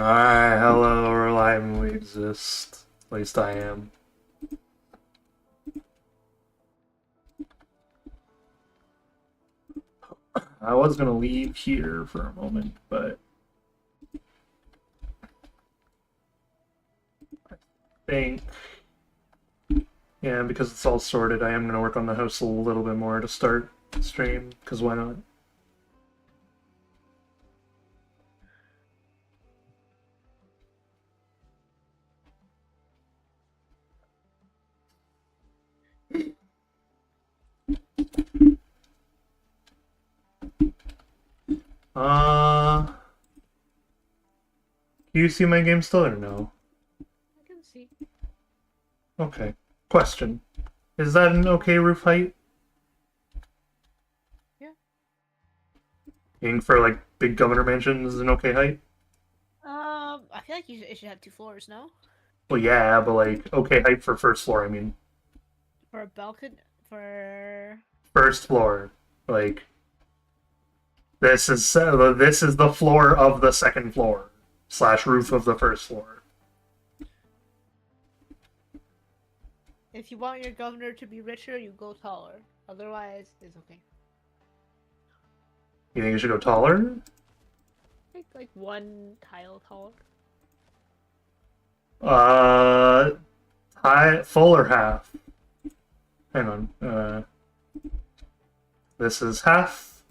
Alright, hello, reliably exist. At least I am. I was gonna leave here for a moment, but I think, yeah, because it's all sorted, I am gonna work on the house a little bit more to start the stream, because why not? Do you see my game still or no? I can see. Okay. Question. Is that an okay roof height? Yeah. Being for, like, big governor mansions is an okay height? I feel like it should have 2 floors, no? Well, yeah, but, like, okay height for first floor, I mean. For a balcony, for... First floor. Like, this is the floor of the second floor / roof of the first floor. If you want your governor to be richer, you go taller. Otherwise, it's okay. You think you should go taller? Like 1 tile taller. Full or half? Hang on. This is half,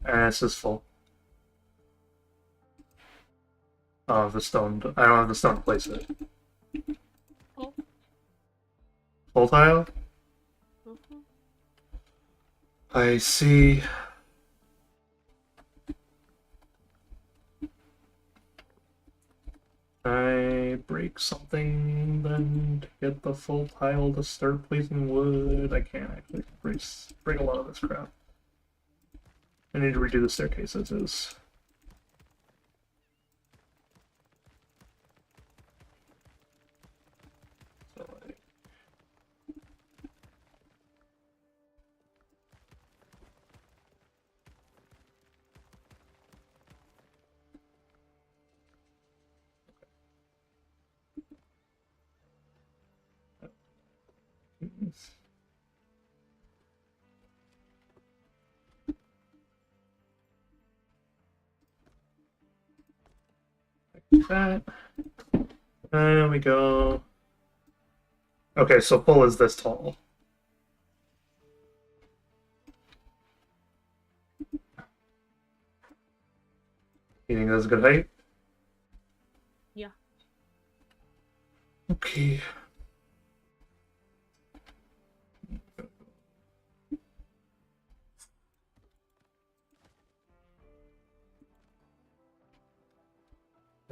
and this is full. I don't have the stone. I don't have the stone to place it. Full. Full tile. Mm-hmm. I see. I break something then to get the full tile to start placing wood. I can't actually break a lot of this crap. I need to redo the staircase as is. So like that. There we go. Okay, so full is this tall. You think that's a good height? Yeah. Okay.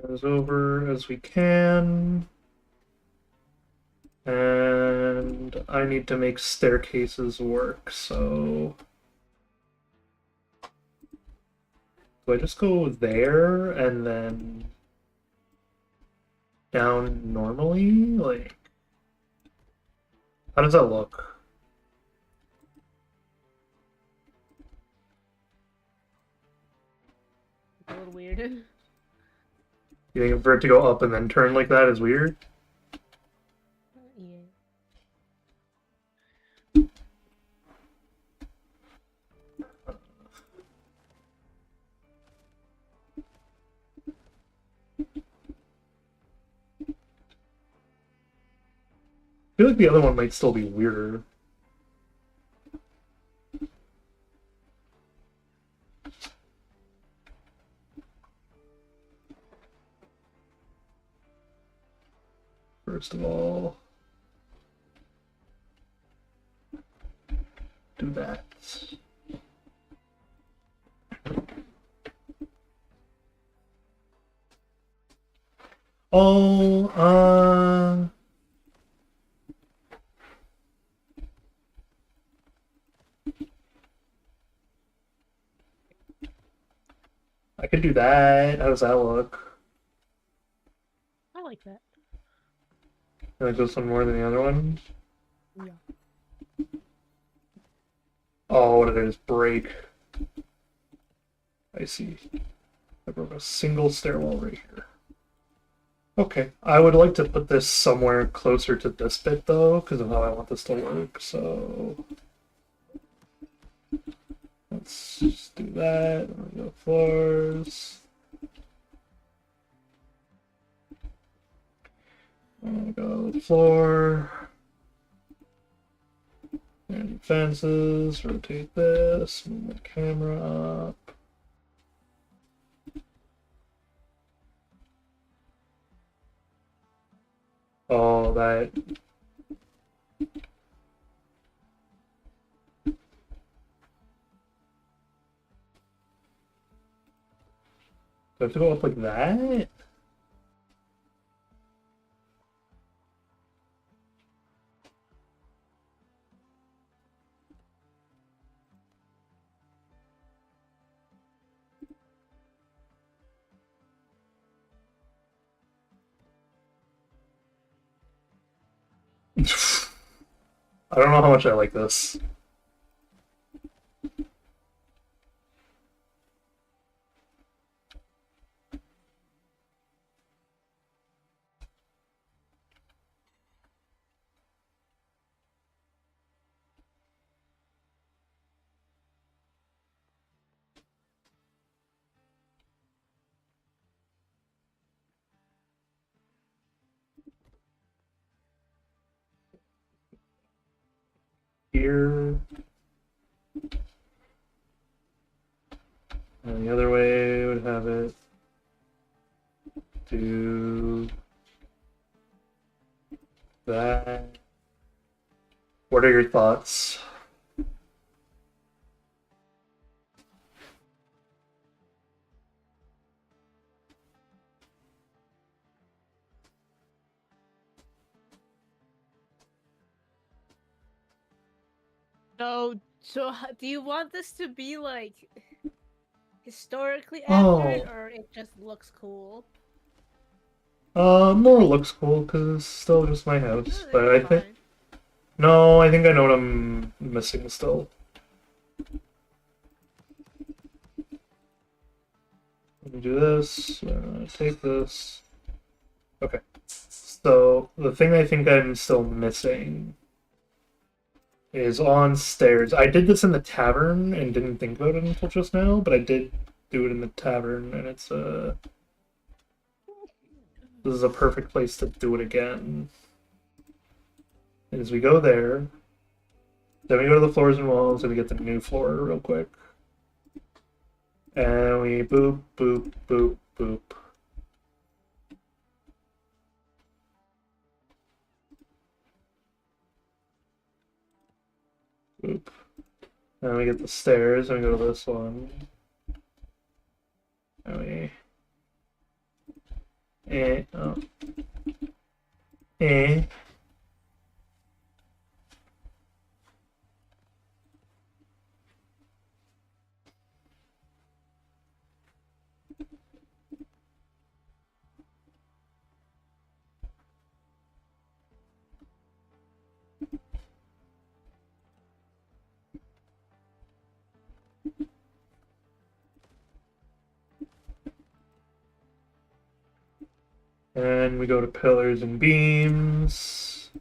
As over as we can. And I need to make staircases work, so... Do I just go there and then down normally? Like, how does that look? It's a little weird. You think for it to go up and then turn like that is weird? Yeah. I feel like the other one might still be weirder. First of all, do that. Oh, I could do that. How does that look? I like that. I like this one more than the other one. Yeah. Oh, what did I just break? I see. I broke a single stairwell right here. Okay, I would like to put this somewhere closer to this bit though, because of how I want this to work, so let's just do that. We'll go floors. I'm gonna go floor. And fences, rotate this, move the camera up. Oh, that. Do I have to go up like that? I don't know how much I like this. Here. And the other way would have it do that. What are your thoughts? So do you want this to be like historically Oh. accurate, or it just looks cool? More looks cool because it's still just my house, No, but I that's think fine. no, I think I know what I'm missing still. Let me do this. Take this. Okay. So the thing I think I'm still missing is on stairs. I did this in the tavern and didn't think about it until just now, but I did do it in the tavern, and it's this is a perfect place to do it again. As we go there, then we go to the floors and walls, and we get the new floor real quick. And we boop, boop, boop, boop. Boop. And we get the stairs, and we go to this one. And we... oh. And we go to pillars and beams.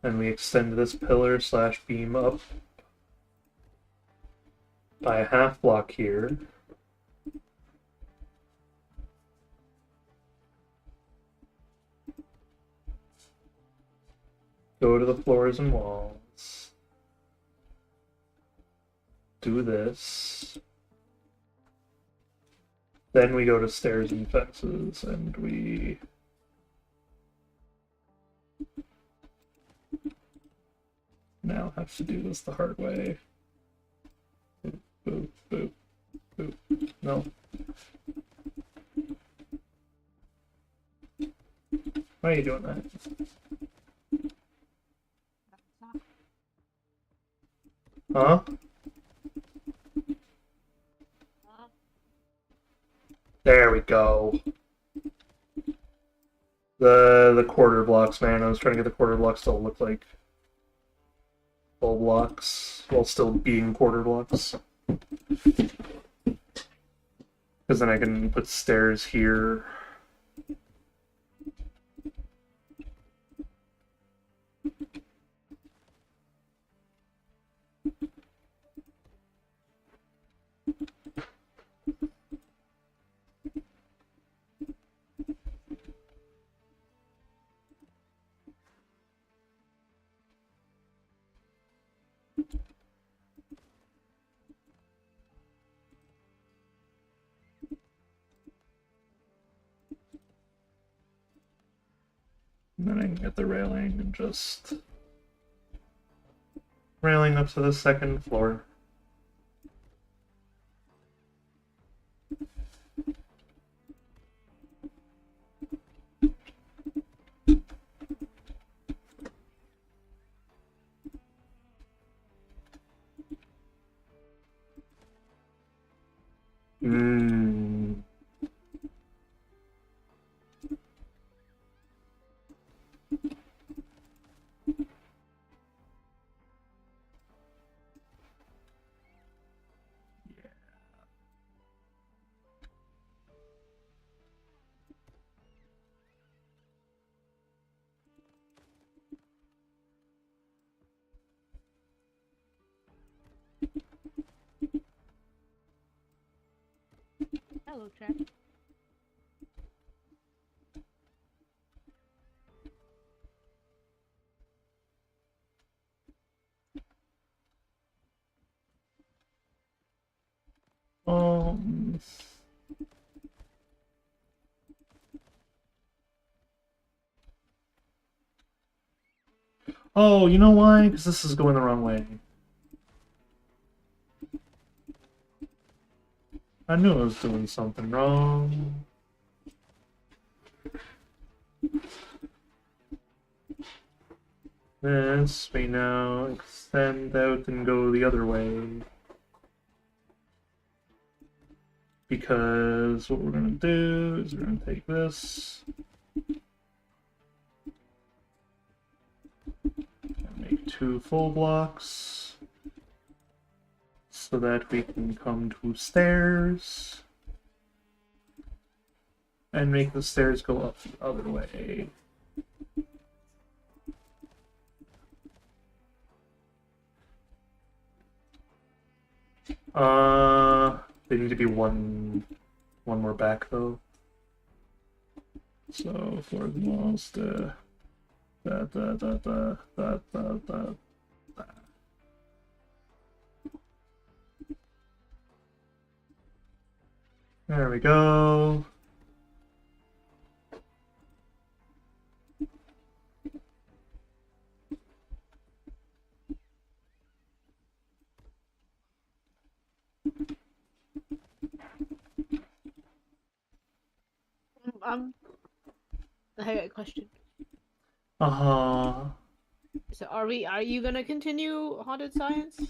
And we extend this pillar slash beam up by a half block here. Go to the floors and walls. Do this. Then we go to stairs and fences, and we... now have to do this the hard way. Boop, boop, boop, boop. No. Why are you doing that? Huh? There we go. The quarter blocks, man. I was trying to get the quarter blocks to look like full blocks while still being quarter blocks. Because then I can put stairs here. And then I can get the railing and just railing up to the second floor. Hmm. Hello, chat. Um. Oh, you know why? Because this is going the wrong way. I knew I was doing something wrong. This, we now extend out and go the other way. Because what we're going to do is we're going to take this and make 2 full blocks so that we can come to stairs and make the stairs go up the other way. They need to be one more back though. So for the walls, there we go. I got a question. Uh-huh. So are you gonna continue Haunted Science?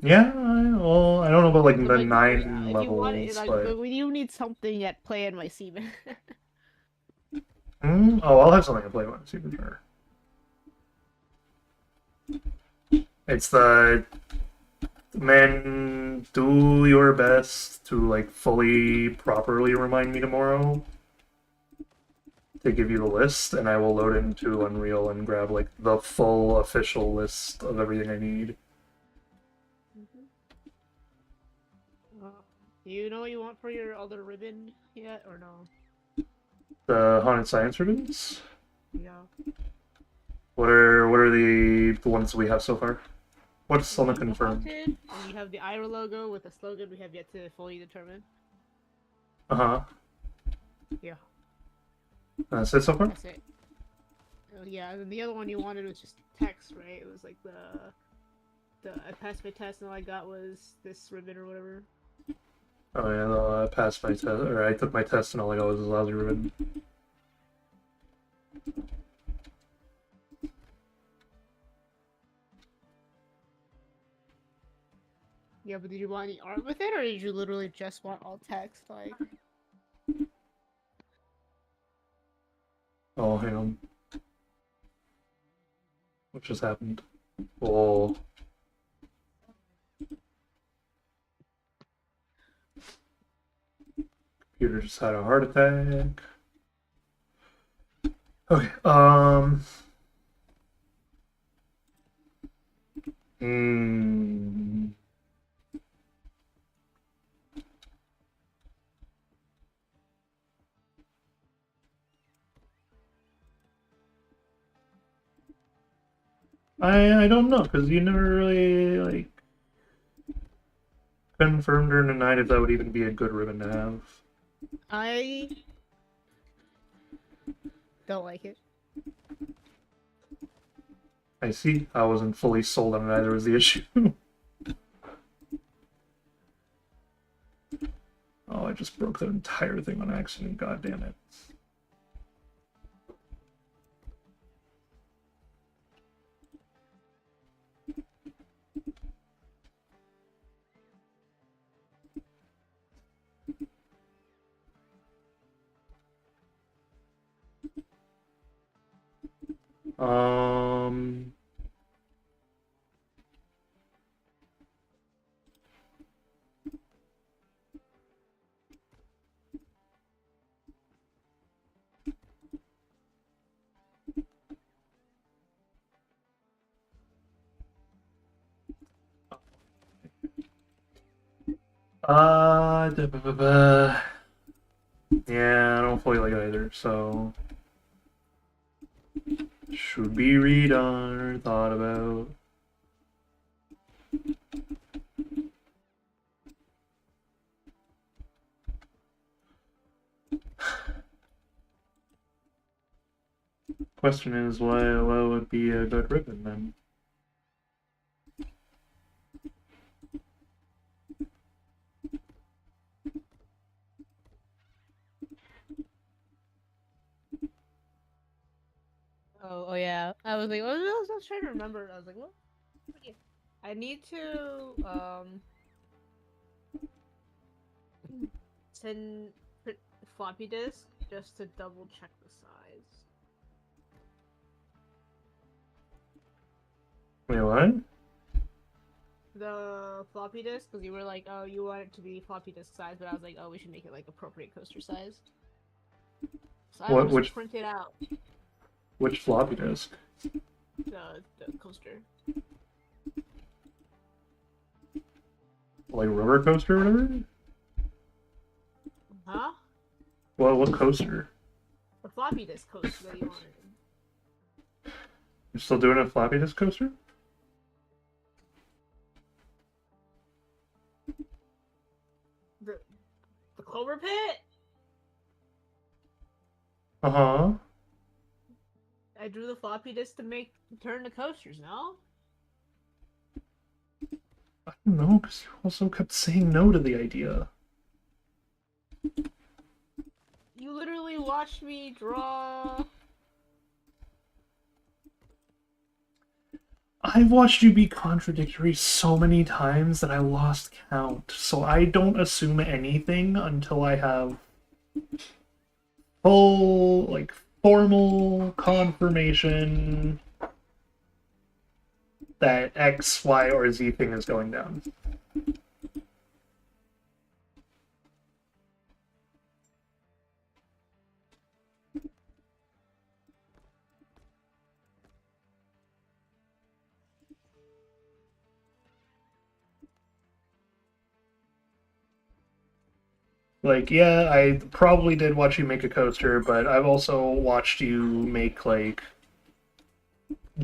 Yeah, well, I don't know about like the Like, 9 if you want levels, it, like, but... we do need something at play in my seaman. Oh, I'll have something to play with, see for sure. It's the... Man, do your best to, like, fully, properly remind me tomorrow to give you the list, and I will load it into Unreal and grab, like, the full official list of everything I need. Do you know what you want for your other ribbon yet, or no? The Haunted Science ribbons? Yeah. What are the ones we have so far? What's on the confirmed? Haunted, and you have the Ira logo with a slogan we have yet to fully determine. Uh-huh. Yeah. That's it so far? That's it. Oh, yeah, and then the other one you wanted was just text, right? It was like the I passed my test and all I got was this ribbon or whatever. Oh yeah, no, I passed my test, or I took my test and all I got was a lousy ribbon. Yeah, but did you want any art with it, or did you literally just want all text, like? Oh, hang on. What just happened? Oh. Computer just had a heart attack. Okay, I don't know, because you never really, like, confirmed or denied if that would even be a good ribbon to have. I don't like it. I see. I wasn't fully sold on it either was the issue. Oh, I just broke the entire thing on accident, god damn it. Um... Yeah, I don't fully like it either, so... Should be redone or thought about. Question is, what would be a good ribbon then? Oh yeah. I was like, I was trying to remember. I was like, what? I need to send floppy disk just to double check the size. Wait, what? The floppy disk, because you were like, oh, you want it to be floppy disk size, but I was like, oh, we should make it like appropriate coaster size. So I will just print it out. Which floppy disk? The coaster. Like roller coaster or whatever? Huh? Well, what coaster? The floppy disk coaster that you wanted. You're still doing a floppy disk coaster? The Clover Pit? Uh-huh. I drew the floppy disk to turn the coasters, no? I don't know, because you also kept saying no to the idea. You literally watched me draw... I've watched you be contradictory so many times that I lost count, so I don't assume anything until I have full, like, formal confirmation that X, Y, or Z thing is going down. Like, yeah, I probably did watch you make a coaster, but I've also watched you make, like,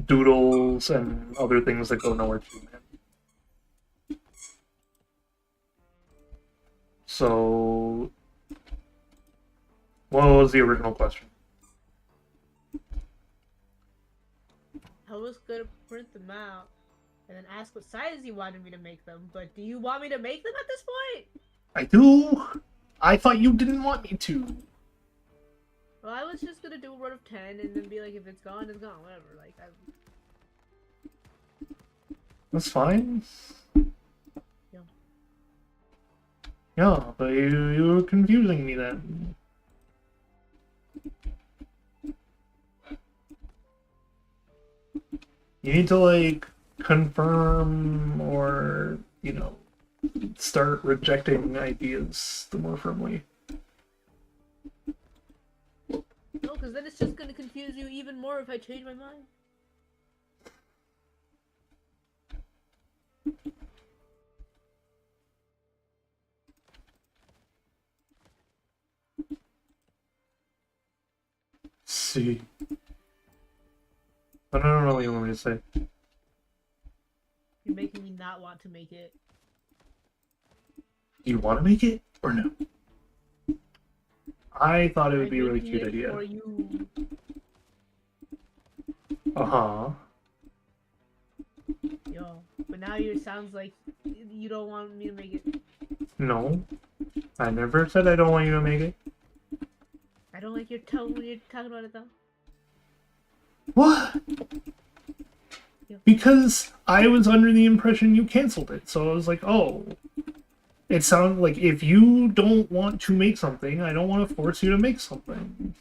doodles and other things that go nowhere to man. So, what was the original question? I was gonna print them out and then ask what size you wanted me to make them, but do you want me to make them at this point? I do! I thought you didn't want me to. Well, I was just gonna do a run of 10 and then be like, if it's gone, it's gone, whatever. Like, That's fine. Yeah. Yeah, but you were confusing me then. You need to, like, confirm or, you know, start rejecting ideas the more firmly. No, because then it's just gonna confuse you even more if I change my mind. See. But I don't know what you want me to say. You're making me not want to make it. Do you want to make it or no? I thought it would be a really cute it idea. For you. Uh-huh. Yo, but now it sounds like you don't want me to make it. No. I never said I don't want you to make it. I don't like your tone when you're talking about it though. What? Yeah. Because I was under the impression you canceled it, so I was like, oh. It sounded like if you don't want to make something, I don't want to force you to make something.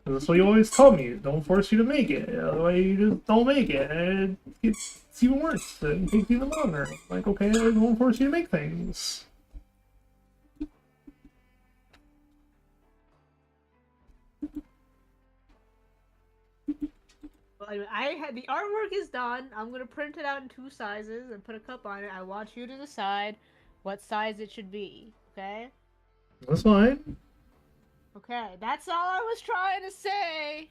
That's what you always tell me. Don't force you to make it. Otherwise, you just don't make it. And it's even worse. It takes even longer. Like, okay, I won't force you to make things. Well, anyway, the artwork is done. I'm gonna print it out in 2 sizes and put a cup on it. I want you to decide what size it should be. Okay? That's fine. Okay, that's all I was trying to say.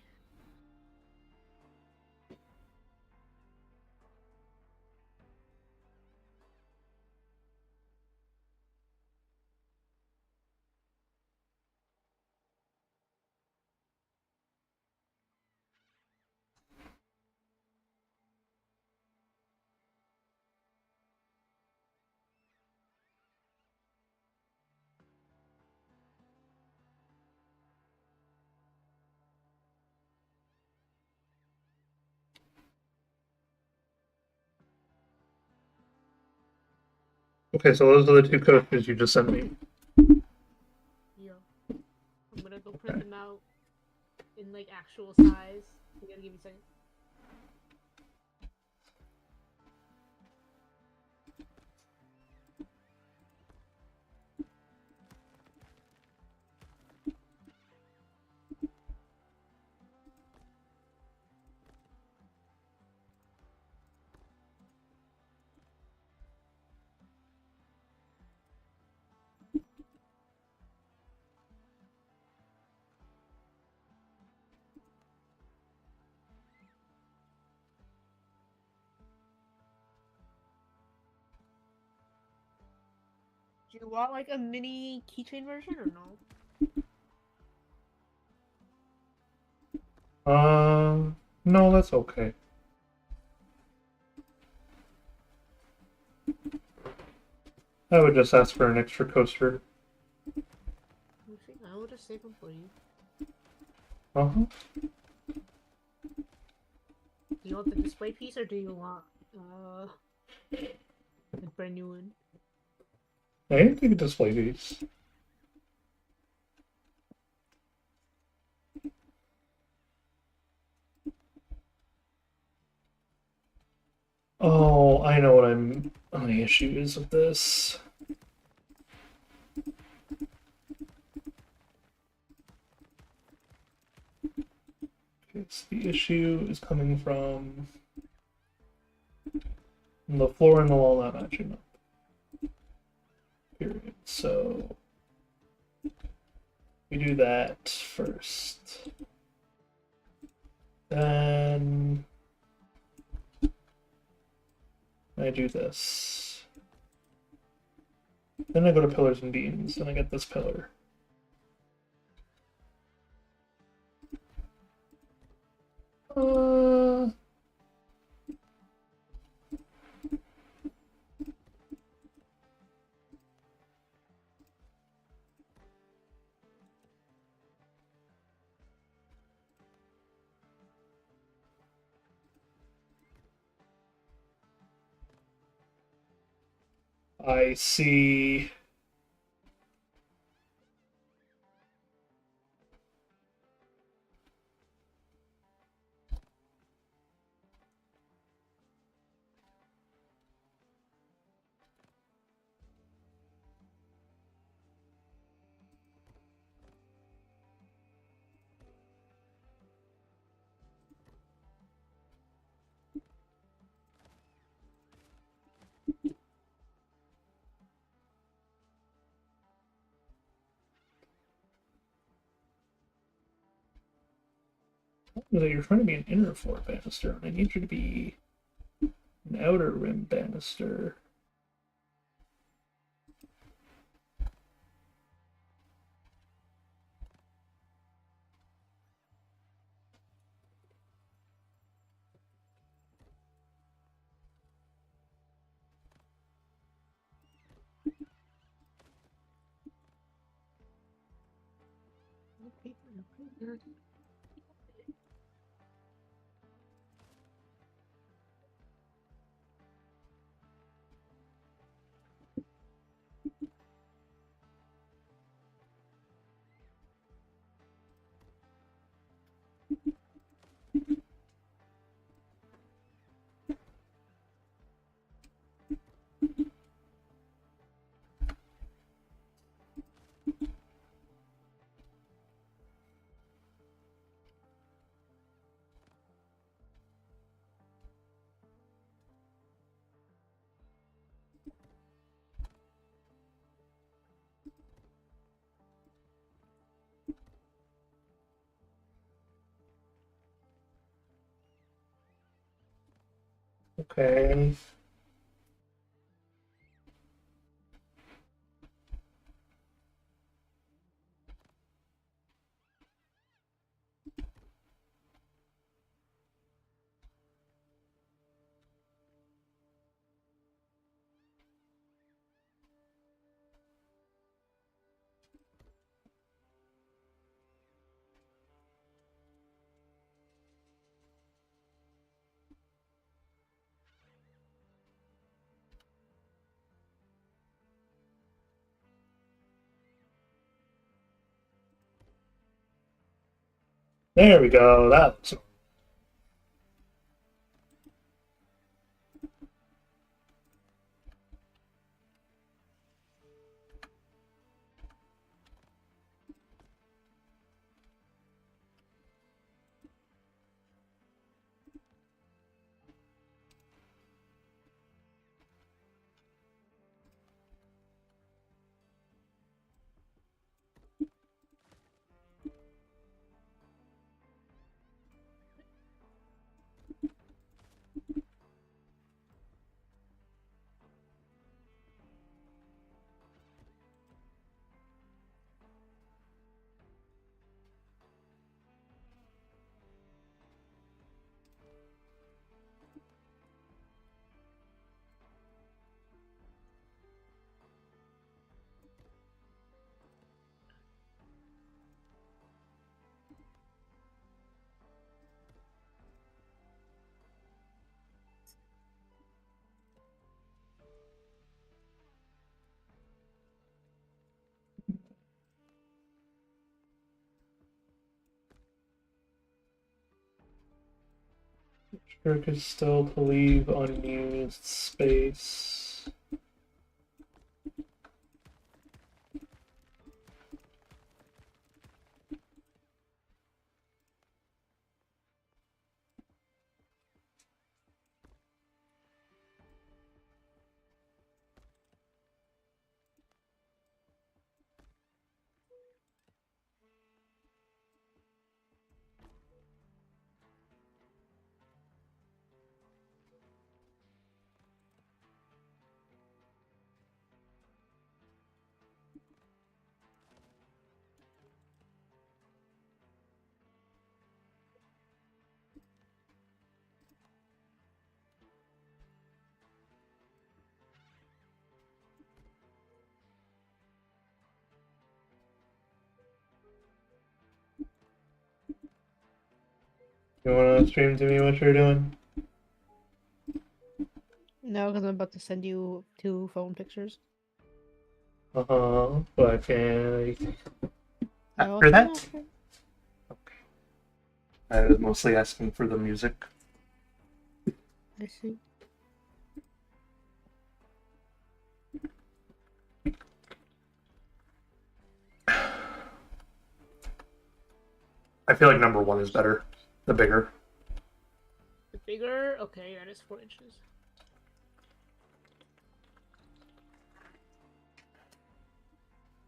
Okay, so those are the 2 coasters you just sent me. Yeah. I'm gonna go print them out in like actual size. You gotta give me a second. Do you want like a mini keychain version or no? No, that's okay. I would just ask for an extra coaster. I will just save them for you. Uh-huh. Do you want the display piece or do you want a brand new one? I didn't think a display piece. Oh, I know what my issue is with this. The issue is coming from the floor and the wall not matching up. Period. So we do that first. Then I do this. Then I go to pillars and beams, and I get this pillar. I see. that you're trying to be an inner floor banister, and I need you to be an outer rim banister. Okay. There we go. That looks. Trick is still to leave unused space. You want to stream to me what you're doing? No, because I'm about to send you 2 phone pictures. But can No, after that? after. Okay. I was mostly asking for the music. I see. I feel like number 1 is better. The bigger. The bigger? Okay, that is 4 inches.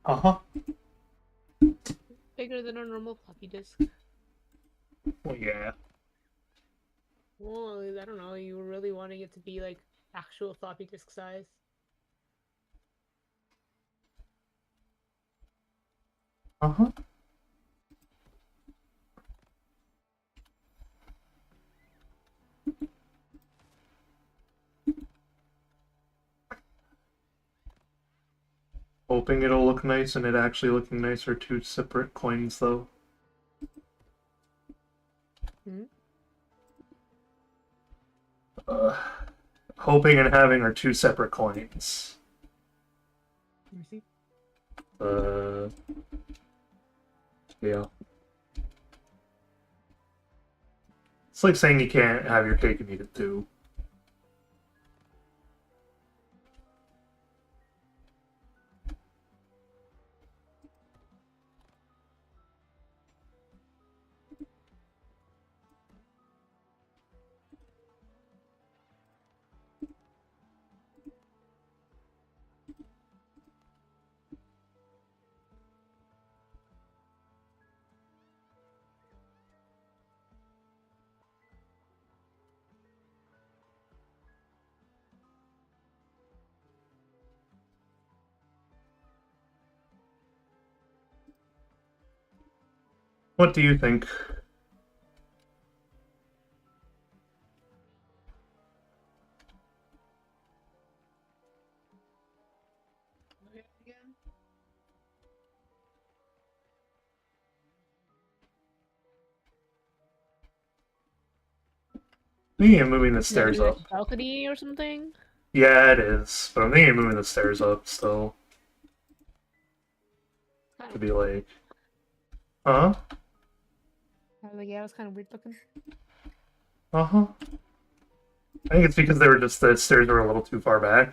Uh-huh. Bigger than a normal floppy disk. Well, yeah. Well, I don't know. You were really wanting it to be like actual floppy disk size. Uh-huh. Hoping it'll look nice and it actually looking nice are two separate coins, though. Hmm? Hoping and having are two separate coins. Let me see. Yeah. It's like saying you can't have your cake and eat it too. What do you think? Okay, again. I'm thinking of moving the Is that stairs a up. balcony or something? Yeah, it is. But I'm thinking of moving the stairs up still. To be like... Huh? Yeah, it was kind of weird looking. Uh-huh. I think it's because they were just... the stairs were a little too far back.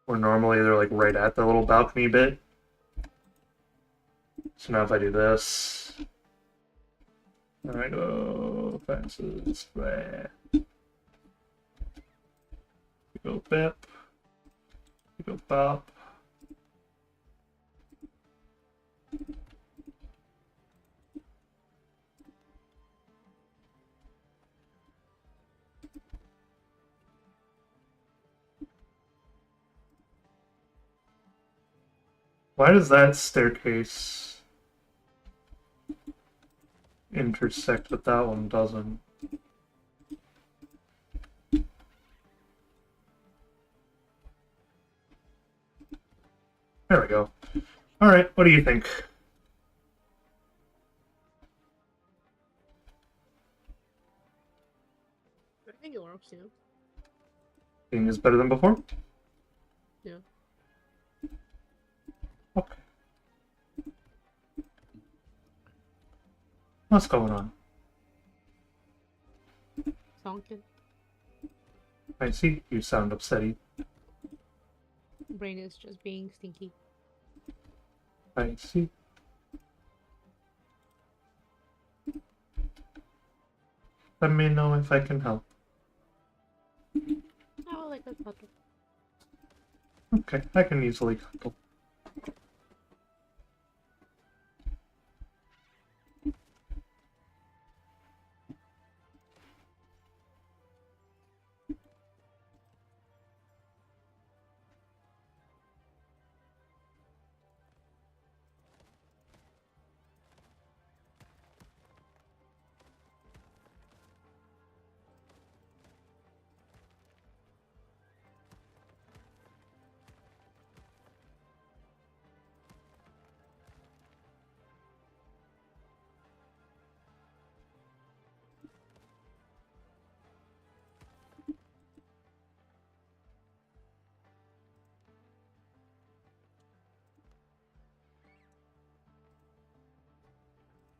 Where normally they're like right at the little balcony bit. So now if I do this... And I go... fences... There. You go bip. You go bop. Why does that staircase intersect, but that one doesn't? There we go. Alright, what do you think? I think it works, yeah. Think is better than before? Yeah. Okay. What's going on? Sonkin. I see you sound upsetty. Brain is just being stinky. I see. Let me know if I can help. Oh, like a puppet. Okay, I can easily handle.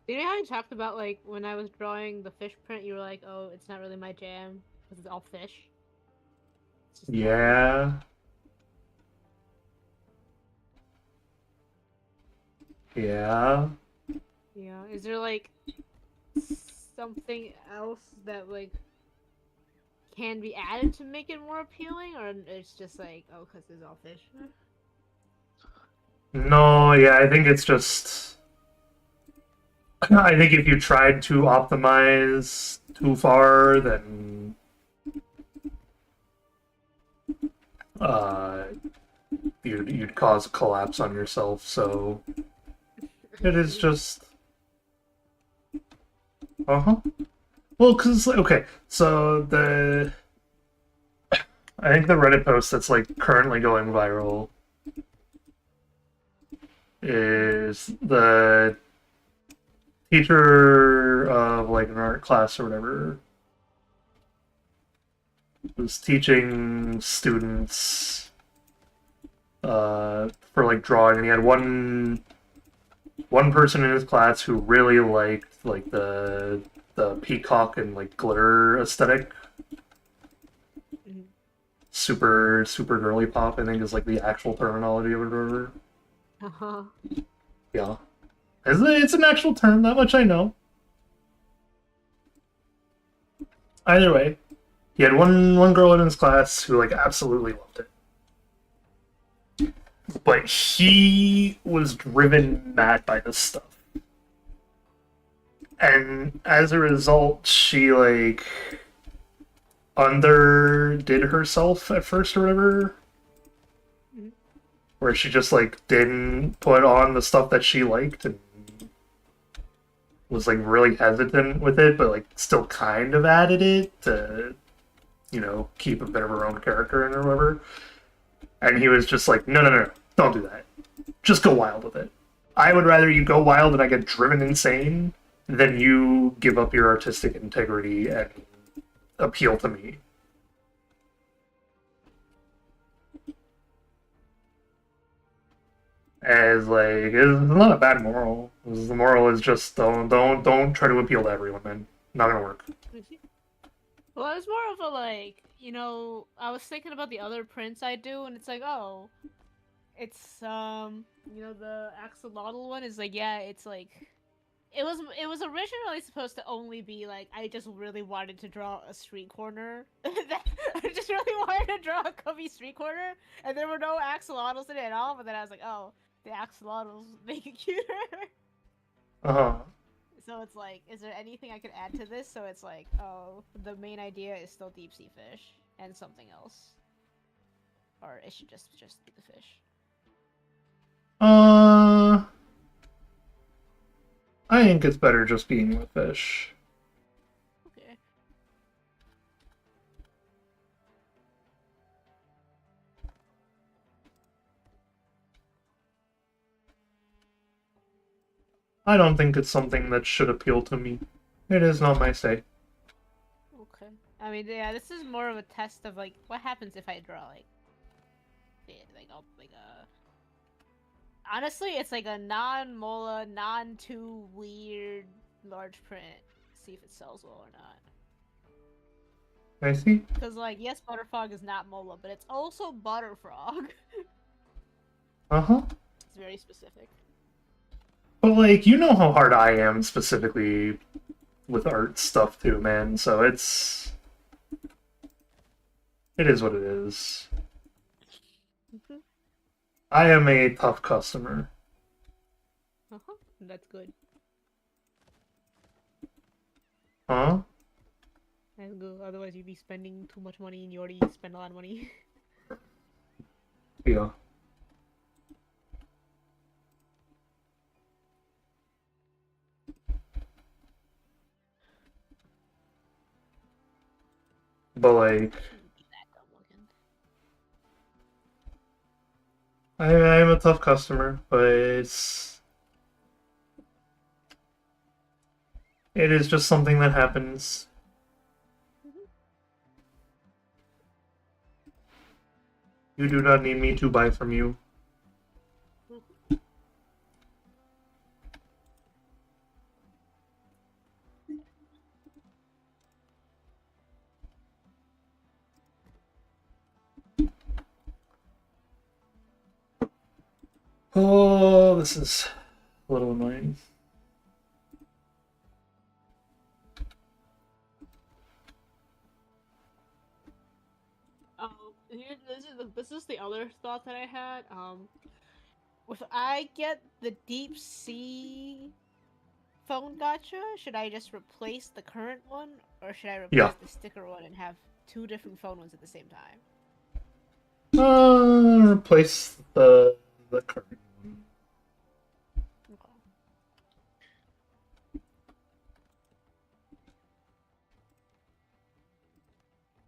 You know how I talked about, like, when I was drawing the fish print, you were like, oh, it's not really my jam, because it's all fish? It's just Yeah. Yeah. yeah, is there, like, something else that, like, can be added to make it more appealing, or it's just like, oh, because it's all fish? No, yeah, I think it's just... I think if you tried to optimize too far, then uh, you'd cause a collapse on yourself. So it is just uh-huh. Well, because okay, so I think the Reddit post that's like currently going viral is the teacher of like an art class or whatever was teaching students for like drawing, and he had one person in his class who really liked like the peacock and like glitter aesthetic. Super girly pop, I think, is like the actual terminology of it or whatever. Uh-huh. Yeah. It's an actual term, that much I know. Either way, he had one girl in his class who like absolutely loved it. But he was driven mad by this stuff. And as a result, she like underdid herself at first or whatever. Where she just like didn't put on the stuff that she liked and was like really hesitant with it, but like still kind of added it to, keep a bit of her own character in or whatever. And he was just like, no, don't do that. Just go wild with it. I would rather you go wild and I get driven insane than you give up your artistic integrity and appeal to me. As like, it's not a bad moral. The moral is just don't try to appeal to everyone, man. Not gonna work. Well, it's more of a like, I was thinking about the other prints I do, and it's like, oh, it's the axolotl one is like, yeah, it's like, it was originally supposed to only be like, I just really wanted to draw a street corner. I just really wanted to draw a cubby street corner, and there were no axolotls in it at all. But then I was like, oh, the axolotls make it cuter. Uh-huh. So it's like, is there anything I could add to this? So it's like, oh, the main idea is still deep sea fish and something else, or it should just be the fish. I think it's better just being with fish. Okay. I don't think it's something that should appeal to me. It is not my say. Okay. I mean, yeah, this is more of a test of like, what happens if I draw like a. Honestly, it's like a non-mola, non-too weird large print. See if it sells well or not. I see. Because like, yes, Butterfrog is not mola, but it's also Butterfrog. Uh-huh. It's very specific. But like, you know how hard I am specifically with art stuff too, man. So it is what it is. I am a tough customer. Uh-huh. That's good. Huh? That's good. Otherwise, you'd be spending too much money, and you already spend a lot of money. Yeah. But like, I'm a tough customer, but it is just something that happens. You do not need me to buy from you. Oh, this is a little annoying. This is the other thought that I had. If I get the deep sea phone gacha, should I just replace the current one, or should I Yeah. replace the sticker one and have two different phone ones at the same time? Replace the current one. Okay.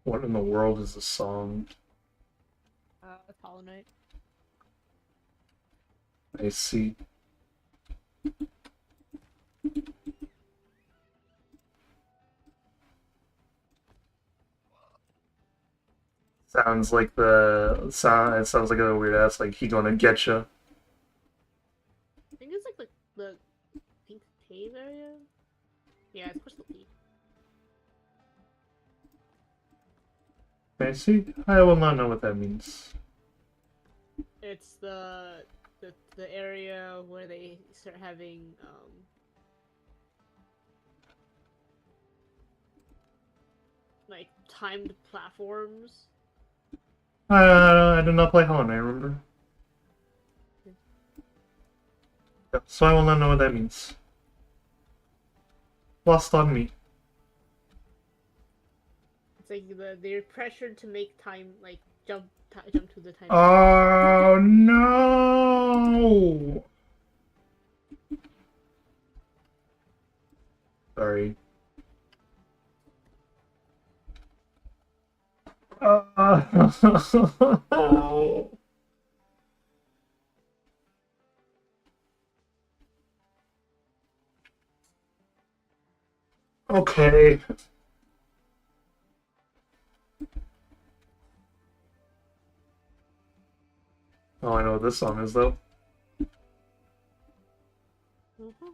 What in the world is this song? Hollow Knight. I see. Sounds like it sounds like a weird ass like he gonna getcha. I think it's like the pink cave area. Yeah, it's Crystal Peak. I see. I will not know what that means. It's the area where they start having like timed platforms. I did not play Hollow Knight, remember? Yeah, so I will not know what that means. Lost on me. It's like they're pressured to make time like jump to the time. Oh no! Sorry. Okay. Oh, I know what this song is, though. Mhm.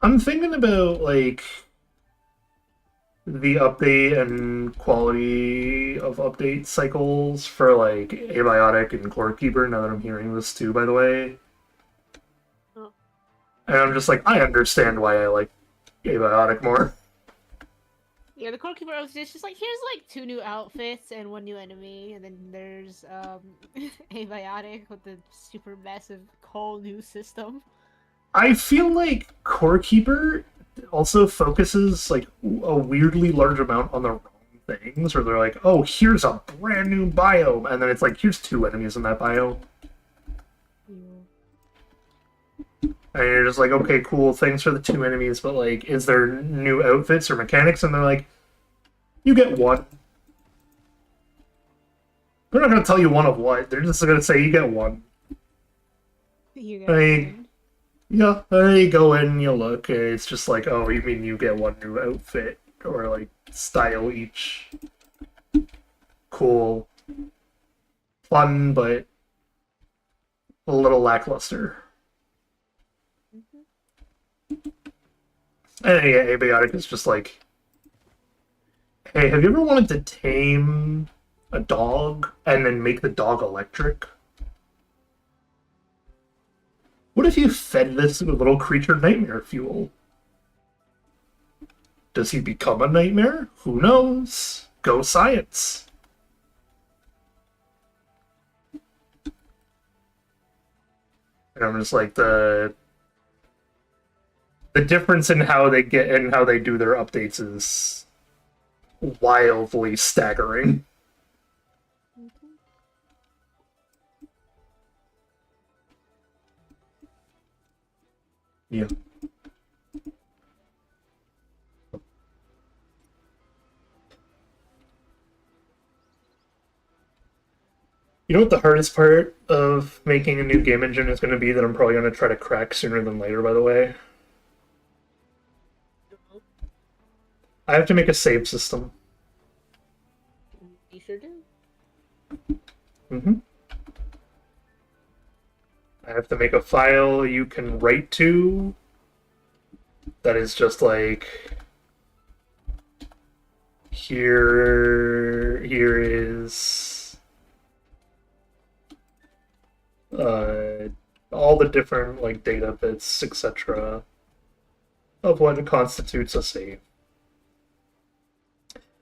I'm thinking about, like, the update and quality of update cycles for, like, Abiotic and Core Keeper, now that I'm hearing this too, by the way. Oh. And I'm just like, I understand why I like Abiotic more. Yeah, the core keeper was just like, here's like 2 new outfits and 1 new enemy, and then there's Abiotic with the super massive whole new system. I feel like Core Keeper also focuses like a weirdly large amount on the wrong things, or they're like, oh, here's a brand new biome, and then it's like, here's 2 enemies in that biome. Yeah. And you're just like, okay, cool, thanks for the 2 enemies, but like, is there new outfits or mechanics? And they're like, you get 1. They're not gonna tell you 1 of what, they're just gonna say you get 1. You get Like, one. yeah, there you go in and you look, and it's just like, oh, you mean you get 1 new outfit, or like, style each. Cool. Fun, but a little lackluster. Mhm. And yeah, Abiotic is just like, hey, have you ever wanted to tame a dog and then make the dog electric? What if you fed this little creature nightmare fuel? Does he become a nightmare? Who knows? Go science. And I'm just like, the difference in how they get and how they do their updates is wildly staggering. Mhm. Yeah. You know what the hardest part of making a new game engine is going to be that I'm probably going to try to crack sooner than later, by the way? I have to make a save system. You sure do. Mm-hmm. I have to make a file you can write to that is just like, here is all the different like data bits, etc. of what constitutes a save.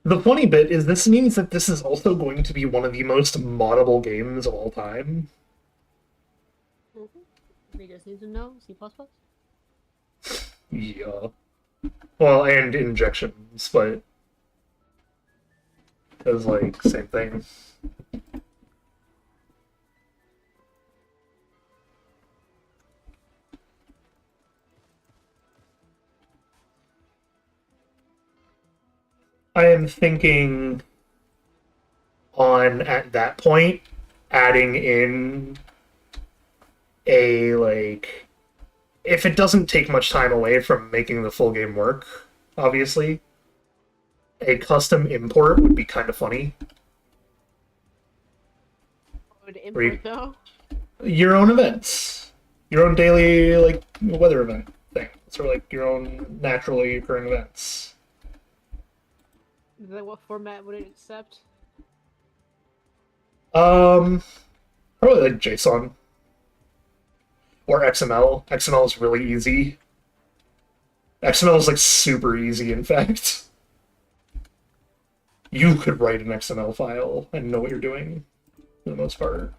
The funny bit is this means that this is also going to be one of the most moddable games of all time. We just need to know C++. Yeah. Well, and injections, but it was like same thing. I am thinking on, at that point, adding in a, like, if it doesn't take much time away from making the full game work, obviously, a custom import would be kind of funny. What would import though? Your own events. Your own daily, like, weather event thing. Sort of like your own naturally occurring events. Like, what format would it accept? Probably like JSON. Or XML. XML is really easy. XML is like super easy, in fact. You could write an XML file and know what you're doing, for the most part.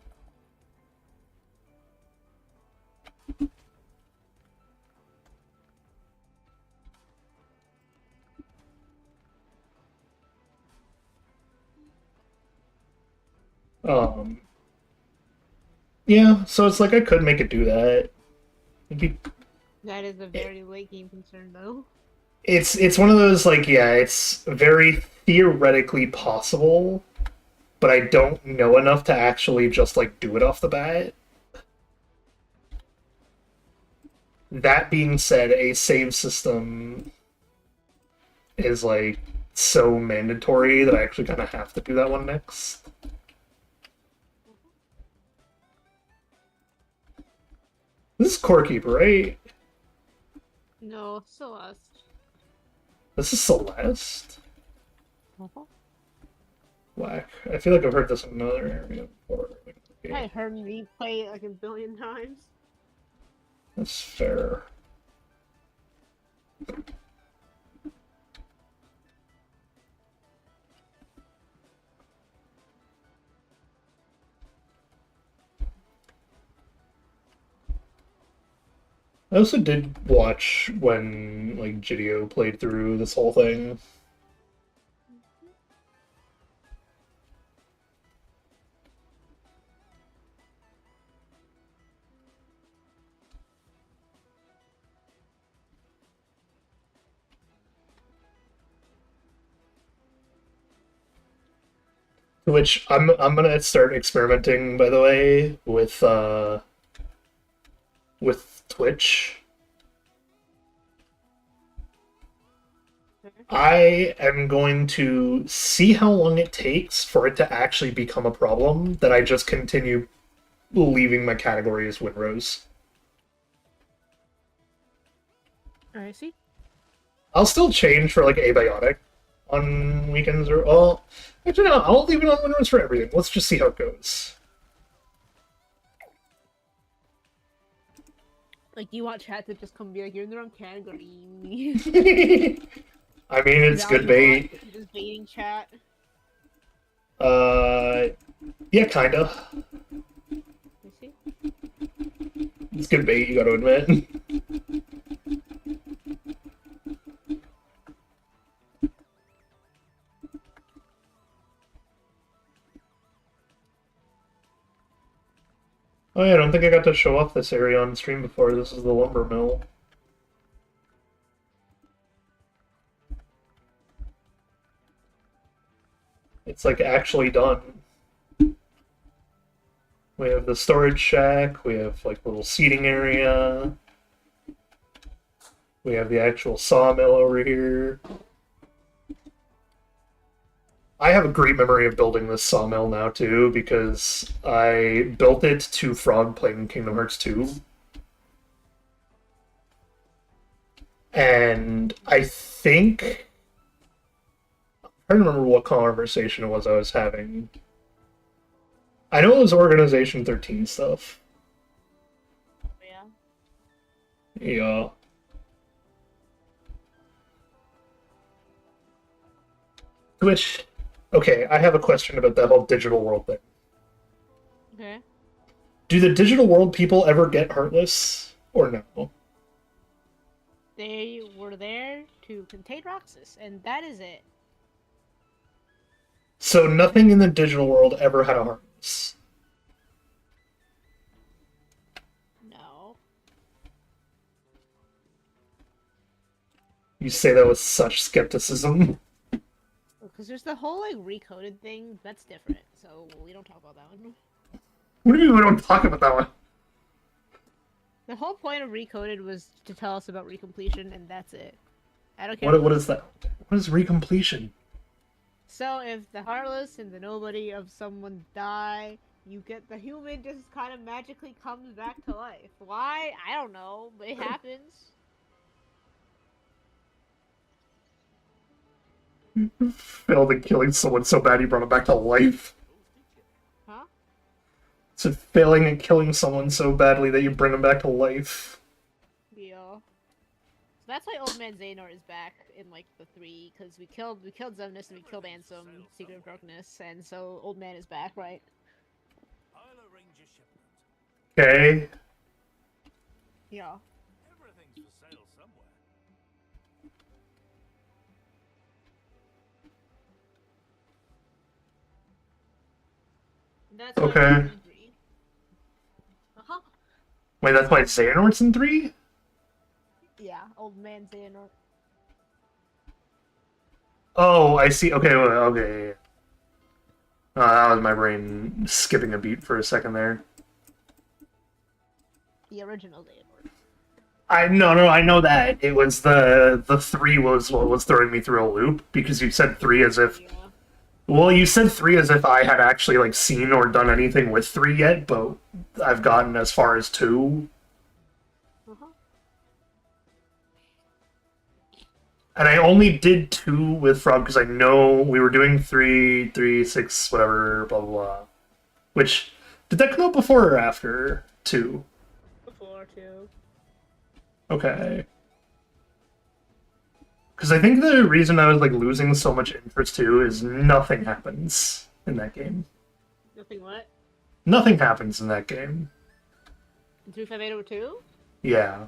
Yeah, so it's like I could make it do that. That is a very late game concern, though. It's one of those, like, yeah, it's very theoretically possible, but I don't know enough to actually just, like, do it off the bat. That being said, a save system is, like, so mandatory that I actually kind of have to do that one next. This is Corekeeper, right? No, Celeste. This is Celeste? Whack. I feel like I've heard this in another area before. I heard me play it like a billion times. That's fair. I also did watch when, like, Gidio played through this whole thing. Which I'm gonna start experimenting, by the way, with Twitch. I am going to see how long it takes for it to actually become a problem that I just continue leaving my category as Windrose. Alright, see? I'll still change for, like, abiotic on weekends, or, well, actually no, I'll leave it on Windrose for everything. Let's just see how it goes. Like, you want chat to just come and be like, you're in the wrong category. I mean, it's good bait. You're just baiting chat. Yeah, kinda. You see? It's good bait, you gotta admit. Oh yeah, I don't think I got to show off this area on stream before. This is the lumber mill. It's, like, actually done. We have the storage shack, we have, like, little seating area. We have the actual sawmill over here. I have a great memory of building this sawmill now, too, because I built it to Frog playing Kingdom Hearts 2. And I think... I'm trying to remember what conversation it was I was having. I know it was Organization 13 stuff. Yeah. Yeah. Which, okay, I have a question about that whole digital world thing. Okay. Do the digital world people ever get heartless, or no? They were there to contain Roxas, and that is it. So nothing in the digital world ever had a heartless. No. You say that with such skepticism. Because there's the whole, like, recoded thing. That's different, so we don't talk about that one. What do you mean we don't talk about that one? The whole point of recoded was to tell us about recompletion, and that's it. I don't care. What is that? What is recompletion? So if the heartless and the nobody of someone die, you get the human just kind of magically comes back to life. Why? I don't know, but it happens. Failed at killing someone so bad he brought him back to life. Huh? So failing at killing someone so badly that you bring him back to life. Yeah. So that's why Old Man Xehanort is back in like the 3, because we killed Zemnis and we killed Ansem, Secret of Darkness, and so Old Man is back, right? Okay. Yeah. Everything's for sale somewhere. That's Okay. why it's in 3. Uh-huh. Wait, that's why Xehanort's in 3? Yeah, Old Man Xehanort. Oh, I see. Okay, okay. That was my brain skipping a beat for a second there. The original Xehanort. I know that. It was the 3 was what was throwing me through a loop, because you said 3 as if... Yeah. Well, you said 3 as if I had actually, like, seen or done anything with 3 yet, but I've gotten as far as 2. Uh-huh. And I only did 2 with Frog because I know we were doing 3, 6, whatever, blah, blah, blah. Which, did that come out before or after 2? Before, too. Okay. Because I think the reason I was, like, losing so much interest, too, is nothing happens in that game. Nothing what? Nothing happens in that game. In 35802? Yeah.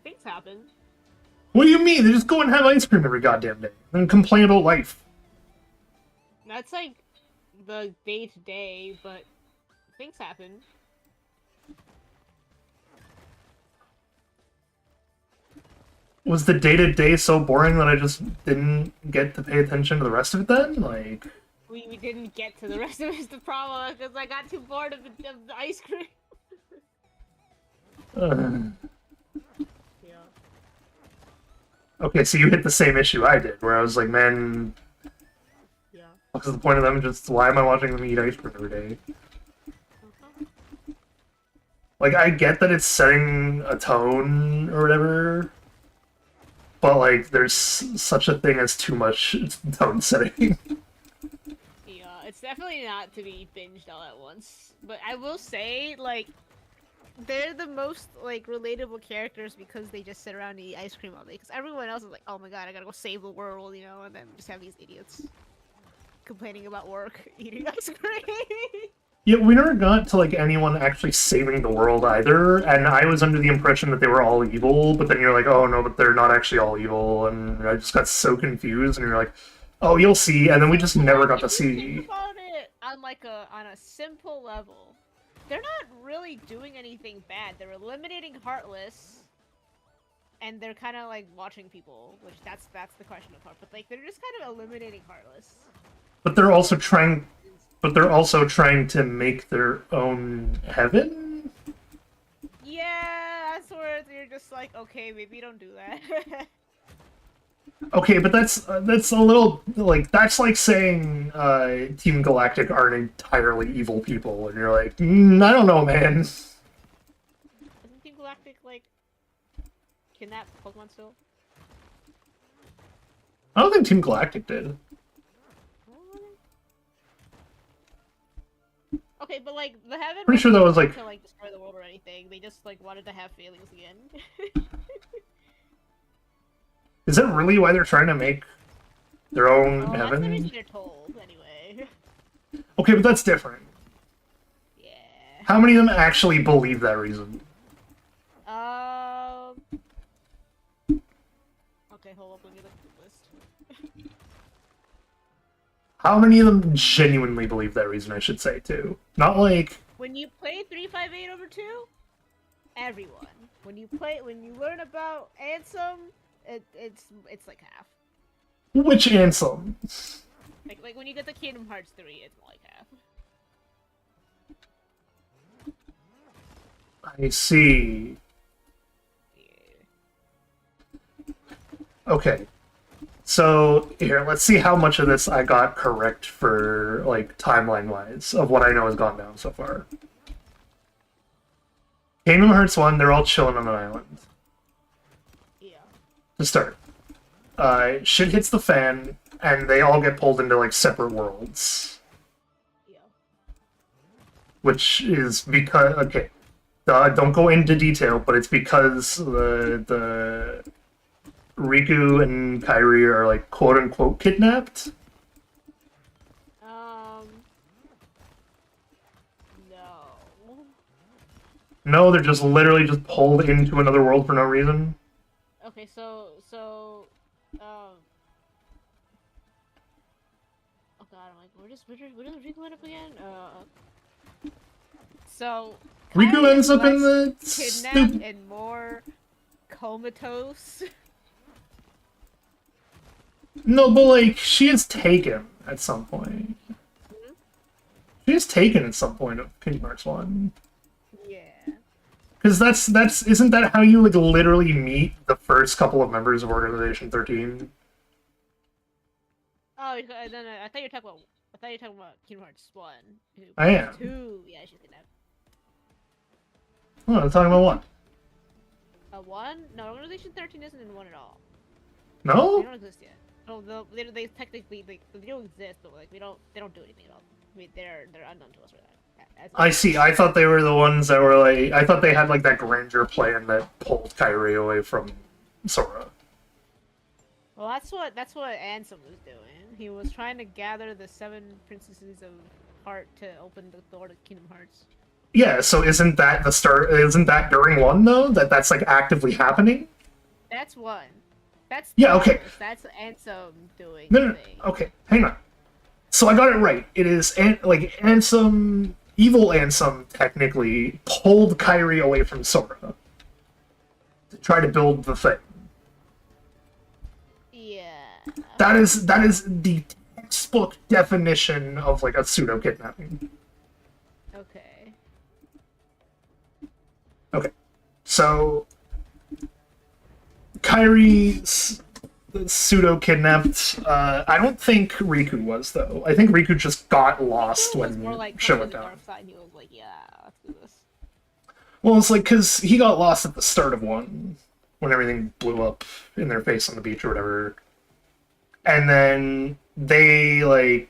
Things happen. What do you mean? They just go and have ice cream every goddamn day, and complain about life. That's like the day-to-day, but things happen. Was the day-to-day so boring that I just didn't get to pay attention to the rest of it then? Like... We didn't get to the rest of it, the problem, because I got too bored of the ice cream. Yeah. Okay, so you hit the same issue I did, where I was like, man, Yeah. what's the point of them? Just why am I watching them eat ice cream every day? Like, I get that it's setting a tone or whatever, but like, there's such a thing as too much tone setting. Yeah, it's definitely not to be binged all at once. But I will say, like, they're the most, like, relatable characters because they just sit around and eat ice cream all day. Because everyone else is like, oh my god, I gotta go save the world, you know? And then we just have these idiots complaining about work, eating ice cream. Yeah, we never got to, like, anyone actually saving the world either, and I was under the impression that they were all evil, but then you're like, oh no, but they're not actually all evil, and I just got so confused, and you're like, oh, you'll see, and then we just never got to see. Think about it on, like, on a simple level. They're not really doing anything bad. They're eliminating Heartless, and they're kind of, like, watching people, which that's the question of Heart, but, like, they're just kind of eliminating Heartless. But they're also trying... But they're also trying to make their own heaven? Yeah, that's where you're just like, okay, maybe don't do that. Okay, but that's a little, like, that's like saying Team Galactic aren't entirely evil people, and you're like, I don't know, man. Doesn't Team Galactic, like, kidnap Pokemon still? I don't think Team Galactic did. Okay, but like the heaven. Pretty sure that was like to like destroy the world or anything. They just like wanted to have feelings again. Is that really why they're trying to make Their own Well, that's the heaven? reason you're told, anyway. Okay, but that's different. Yeah. How many of them actually believe that reason? Okay, hold up, let me look at the list. How many of them genuinely believe that reason, I should say, too? Not like... When you play 358 over 2, everyone. When you learn about Ansem, it's like half. Which Ansem? Like when you get to Kingdom Hearts 3, it's more like half. I see. Yeah. Okay. So, here, let's see how much of this I got correct for, like, timeline-wise, of what I know has gone down so far. Kingdom Hearts 1, they're all chilling on an island. Yeah. To start. Shit hits the fan, and they all get pulled into, like, separate worlds. Yeah. Which is because... Okay. Don't go into detail, but it's because the Riku and Kairi are, like, quote-unquote kidnapped. No. No, they're just literally just pulled into another world for no reason. Okay, oh god, I'm like, where does Riku end up again? So Riku Kairi ends is up in less the kidnapped and more comatose. No, but like she is taken at some point. She is taken at some point of Kingdom Hearts 1. Yeah. Because that's isn't that how you like literally meet the first couple of members of Organization 13? Oh, then I thought you were talking about Kingdom Hearts 1. I am. 2, yeah, she's kidnapped. Oh, I'm talking about what? 1? No, Organization 13 isn't in 1 at all. They No? don't exist yet. No, they technically they don't exist, but like they don't do anything at all. I mean, they're unknown to us for that. I see. I thought they were the ones that were like I thought they had like that grandeur plan that pulled Kairi away from Sora. Well, that's what Ansem was doing. He was trying to gather the 7 princesses of heart to open the door to Kingdom Hearts. Yeah, so isn't that the start? Isn't that during 1 though? That's like actively happening? That's 1. That's Yeah, okay. theirs. That's Ansem doing No, the thing. okay, hang on. So I got it right. It is like Ansem, evil Ansem, technically pulled Kairi away from Sora to try to build the thing. Yeah. That is the textbook definition of like a pseudo kidnapping. Okay. Okay, so Kairi's pseudo kidnapped. I don't think Riku was though. I think Riku just got lost He was when more like shit come went to the down. dark side. He was like, yeah, let's do this. Well, it's like because he got lost at the start of 1 when everything blew up in their face on the beach or whatever, and then they like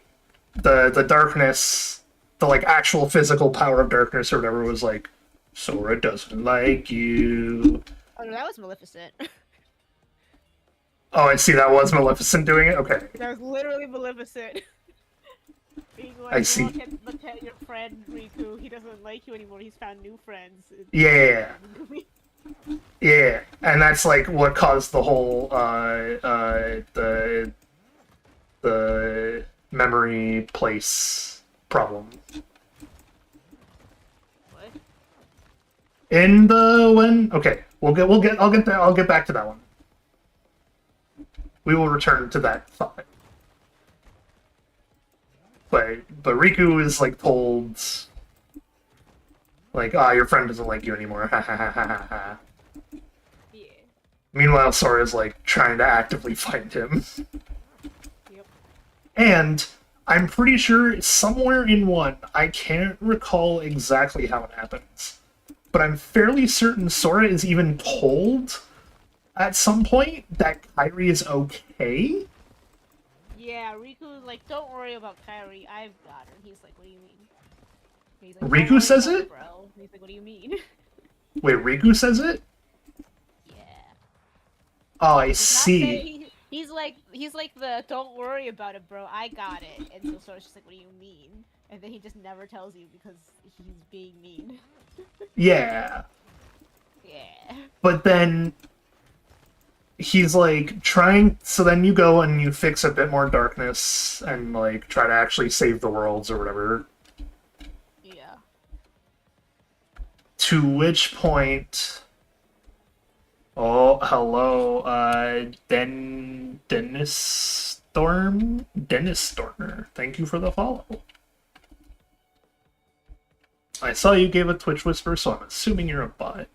the darkness, the like actual physical power of darkness or whatever was like, Sora doesn't like you. Oh no, that was Maleficent. Oh, I see. That was Maleficent doing it. Okay. That was literally Maleficent. Being like, I see. Look at your friend Riku. He doesn't like you anymore. He's found new friends. Yeah. Yeah, and that's like what caused the whole the memory place problem. What? In the okay, I'll get back to that one. We will return to that thought. But Riku is like told like, your friend doesn't like you anymore. Ha ha ha ha ha ha. Yeah. Meanwhile, Sora's like trying to actively find him. Yep. And I'm pretty sure somewhere in 1, I can't recall exactly how it happens, but I'm fairly certain Sora is even told at some point that Kairi is okay. Yeah, Riku's like, don't worry about Kairi, I've got her. He's like, what do you mean? He's like, Riku "Don't worry says about it? Bro. He's like, what do you mean? Wait, Riku says it? Yeah. Oh, I He does not see. say He's like the don't worry about it, bro. I got it. And so Sora's just like, what do you mean? And then he just never tells you because he's being mean. Yeah. Yeah. But then he's like trying, so then you go and you fix a bit more darkness and like try to actually save the worlds or whatever. Yeah. To which point, oh, hello, Dennis Stormer, thank you for the follow. I saw you gave a Twitch whisper, so I'm assuming you're a bot.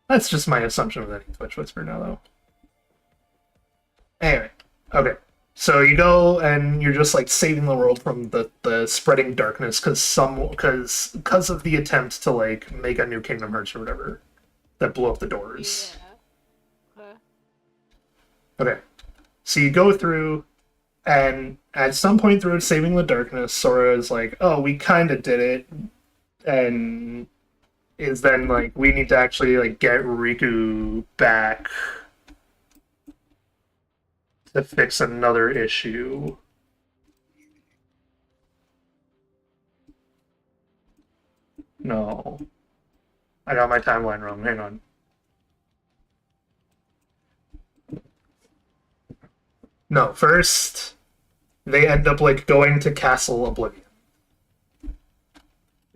That's just my assumption with any Twitch whisper now, though. Anyway, okay. So you go and you're just like saving the world from the spreading darkness because of the attempt to like make a new Kingdom Hearts or whatever that blew up the doors. Yeah. Okay. So you go through, and at some point through saving the darkness, Sora is like, "Oh, we kind of did it," and is then like, "We need to actually like get Riku back to fix another issue." No. I got my timeline wrong. Hang on. No, first they end up like going to Castle Oblivion.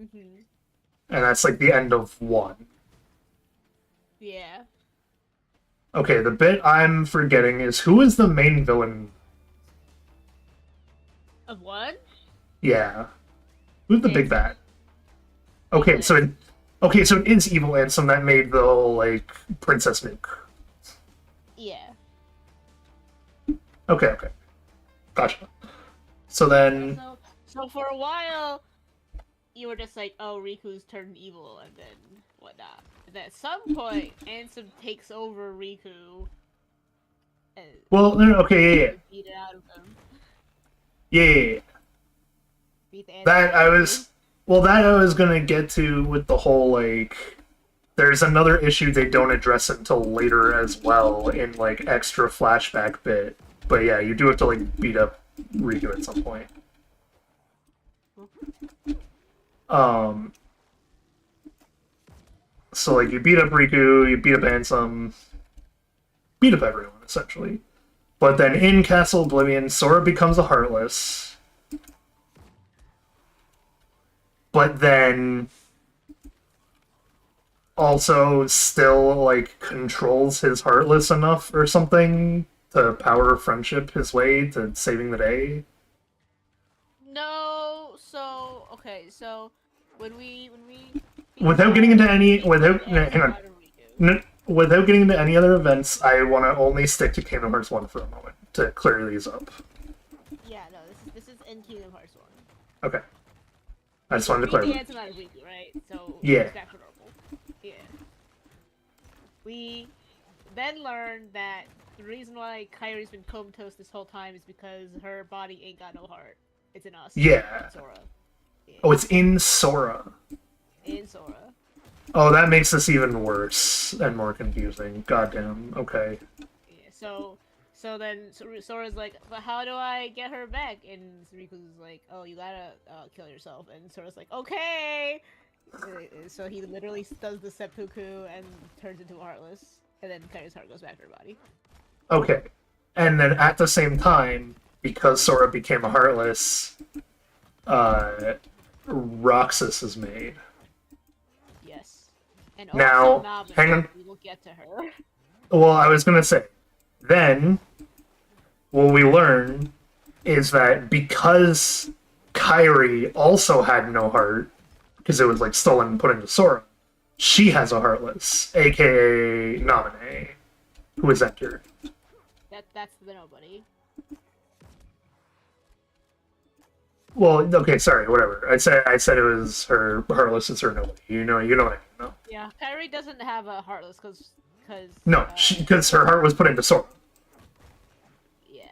Mm-hmm. And that's like the end of 1. Yeah. Okay, the bit I'm forgetting is who is the main villain? Of what? Yeah. Who's the big Ansem. bad? Okay, so it is Evil Ansem that made the whole like Princess nuke. Yeah. Okay. Gotcha. So then So for a while, you were just like, oh, Riku's turned evil, and then whatnot. And then at some point, Ansem takes over Riku. And well, no, okay, yeah. beat it out of him. Yeah. Beat the That I Ansem. was gonna get to with the whole like there's another issue they don't address until later as well in like extra flashback bit. But yeah, you do have to like beat up Riku at some point. So like you beat up Riku, you beat up Ansem, beat up everyone essentially. But then in Castle Oblivion, Sora becomes a Heartless. But then also still like controls his Heartless enough or something to power friendship his way to saving the day. No, so okay, so when we Without getting into any without Ansem hang on. out of Riku. Without getting into any other events, I want to only stick to Kingdom Hearts 1 for a moment to clear these up. Yeah, no, this is in Kingdom Hearts 1. Okay. I just wanted to Beat the clarify. Ansem out of Riku, right? So Yeah. it's back to normal. Yeah. We then learned that the reason why Kairi's been comatose this whole time is because her body ain't got no heart. It's in us. Yeah. Sora. Yeah. Oh, it's in Sora. In Sora. Oh, that makes this even worse and more confusing. Goddamn. Okay. Yeah, so then Sora's like, but how do I get her back? And Riku's like, oh, you gotta kill yourself. And Sora's like, okay. So he literally does the seppuku and turns into a Heartless, and then Kairi's heart goes back to her body. Okay. And then at the same time, because Sora became a Heartless, Roxas is made. Yes. And Now, also Nami, hang on. we will get to her. Well, I was gonna say, then, what we learn is that because Kairi also had no heart, because it was like stolen and put into Sora, she has a Heartless, aka Naminé, who is entered. That's the nobody. Well, okay, sorry, whatever. I said it was her Heartless. It's her nobody. You know what I mean, no? Yeah, Kairi doesn't have a Heartless because No, because her heart was put into Sora. Yeah.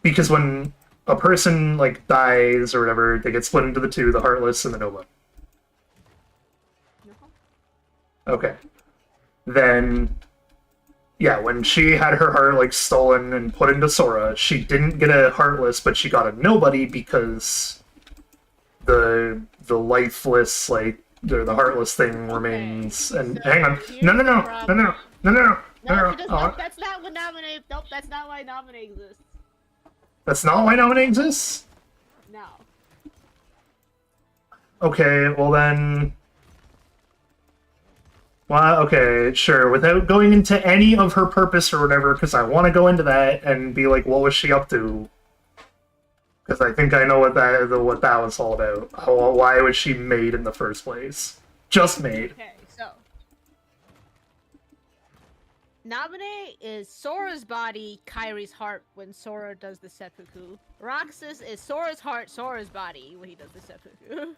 Because when a person like dies or whatever, they get split into the two, the Heartless and the nobody. No. Okay. then yeah, when she had her heart like stolen and put into Sora, she didn't get a heartless, but she got a nobody because the lifeless the heartless thing remains. And so hang on, here's no no the no no problem. no no no no No, no she does no. not. That's not what nominate. Nope, that's not why nominate exists. That's not why nominate exists? No. Okay, well then. Well, okay, sure. Without going into any of her purpose or whatever, because I want to go into that and be like, what was she up to? Because I think I know what that was all about. Why was she made in the first place? Just made. Okay, so nominate is Sora's body, Kyrie's heart when Sora does the seppuku. Roxas is Sora's heart, Sora's body when he does the seppuku.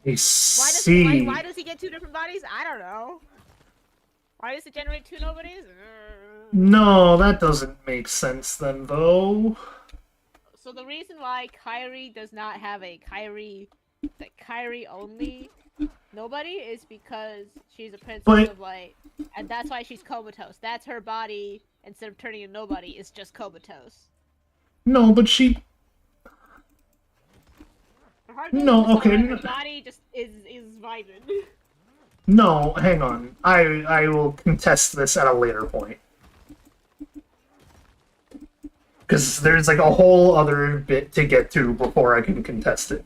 Why does he get two different bodies? I don't know. Why does it generate two nobodies? No, that doesn't make sense then, though. So the reason why Kyrie does not have a Kyrie only nobody is because she's a princess of light, and that's why she's comatose. That's her body. Instead of turning a nobody, it's just comatose. No, but she. No, okay. Her body just is vibing. No, hang on. I will contest this at a later point. Because there's like a whole other bit to get to before I can contest it.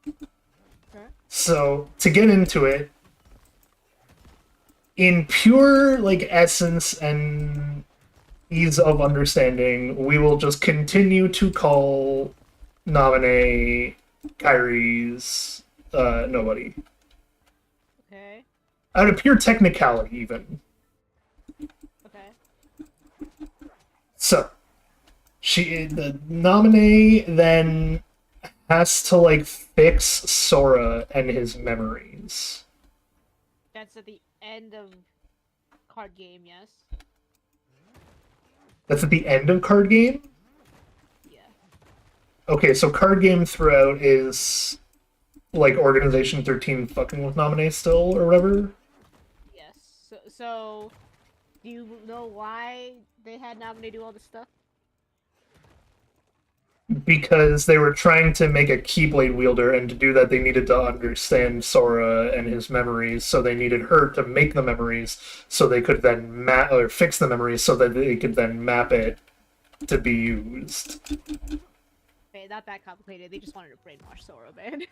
Okay. So, to get into it, in pure like essence and ease of understanding, we will just continue to call Naminé Kyrie's nobody. Okay. Out of pure technicality, even. Okay. So, the nominee then has to like fix Sora and his memories. That's at the end of card game, yes. That's at the end of card game? Yeah. Okay, so card game throughout is like Organization 13 fucking with nominee still or whatever? Yes. So do you know why they had nominee do all this stuff? Because they were trying to make a Keyblade wielder, and to do that they needed to understand Sora and his memories, so they needed her to make the memories so they could then fix the memories so that they could then map it to be used. Okay, not that complicated. They just wanted to brainwash Sora, man.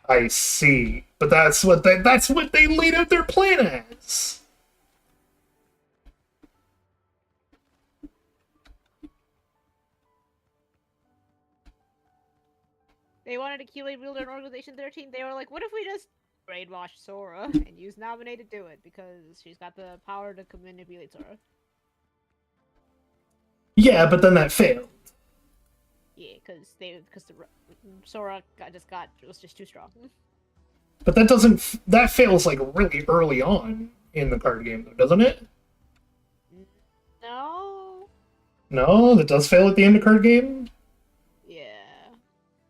I see. But that's what they laid out their plan as. They wanted a Keyblade wielder in Organization 13. They were like, what if we just brainwash Sora and use Naminé to do it because she's got the power to manipulate Sora. Yeah, but then that failed. Yeah, because Sora was just too strong. But that fails like really early on in the card game, though, doesn't it? No. No, that does fail at the end of card game? Yeah.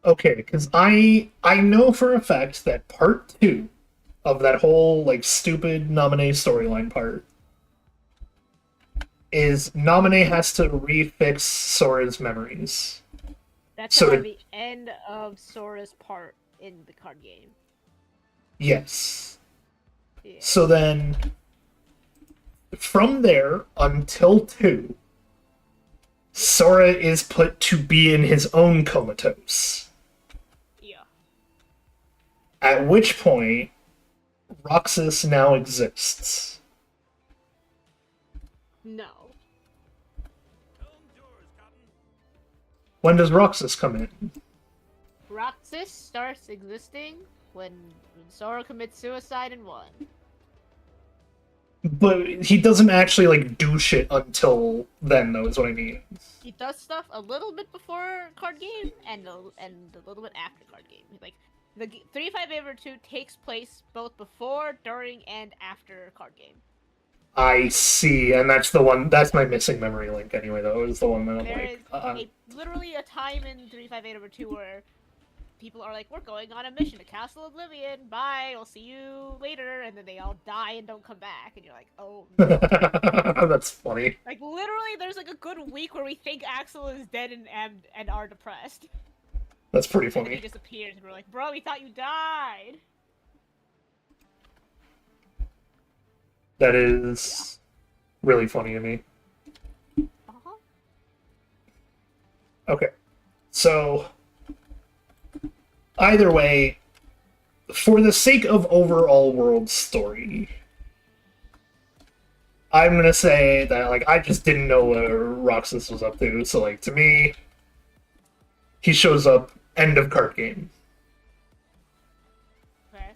Okay, because I know for a fact that part 2 of that whole like stupid nominee storyline part is nominee has to refix Sora's memories. That's at the end of Sora's part in the card game. Yes. Yeah. So then, from there until 2, Sora is put to be in his own comatose. Yeah. At which point, Roxas now exists. No. When does Roxas come in? Roxas starts existing when Sora commits suicide in 1. But he doesn't actually like do shit until then, though, is what I mean. He does stuff a little bit before card game and a little bit after card game. Like the 3-5-2 takes place both before, during, and after card game. I see, and that's my missing memory link anyway, though, is the one that I'm There like... is literally a time in 3-5-2 where people are like, we're going on a mission to Castle Oblivion. Bye. I'll see you later. And then they all die and don't come back. And you're like, oh no. That's funny. Like literally, there's like a good week where we think Axel is dead and are depressed. That's pretty And then funny. he disappears, and we're like, bro, we thought you died. That is really funny to me. Uh-huh. Okay. So, either way, for the sake of overall world story, I'm gonna say that, like, I just didn't know what Roxas was up to, so, like, to me, he shows up, end of card game. Okay.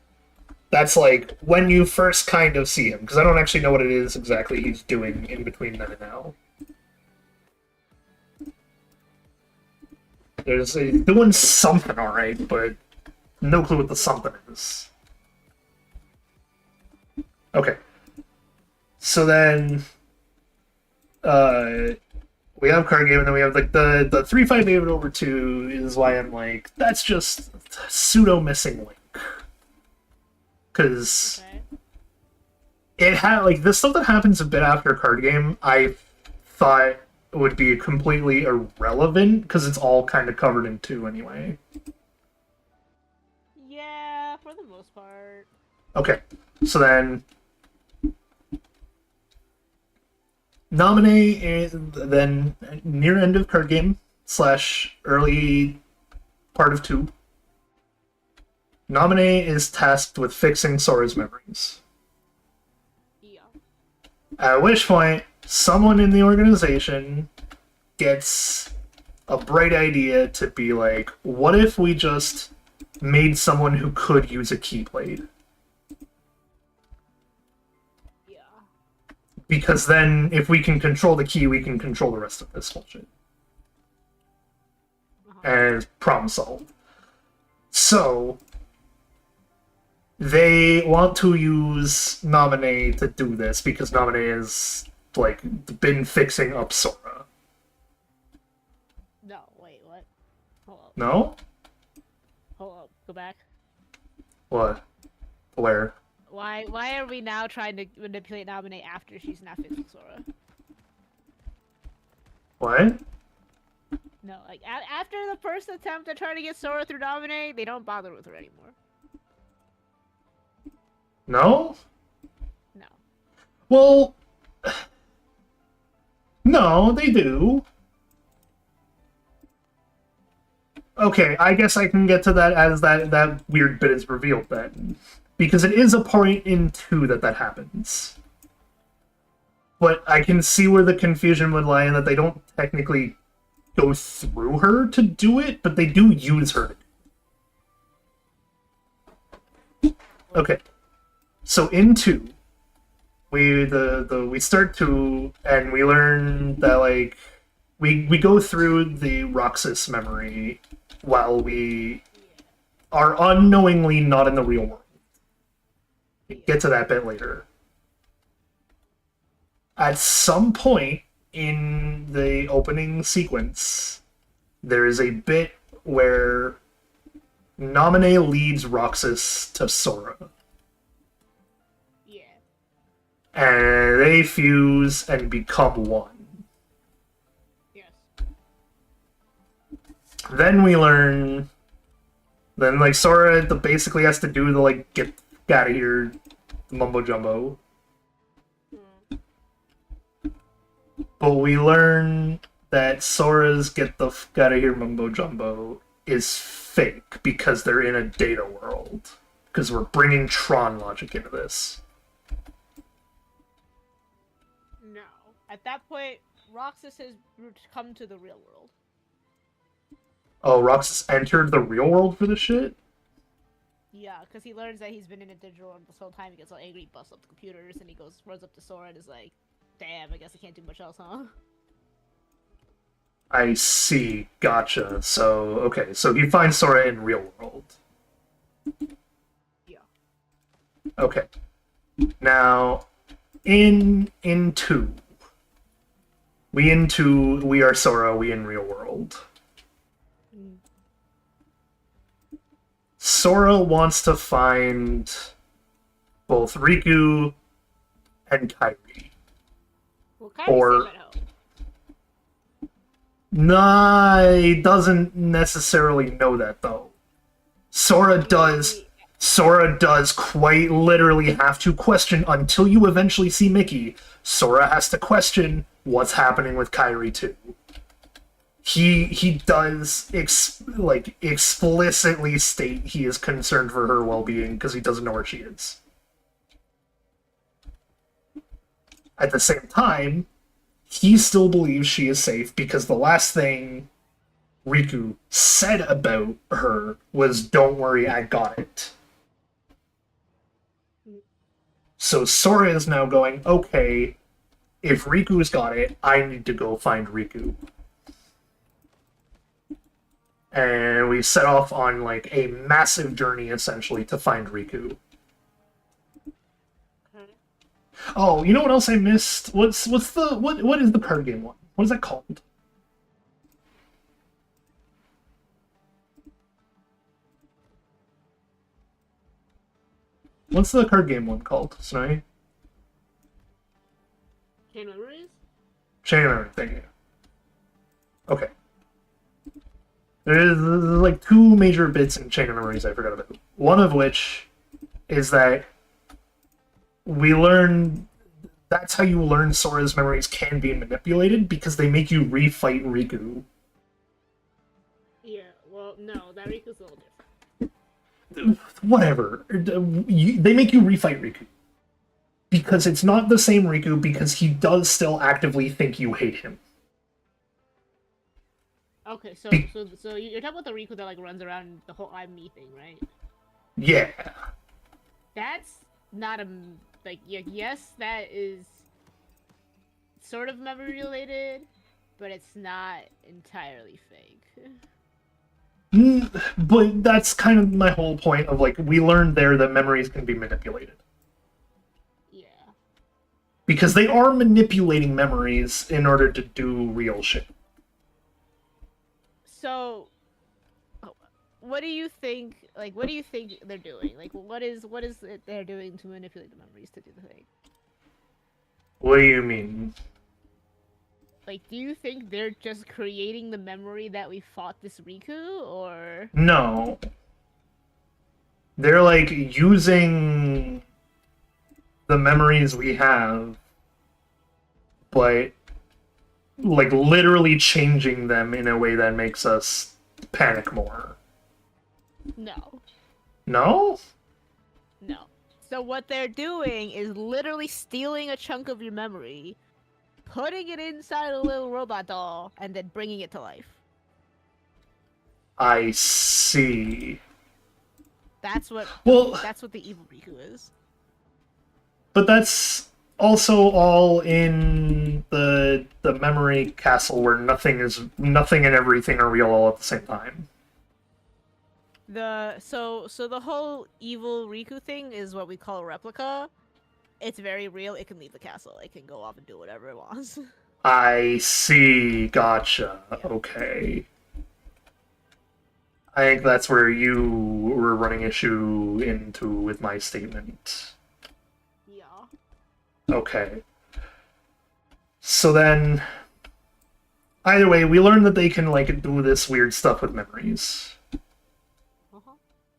That's, like, when you first kind of see him, because I don't actually know what it is exactly he's doing in between then and now. He's doing something alright, but no clue what the something is. Okay. So then, we have card game, and then we have, like, the 3-5 over 2 is why I'm like, that's just pseudo missing link. Because Okay. it had, like, the stuff that happens a bit after card game, I thought would be completely irrelevant, because it's all kind of covered in 2 anyway. Yeah, for the most part. Okay, so then nominate is then near end of card game / early part of 2. Nominate is tasked with fixing Sora's memories. Yeah. At which point, someone in the organization gets a bright idea to be like, what if we just made someone who could use a keyblade? Yeah. Because then, if we can control the key, we can control the rest of this bullshit. Uh-huh. And problem solved. So, they want to use Nominee to do this, because Nominee has, like, been fixing up Sora. No, wait, what? Hold up. No? Hold up. Go back. What? Where? Why are we now trying to manipulate Nominate after she's not fixing Sora? What? No, like after the first attempt at trying to get Sora through Nominate, they don't bother with her anymore. No? No. Well... No, they do. Okay, I guess I can get to that as that weird bit is revealed then. Because it is a point in 2 that happens. But I can see where the confusion would lie in that they don't technically go through her to do it, but they do use her. Okay. So in 2, we start 2, and we learn that, like, we go through the Roxas memory while we are unknowingly not in the real world. Get to that bit later. At some point in the opening sequence, there is a bit where Nominee leads Roxas to Sora. Yeah. And they fuse and become one. Yes. Then we learn... Then, like, Sora basically has to do the, like, get out of here mumbo jumbo. But we learn that Sora's get the out of here mumbo jumbo is fake because they're in a data world. Because we're bringing Tron logic into this. No. At that point, Roxas has come to the real world. Oh, Roxas entered the real world for this shit? Yeah, because he learns that he's been in a digital world this whole time. He gets all angry, busts up the computers, and he runs up to Sora and is like, damn, I guess I can't do much else, huh? I see. Gotcha. So, okay. So he finds Sora in real world. Yeah. Okay. Now, in 2, we are Sora, we in real world. Sora wants to find both Riku and Kairi. Well, kind of Or- safe at home. Nah, he doesn't necessarily know that though. Sora does quite literally have to question until you eventually see Mickey. Sora has to question what's happening with Kairi too. He does explicitly state he is concerned for her well-being because he doesn't know where she is. At the same time, he still believes she is safe because the last thing Riku said about her was, "Don't worry, I got it." So Sora is now going, okay, if Riku's got it, I need to go find Riku. And we set off on like a massive journey essentially to find Riku. Okay. Oh, you know what else I missed? What is the card game one? What is that called? What's the card game one called, Snowy? Chain Memories? Chain of Memory, thank you. Okay. There's like two major bits in Chain of Memories I forgot about. One of which is that we learn that's how you learn Sora's memories can be manipulated because they make you refight Riku. Yeah, well, no, that Riku's a little different. Whatever. They make you refight Riku. Because it's not the same Riku because he does still actively think you hate him. Okay, so Be- so you're talking about the Riku that like runs around the whole "I'm me" thing, right? Yeah. That's not a like yes, that is sort of memory related, but it's not entirely fake. But that's kind of my whole point of like we learned there that memories can be manipulated. Yeah. Because they are manipulating memories in order to do real shit. So, what do you think? Like, what do you think they're doing? Like, what is it they're doing to manipulate the memories to do the thing? What do you mean? Like, do you think they're just creating the memory that we fought this Riku, or? No. They're like using the memories we have, but like literally changing them in a way that makes us panic more. No. No? No. So what they're doing is literally stealing a chunk of your memory, putting it inside a little robot doll, and then bringing it to life. I see. That's what Well, the evil Riku is. but that's also all in the memory castle where nothing and everything are real all at the same time. So the whole evil Riku thing is what we call a replica. It's very real. It can leave the castle. It can go off and do whatever it wants. I see. Gotcha. Okay. I think that's where you were running issue into with my statement. Yeah. Okay. So then, either way, we learned that they can like do this weird stuff with memories, Uh-huh.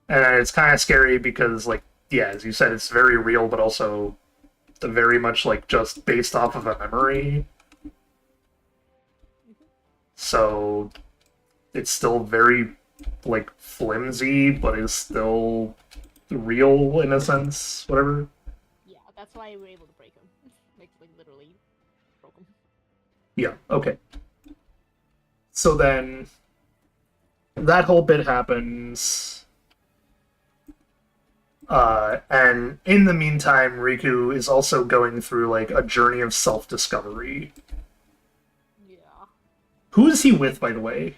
and it's kind of scary because, like, yeah, as you said, it's very real, but also very much like just based off of a memory. So it's still very like flimsy, but is still real in a sense. Whatever. Yeah, that's why we were able to break him. Like literally broke him. Yeah, okay. So then that whole bit happens. And in the meantime, Riku is also going through like a journey of self-discovery. Yeah. Who is he with, by the way?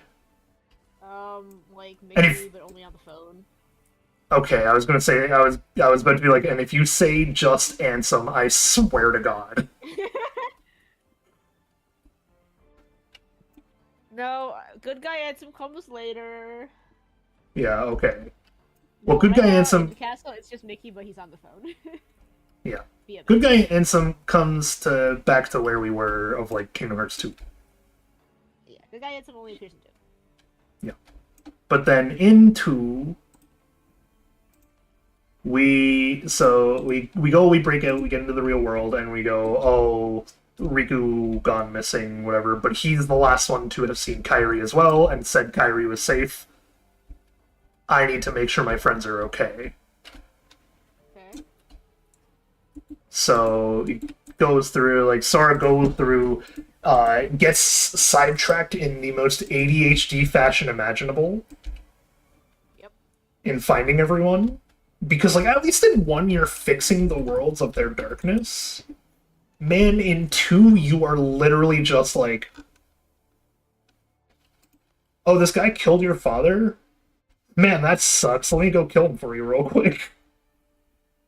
Like And maybe, if- but only on the phone. Okay, I was gonna say I was about to be like, and if you say just Ansem, I swear to God. No, good guy Ansem comes later. Yeah, okay. Well, No, good right guy now, in Ansem. the castle, it's just Mickey, but he's on the phone. Yeah. Via Good message. guy Ansem comes to back to where we were of like Kingdom Hearts 2. Yeah, good guy Ansem only appears in 2. But then into we break out, we get into the real world, and we go, oh, Riku gone missing, whatever. But he's the last one to have seen Kairi as well, and said Kairi was safe. I need to make sure my friends are okay. Okay. So he goes through, like, Sora goes through, gets sidetracked in the most ADHD fashion imaginable. Yep. In finding everyone. Because, like, at least in 1 you're fixing the worlds of their darkness. Man, in 2 you are literally just like, oh, this guy killed your father? Man, that sucks. Let me go kill him for you real quick.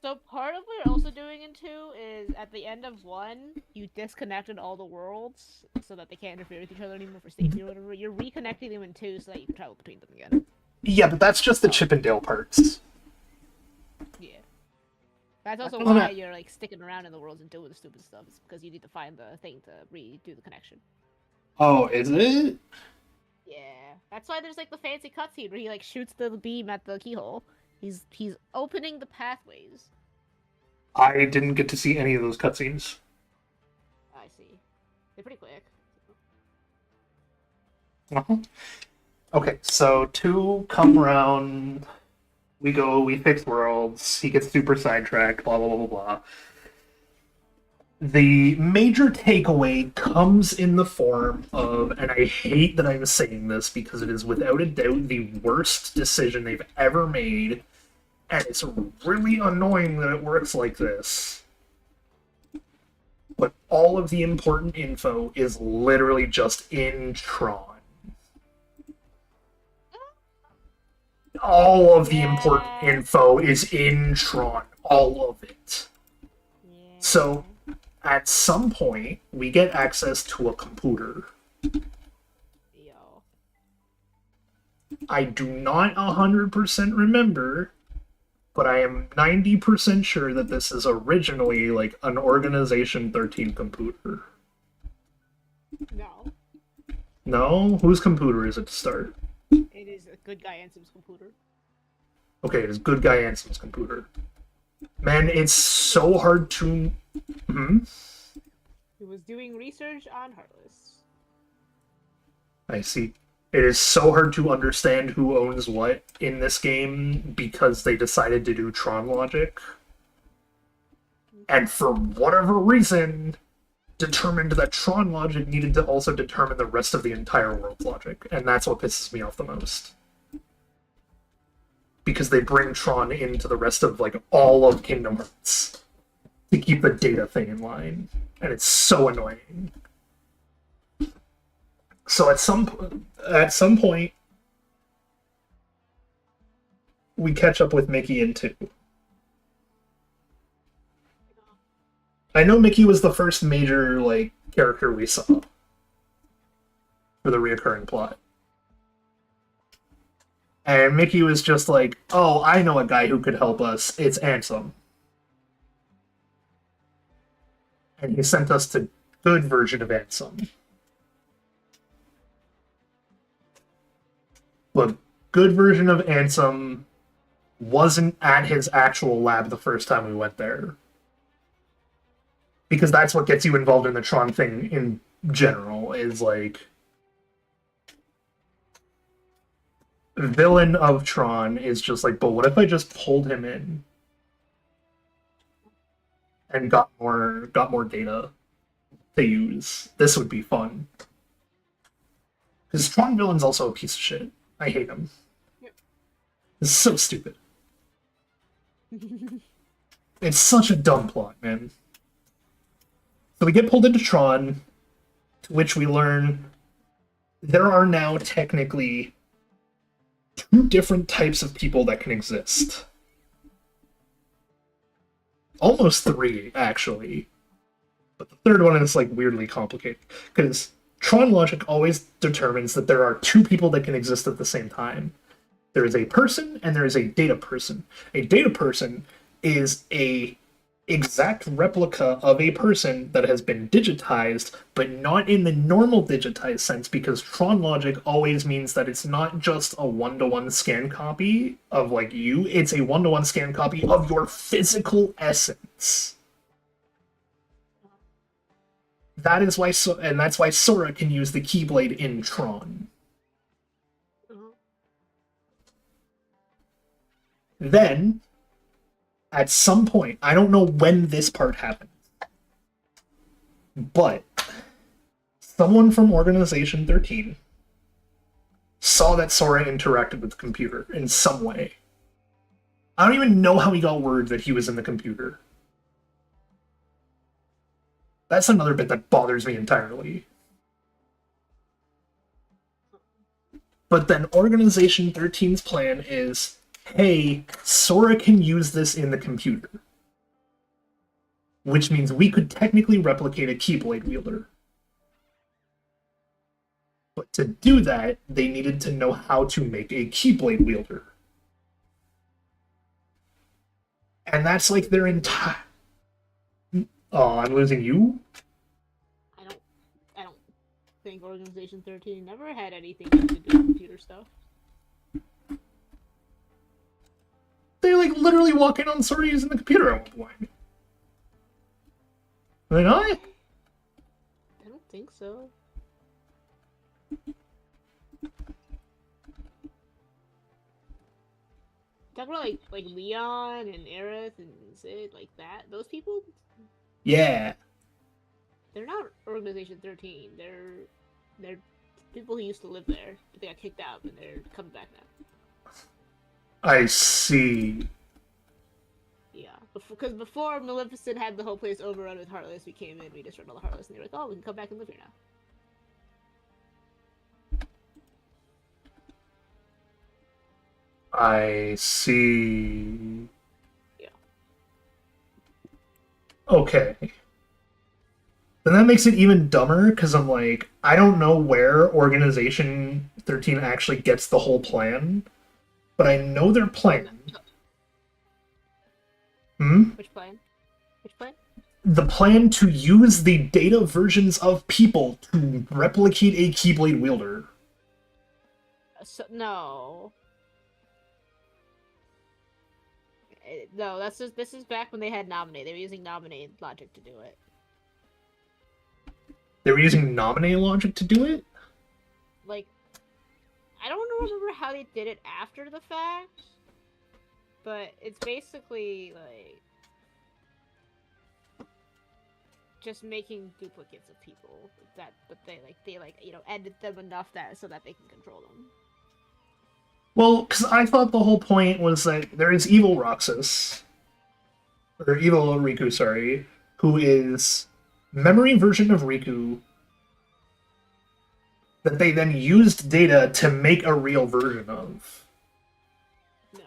So part of what you're also doing in 2 is at the end of 1, you disconnected all the worlds so that they can't interfere with each other anymore for safety or whatever. You're reconnecting them in 2 so that you can travel between them again. Yeah, but that's just the Chip and Dale parts. Yeah. That's also Well, why no. you're like sticking around in the worlds and doing the stupid stuff. It's because you need to find the thing to redo the connection. Oh, is it? Yeah. That's why there's like the fancy cutscene where he like shoots the beam at the keyhole. He's opening the pathways. I didn't get to see any of those cutscenes. I see. They're pretty quick. Uh-huh. Okay, so 2 come around, we go, we fix worlds, he gets super sidetracked, blah, blah, blah, blah, blah. The major takeaway comes in the form of, and I hate that I'm saying this because it is without a doubt the worst decision they've ever made, and it's really annoying that it works like this. But all of the important info is literally just in Tron. All of the important Yeah. info is in Tron. All of it. Yeah. So, at some point, we get access to a computer. Yo. I do not 100% remember, but I am 90% sure that this is originally like an Organization 13 computer. No. No? Whose computer is it to start? It is a good guy Ansem's computer. Okay, it is good guy Ansom's computer. Man, it's so hard to... Hmm? He was doing research on Heartless. I see. It is so hard to understand who owns what in this game because they decided to do Tron logic. And for whatever reason, determined that Tron logic needed to also determine the rest of the entire world's logic. And that's what pisses me off the most. Because they bring Tron into the rest of, like, all of Kingdom Hearts to keep the data thing in line. And it's so annoying. So at some point, we catch up with Mickey in 2. I know Mickey was the first major, like, character we saw for the reoccurring plot. And Mickey was just like, oh, I know a guy who could help us. It's Ansem. And he sent us to good version of Ansem. But good version of Ansem wasn't at his actual lab the first time we went there. Because that's what gets you involved in the Tron thing in general, is like... Villain of Tron is just like, but what if I just pulled him in and got more data to use? This would be fun. Because Tron villain's also a piece of shit. I hate him. Yep. It's so stupid. It's such a dumb plot, man. So we get pulled into Tron, to which we learn there are now technically 2 different types of people that can exist. Almost 3, actually. But the third one is, like, weirdly complicated. Because Tron logic always determines that there are 2 people that can exist at the same time. There is a person and there is a data person. A data person is a exact replica of a person that has been digitized, but not in the normal digitized sense, because Tron logic always means that it's not just a one-to-one scan copy of like you, it's a one-to-one scan copy of your physical essence. That is why and that's why Sora can use the Keyblade in Tron. Then, at some point, I don't know when this part happened, but someone from Organization 13 saw that Sora interacted with the computer in some way. I don't even know how he got word that he was in the computer. That's another bit that bothers me entirely. But then Organization 13's plan is, hey, Sora can use this in the computer. Which means we could technically replicate a Keyblade wielder. But to do that, they needed to know how to make a Keyblade wielder. And that's like their entire... Oh, I'm losing you? I don't think Organization 13 never had anything to do with computer stuff. They like literally walk in on Sora using the computer at one point. Are they not? I don't think so. Talk about like Leon and Aerith and Sid, like that. Those people, Yeah. they're not Organization 13. They're people who used to live there, but they got kicked out and they're coming back now. I see. Yeah, because before Maleficent had the whole place overrun with Heartless, we came in, we destroyed all the Heartless, and they were like, oh, we can come back and live here now. I see. Yeah. Okay. Then that makes it even dumber, because I'm like, I don't know where Organization 13 actually gets the whole plan, but I know their plan. Which plan? Which plan? The plan to use the data versions of people to replicate a Keyblade wielder. No. No, this is back when they had Nominate. They were using Nominate logic to do it. They were using Nominate logic to do it? Like, I don't remember how they did it after the fact, but it's basically like just making duplicates of people but they edit them enough that so that they can control them. Well, because I thought the whole point was that there is evil Roxas, or evil Riku, sorry, who is memory version of Riku that they then used data to make a real version of. No.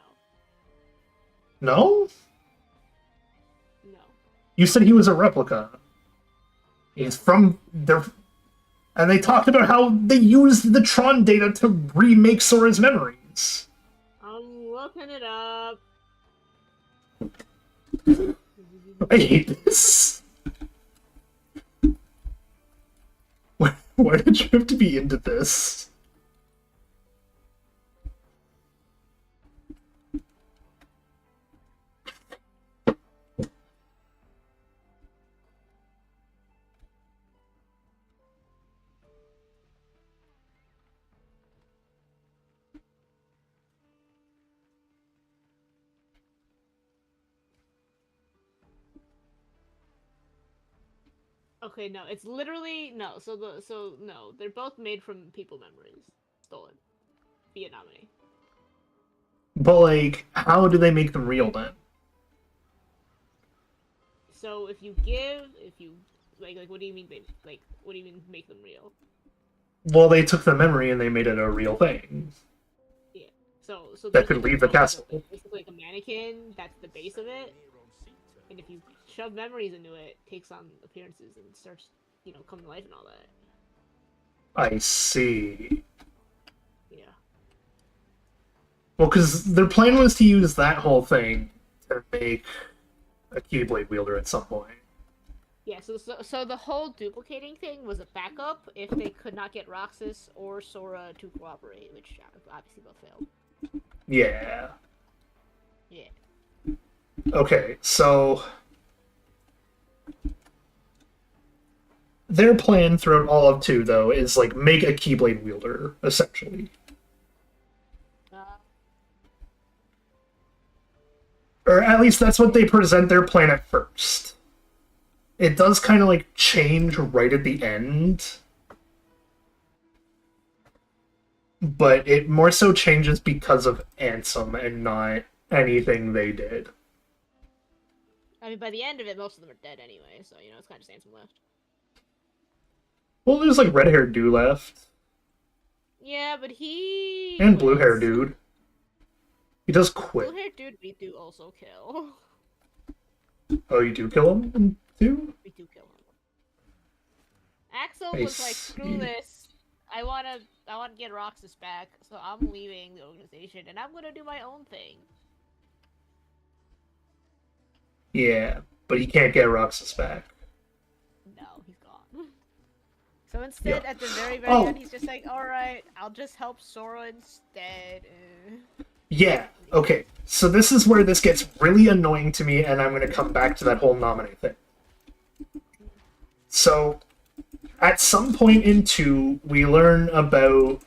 No? No. You said he was a replica. He's from their... And they talked about how they used the Tron data to remake Sora's memories. I'm looking it up. I hate this. Why did you have to be into this? Okay, no, it's literally no. No, they're both made from people memories stolen via Nominee. But like, how do they make them real then? So if you like, what do you mean what do you mean make them real? Well, they took the memory and they made it a real thing. Yeah. So That could leave the castle. Basically, like a mannequin. That's the base of it. And if you shove memories into it, it takes on appearances and starts, coming to life and all that. I see. Yeah. Well, because their plan was to use that whole thing to make a Keyblade wielder at some point. Yeah, so the whole duplicating thing was a backup if they could not get Roxas or Sora to cooperate, which obviously both failed. Yeah. Yeah. Okay, so their plan throughout all of 2, though, is, like, make a Keyblade wielder, essentially. Or at least that's what they present their plan at first. It does kind of, like, change right at the end. But it more so changes because of Ansem and not anything they did. I mean, by the end of it, most of them are dead anyway, so, you know, it's kind of just Ansem left. Well, there's, like, red-haired dude left. Yeah, but he... And blue-haired dude. He does quit. Blue-haired dude, we do also kill. Oh, you do kill him in 2? We do kill him. Axel I was like, screw see. this. I wanna get Roxas back, so I'm leaving the organization, and I'm gonna do my own thing. Yeah, but he can't get Roxas back. No, he's gone. So instead, Yeah. at the very Oh. end, he's just like, alright, I'll just help Sora instead. Yeah, okay. So this is where this gets really annoying to me, and I'm going to come back to that whole nominate thing. So, at some point in 2, we learn about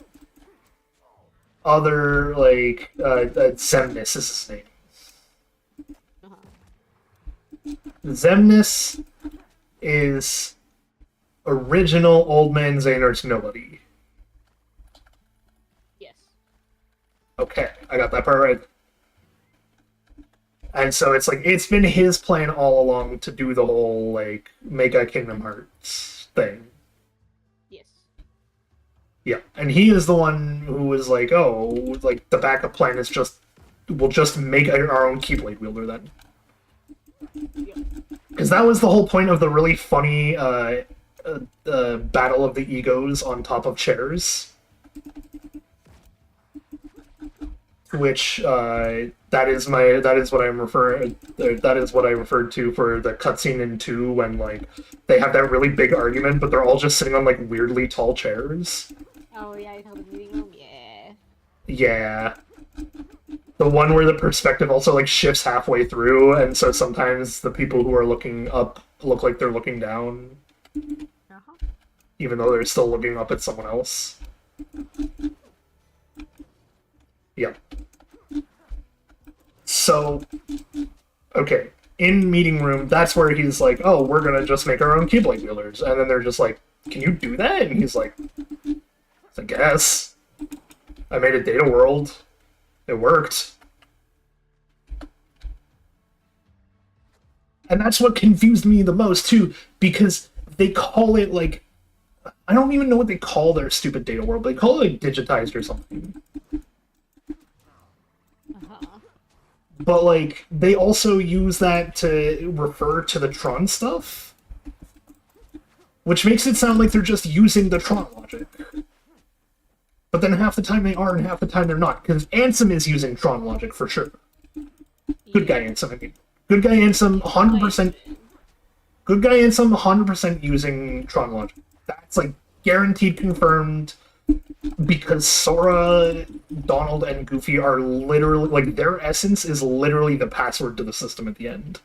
other, like, Zemnis is his name. Zemnis is original Old Man Xehanort's nobody. Yes. Okay, I got that part right. And so it's like, it's been his plan all along to do the whole, like, make a Kingdom Hearts thing. Yes. Yeah, and he is the one who was like, oh, like, the backup plan is just, we'll just make our own Keyblade wielder then. Because that was the whole point of the really funny Battle of the Egos on top of chairs. Which that is what I'm referring. That is what I referred to for the cutscene in 2 when like they have that really big argument, but they're all just sitting on like weirdly tall chairs. Oh yeah, you the meeting room. Yeah. Yeah. The one where the perspective also like shifts halfway through, and so sometimes the people who are looking up look like they're looking down, even though they're still looking up at someone else. Yeah. So, okay, in meeting room, that's where he's like, oh, we're gonna just make our own Keyblade wielders, and then they're just like, can you do that? And he's like, I guess. I made a data world. It worked. And that's what confused me the most, too, because they call it, like, I don't even know what they call their stupid data world. They call it, like, digitized or something. But, like, they also use that to refer to the Tron stuff, which makes it sound like they're just using the Tron logic. But then half the time they are and half the time they're not, because Ansem is using Tron logic for sure. Good guy Ansem, I mean. Good guy Ansem, 100%. Good guy Ansem, 100% using Tron logic. That's like guaranteed confirmed, because Sora, Donald, and Goofy are literally, like, their essence is literally the password to the system at the end.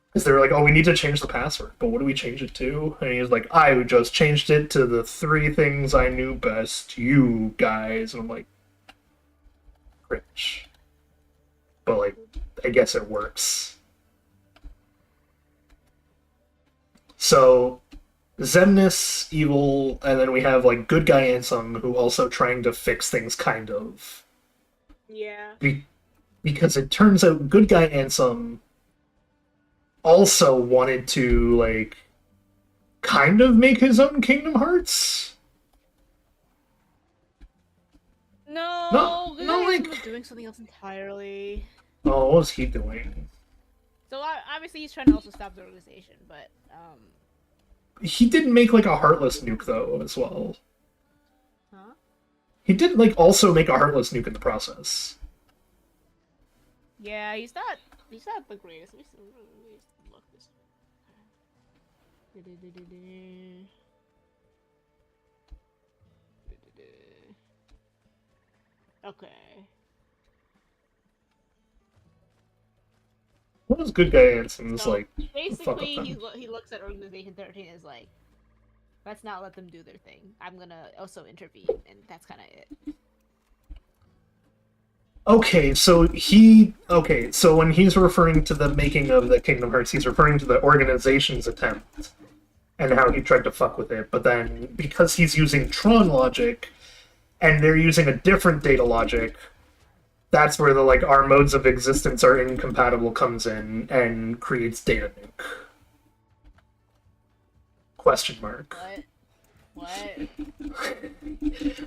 Because they're like, oh, we need to change the password, but what do we change it to? And he's like, I just changed it to the 3 things I knew best, you guys. And I'm like, cringe. But, like, I guess it works. So, Zemnis, evil, and then we have, like, good guy Ansem, who also trying to fix things, kind of. Yeah. Because it turns out good guy Ansem also wanted to, like, kind of make his own Kingdom Hearts? No, like... was doing something else entirely. Oh, what was he doing? So obviously he's trying to also stop the organization, but He didn't make, like, a Heartless nuke, though, as well. Huh? He did, like, also make a Heartless nuke in the process. Yeah, he's not the greatest. Let me look this. Okay. What is good guy Anson's, So, like, basically, them? he looks at Organization 13 as like, let's not let them do their thing. I'm gonna also intervene, and that's kind of it. Okay, so when he's referring to the making of the Kingdom Hearts, he's referring to the organization's attempt and how he tried to fuck with it, but then because he's using Tron logic and they're using a different data logic, that's where the, like, our modes of existence are incompatible comes in and creates data nuke. Question mark. What?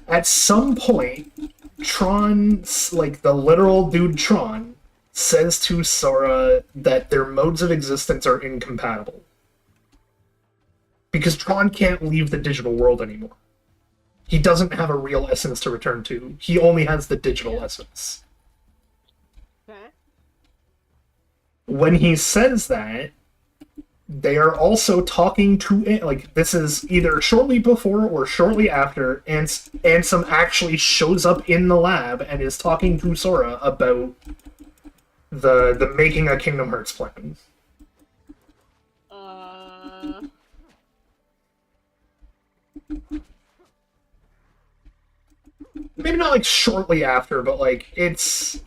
At some point, Tron, like the literal dude Tron, says to Sora that their modes of existence are incompatible. Because Tron can't leave the digital world anymore. He doesn't have a real essence to return to. He only has the digital essence. Okay. When he says that, they are also talking to, like, this is either shortly before or shortly after, and Ansem actually shows up in the lab and is talking to Sora about the making a Kingdom Hearts plan. Maybe not, like, shortly after, but, like, it's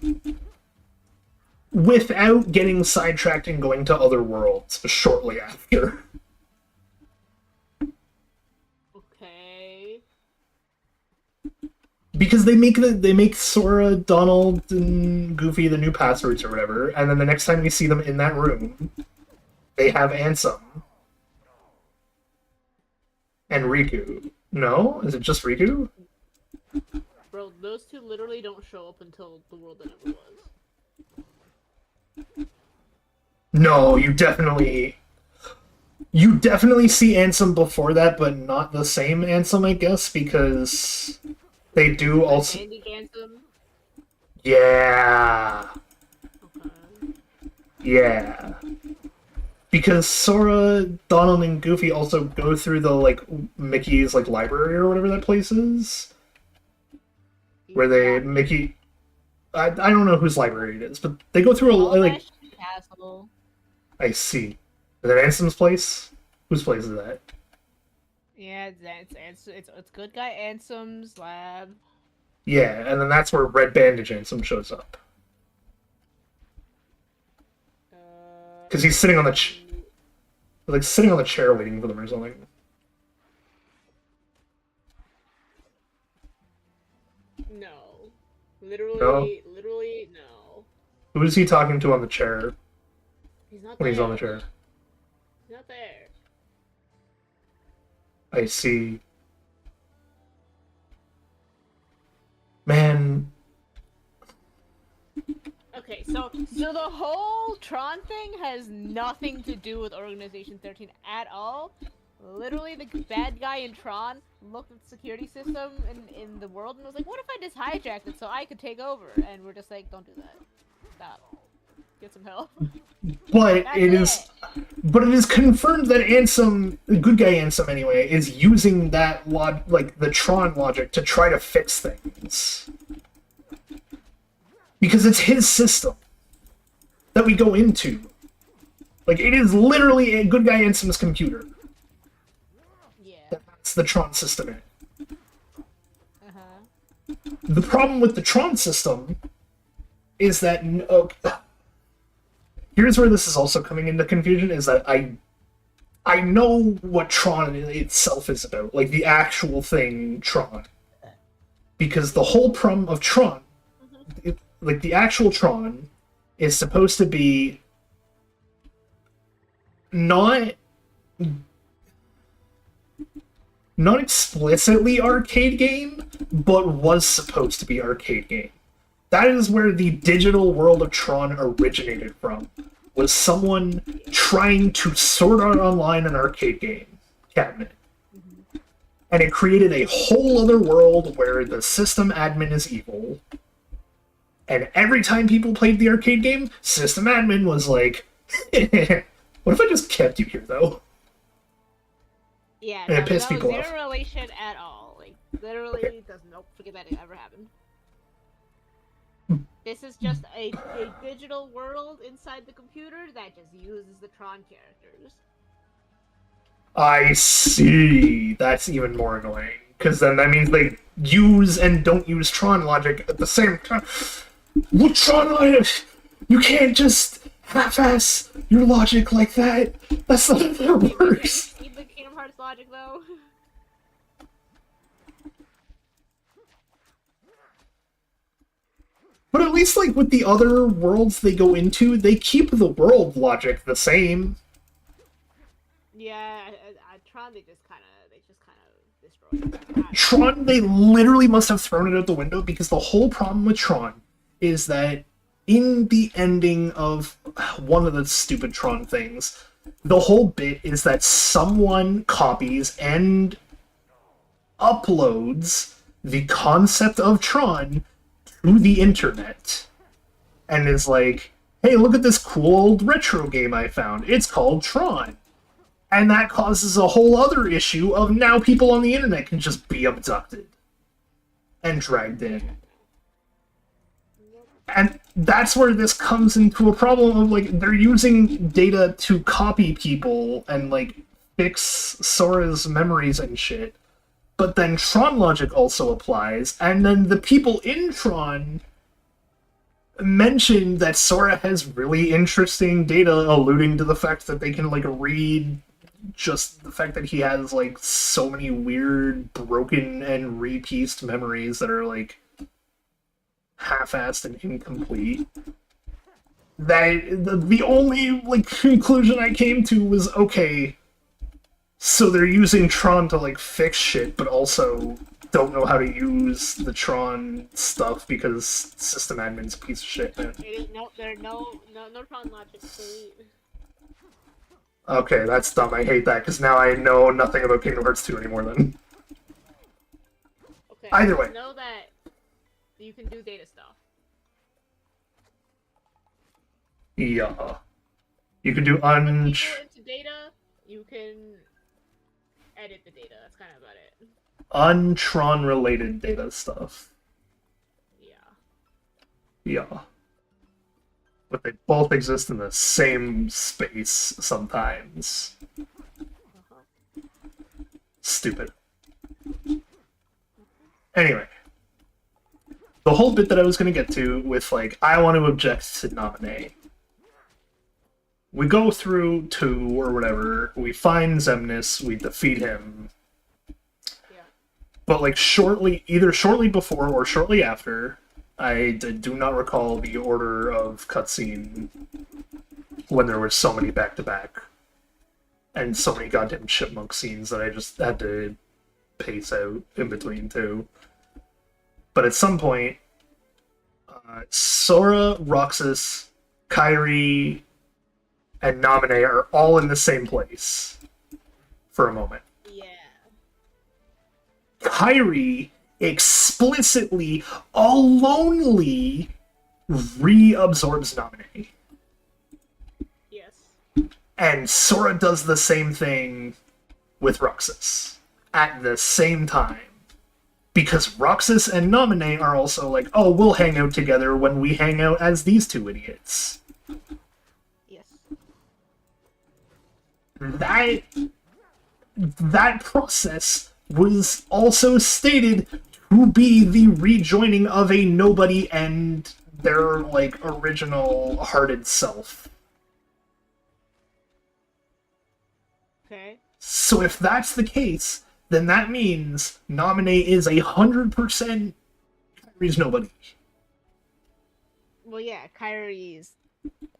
without getting sidetracked and going to other worlds shortly after. Okay. Because they make Sora, Donald, and Goofy the new passwords or whatever, and then the next time we see them in that room, they have Ansem. And Riku. No? Is it just Riku? Bro, those two literally don't show up until the world that never was. No, you definitely see Ansem before that, but not the same Ansem, I guess, because they do also. Andy Ansem? Yeah. Okay. Yeah. Because Sora, Donald, and Goofy also go through the, like, Mickey's, like, library or whatever that place is. Where I don't know whose library it is, but they go through like... Castle. I see. Is that Ansem's place? Whose place is that? Yeah, it's good guy Ansem's lab. Yeah, and then that's where Red Bandage Ansem shows up. Because he's sitting on the sitting on the chair waiting for them or something. No. Literally, No? literally, no. Who is he talking to on the chair He's not when there. he's on the chair? He's not there. I see. Man. Okay, so the whole Tron thing has nothing to do with Organization 13 at all. Literally, the bad guy in Tron looked at the security system in the world and was like, what if I just hijacked it so I could take over? And we're just like, don't do that. Stop. Get some help. But it is confirmed that Ansem, the good guy Ansem anyway, is using that the Tron logic to try to fix things. Because it's his system that we go into. Like, it is literally a good guy Ansem's computer. Yeah. That's the Tron system in it. Uh-huh. The problem with the Tron system is that... here's where this is also coming into confusion, is that I know what Tron itself is about. Like, the actual thing, Tron. Because the whole problem of Tron... like, the actual Tron is supposed to be not explicitly arcade game, but was supposed to be arcade game. That is where the digital world of Tron originated from, was someone trying to sort out online an arcade game cabinet. and it created a whole other world where the system admin is evil. And every time people played the arcade game, system admin was like, what if I just kept you here, though? Yeah, And it no, pissed that was people off. zero relation at all. Like, literally, nope, forget that it ever happened. This is just a digital world inside the computer that just uses the Tron characters. I see. That's even more annoying. Because then that means they use and don't use Tron logic at the same time. With Tron logic, you can't just half-ass your logic like that. That's not how it works. Keep the Kingdom Hearts logic, though. But at least, like, with the other worlds they go into, they keep the world logic the same. Yeah, Tron, they just kind of destroyed it. Tron, they literally must have thrown it out the window, because the whole problem with Tron is that in the ending of one of the stupid Tron things, the whole bit is that someone copies and uploads the concept of Tron to the internet and is like, hey, look at this cool old retro game I found. It's called Tron. And that causes a whole other issue of now people on the internet can just be abducted and dragged in. And that's where this comes into a problem of, like, they're using data to copy people and, like, fix Sora's memories and shit. But then Tron logic also applies, and then the people in Tron mention that Sora has really interesting data alluding to the fact that they can, like, read just the fact that he has, like, so many weird, broken, and repieced memories that are, like, half-assed and incomplete. That the only, like, conclusion I came to was, okay, so they're using Tron to, like, fix shit, but also don't know how to use the Tron stuff because system admin's a piece of shit, man. There's no Tron logic. Okay, that's dumb. I hate that, because now I know nothing about Kingdom Hearts 2 anymore, then. Okay, either way. Know that you can do data stuff. Yeah. You can do Put people into data, you can edit the data. That's kind of about it. un-Tron-related data stuff. Yeah. Yeah. But they both exist in the same space sometimes. Stupid. Anyway. The whole bit that I was going to get to with, like, I want to object to nominate. We go through 2 or whatever, we find Xemnas, we defeat him. Yeah. But, like, either shortly before or shortly after, I do not recall the order of cutscene when there were so many back-to-back. And so many goddamn chipmunk scenes that I just had to pace out in between, too. But at some point, Sora, Roxas, Kairi, and Naminé are all in the same place for a moment. Yeah. Kairi explicitly, alonely reabsorbs Naminé. Yes. And Sora does the same thing with Roxas at the same time. Because Roxas and Naminé are also like, oh, we'll hang out together when we hang out as these two idiots. Yes. That process was also stated to be the rejoining of a nobody and their, like, original hearted self. Okay. So if that's the case, then that means Naminé is 100% Kairi's nobody. Well, yeah, Kairi's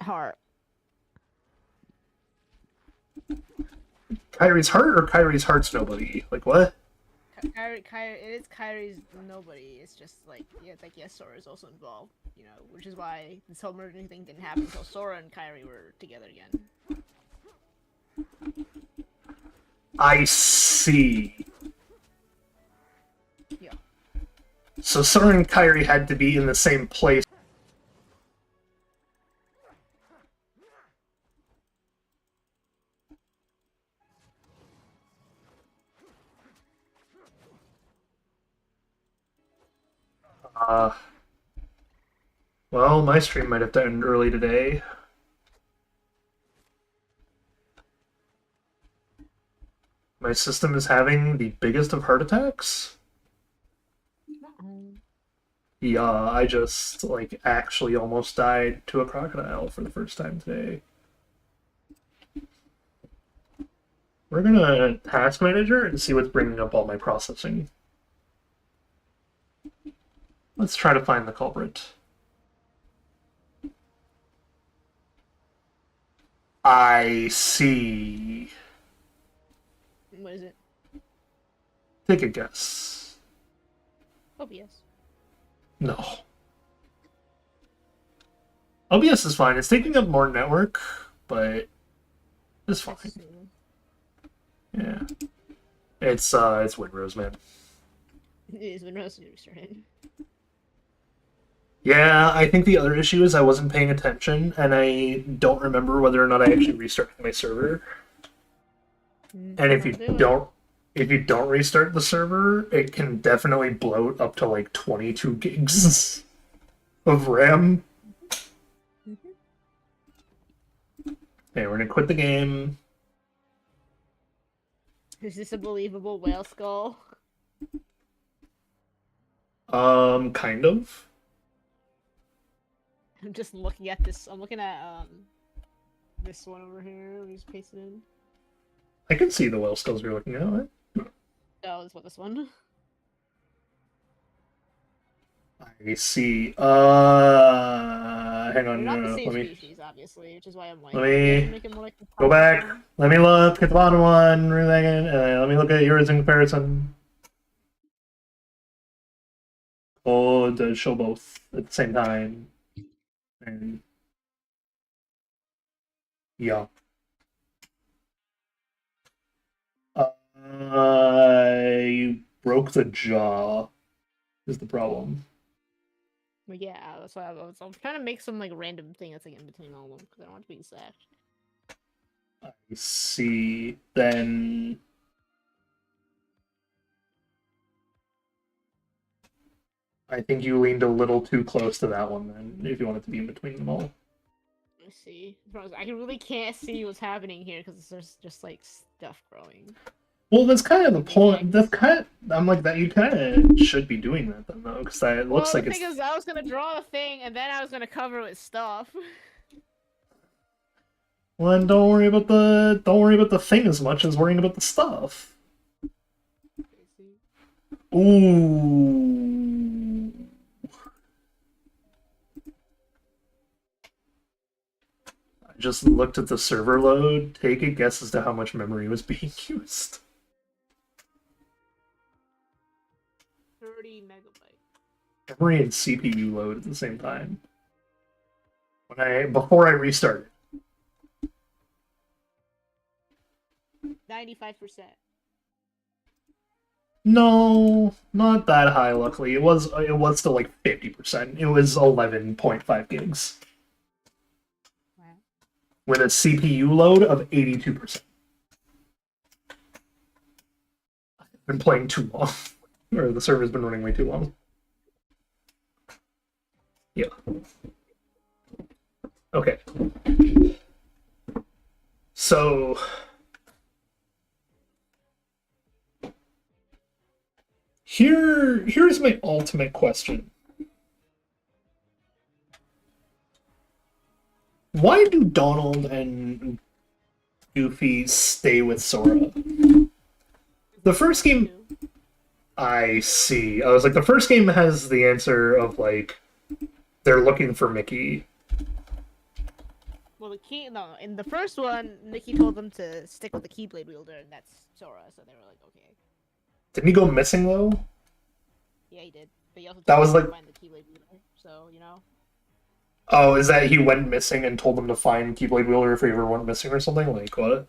heart. Kairi's heart or Kairi's heart's nobody? Like, what? Kairi, it is Kairi's nobody. It's just like, yeah, it's like, yes, Sora is also involved, you know, which is why this whole merging thing didn't happen until Sora and Kairi were together again. I see. So Sora and Kyrie had to be in the same place. Well, my stream might have to end early today. My system is having the biggest of heart attacks. Yeah, I just, like, actually almost died to a crocodile for the first time today. We're gonna task manager and see what's bringing up all my processing. Let's try to find the culprit. I see. What is it? Take a guess. OBS. No. OBS is fine. It's taking up more network, but it's fine. Yeah. It's Windrose, man. It is Windrose restarted. Yeah, I think the other issue is I wasn't paying attention, and I don't remember whether or not I actually restarted my server. And if you don't restart the server, it can definitely bloat up to like 22 gigs of RAM. Okay, we're gonna quit the game. Is this a believable whale skull? Kind of. I'm just looking at this. I'm looking at this one over here. Let me just paste it in. I can see the whale skulls you're looking at. Right? Oh, this one. I see. Hang on, They're not no, the same let me species, obviously, which is why I'm like. let me make it more like go back. Let me look at the bottom one for a second, and let me look at yours in comparison. Oh, it does show both at the same time. And yeah. You broke the jaw is the problem. Well, yeah, that's why I'm trying to make some like random thing that's like in between all of them because I don't want to be sacked. I see. Then I think you leaned a little too close to that one then, if you want it to be in between them all. I see. I really can't see what's happening here because there's just like stuff growing. Well, that's kind of the point. That's kind of, I'm like that. You kind of should be doing that then, though, because it looks like the it's. thing is, I was gonna draw a thing and then I was gonna cover it with stuff. Well, then don't worry about the thing as much as worrying about the stuff. Ooh. I just looked at the server load. Take a guess as to how much memory was being used. 30 megabytes. Memory and CPU load at the same time. Before I restarted. 95%. No, not that high. Luckily, it was still like 50%. It was 11.5 gigs. Wow. With a CPU load of 82%. I've been playing too long, or the server's been running way too long. Yeah. Okay. So. Here's my ultimate question. Why do Donald and Goofy stay with Sora? The first game... I see. I was like, the first game has the answer of, like, they're looking for Mickey. Well, in the first one, Mickey told them to stick with the Keyblade wielder, and that's Sora, so they were like, okay. Didn't he go missing, though? Yeah, he did. But he also That told was them like... to find the Keyblade wielder, so, you know. Oh, is that he went missing and told them to find Keyblade Wielder if he ever went missing or something? Like, what?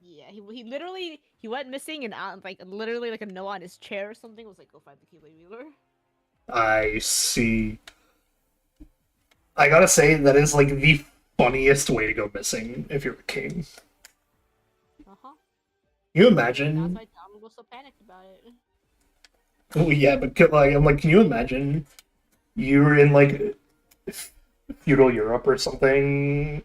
Yeah, he he went missing and like literally like a note on his chair or something was like, go find the Keyblade Wielder. I see. I gotta say, that is like the funniest way to go missing if you're a king. Uh-huh. Can you That's imagine? why Tom was so panicked about it. Oh yeah, but like, I'm like, can you imagine you were in like feudal Europe or something,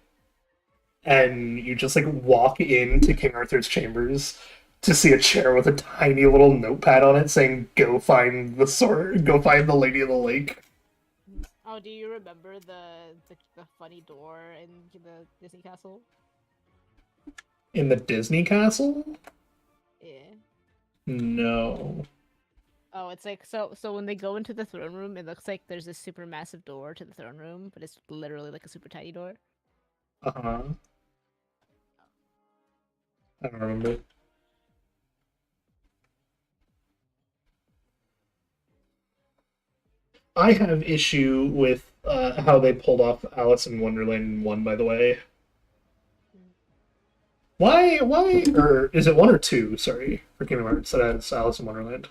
and you just like walk into King Arthur's chambers to see a chair with a tiny little notepad on it saying, "Go find the sword, go find the Lady of the Lake." Oh, do you remember the funny door in the Disney castle? In the Disney castle? Yeah. No. Oh, it's like so when they go into the throne room, it looks like there's this super massive door to the throne room, but it's literally like a super tiny door. Uh-huh. I don't remember. I have issue with how they pulled off Alice in Wonderland 1, by the way. Why, or is it 1 or 2, sorry, for Kingdom Hearts that has Alice in Wonderland?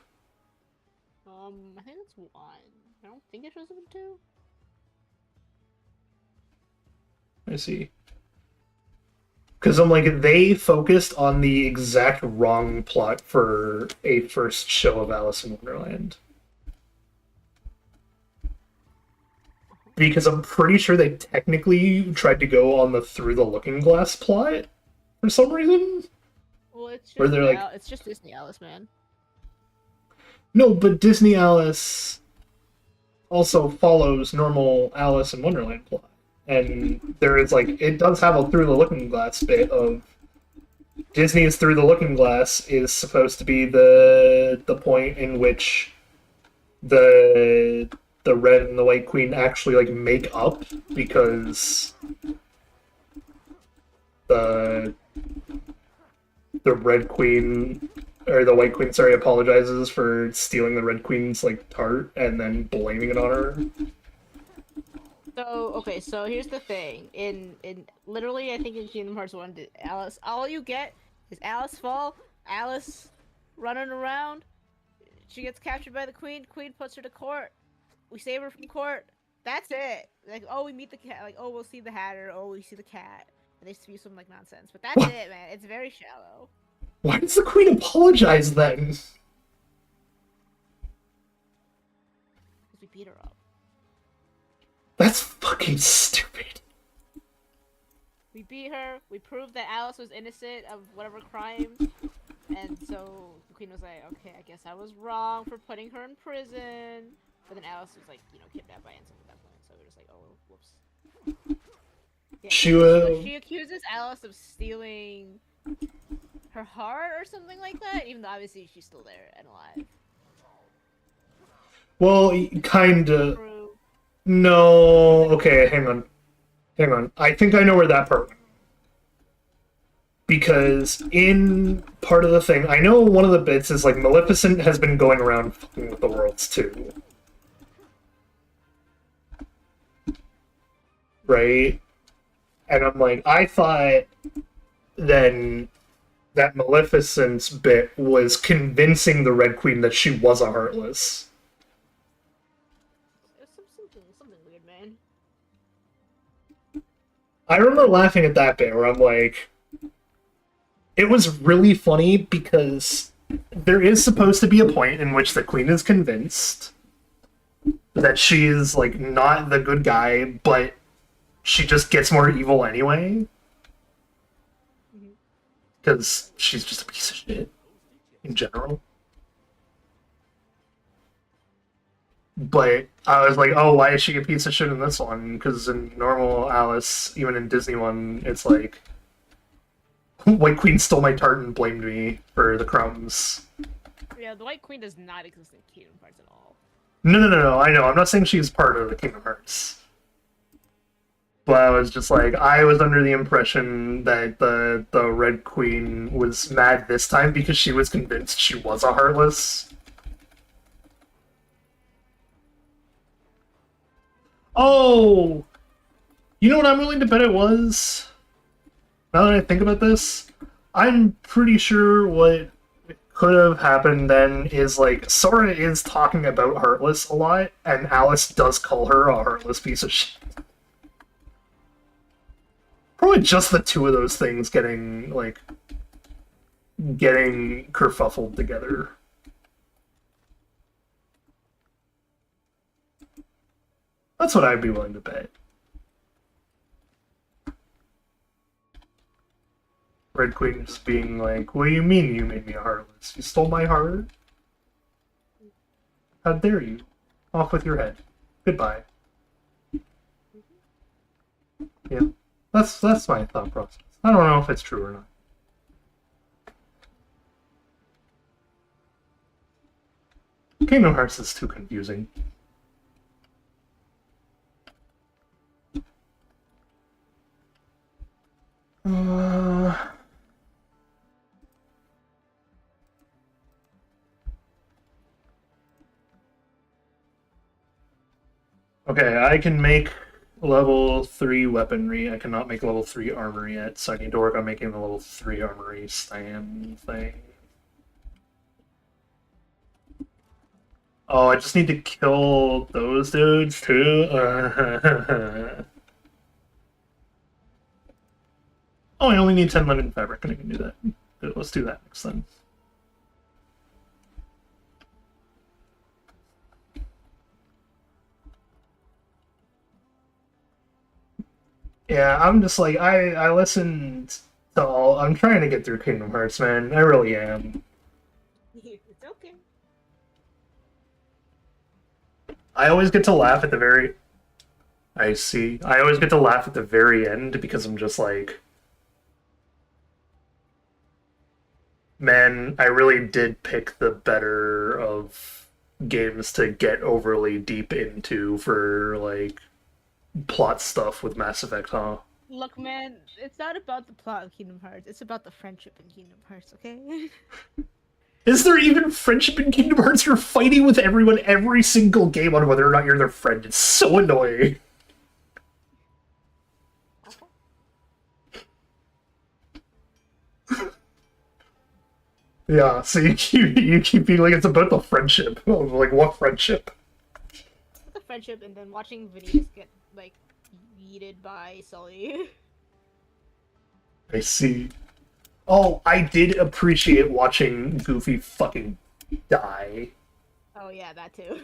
I think it's 1. I don't think it shows up in 2. I see. Because I'm like, they focused on the exact wrong plot for a first show of Alice in Wonderland. Because I'm pretty sure they technically tried to go on the Through the Looking Glass plot for some reason. Well, it's Where just they're like, it's just Disney Alice, man. no, but Disney Alice also follows normal Alice in Wonderland plot. And there is like, it does have a Through the Looking Glass bit of Disney's Through the Looking Glass is supposed to be the point in which the Red and the White Queen actually like make up, because the Red Queen, or the White Queen, sorry, apologizes for stealing the Red Queen's like tart and then blaming it on her. So okay, so here's the thing. In literally, I think in Kingdom Hearts 1, Alice, all you get is Alice fall, Alice running around. She gets captured by the Queen. Queen puts her to court. We save her from court. That's it. Like, oh, we meet the cat. Like, oh, we'll see the Hatter. Oh, we see the cat. And they spew some like nonsense. But that's What? it, man. It's very shallow. Why does the Queen apologize then? Because we beat her up. That's fucking stupid. We beat her. We proved that Alice was innocent of whatever crime. And so the Queen was like, okay, I guess I was wrong for putting her in prison. But then Alice was like, kidnapped by Ansem at that point. So we're just like, oh, whoops. Yeah, she accuses Alice of stealing her heart or something like that, even though obviously she's still there and alive. Well, kinda. True. No. Okay, hang on. Hang on. I think I know where that part went. Because in part of the thing, I know one of the bits is like Maleficent has been going around fucking with the worlds too. Right? And I'm like, I thought then that Maleficent's bit was convincing the Red Queen that she was a Heartless. Something weird, man. I remember laughing at that bit where I'm like, it was really funny because there is supposed to be a point in which the Queen is convinced that she is like not the good guy, but she just gets more evil anyway. Because she's just a piece of shit in general. But I was like, oh, why is she a piece of shit in this one? Because in normal Alice, even in Disney one, it's like, White Queen stole my tart and blamed me for the crumbs. Yeah, the White Queen does not exist in Kingdom Hearts at all. No, I know. I'm not saying she's part of the Kingdom Hearts. But I was just like, I was under the impression that the Red Queen was mad this time because she was convinced she was a Heartless. Oh! You know what I'm willing to bet it was? Now that I think about this, I'm pretty sure what could have happened then is, like, Sora is talking about Heartless a lot, and Alice does call her a heartless piece of shit. Probably just the two of those things getting kerfuffled together. That's what I'd be willing to bet. Red Queen just being like, what do you mean you made me a heartless? You stole my heart? How dare you? Off with your head. Goodbye. Yeah. That's my thought process. I don't know if it's true or not. Kingdom Hearts is too confusing. Okay, I can make level 3 weaponry. I cannot make level 3 armor yet, so I need to work on making the level 3 armory stand thing. Oh, I just need to kill those dudes too? Oh, I only need 10 linen fabric, and I can do that. Good, let's do that next then. Yeah, I'm just like, I listened to all... I'm trying to get through Kingdom Hearts, man. I really am. It's okay. I always get to laugh at the very... I see. I always get to laugh at the very end because I'm just like... Man, I really did pick the better of games to get overly deep into for, like, plot stuff with Mass Effect, huh? Look, man, it's not about the plot of Kingdom Hearts. It's about the friendship in Kingdom Hearts, okay? Is there even friendship in Kingdom Hearts? You're fighting with everyone every single game on whether or not you're their friend. It's so annoying. Yeah, so you keep being like, it's about the friendship. Like, what friendship? The friendship, and then watching Vanitas get, like, yeeted by Sully. I see. Oh, I did appreciate watching Goofy fucking die. Oh yeah, that too.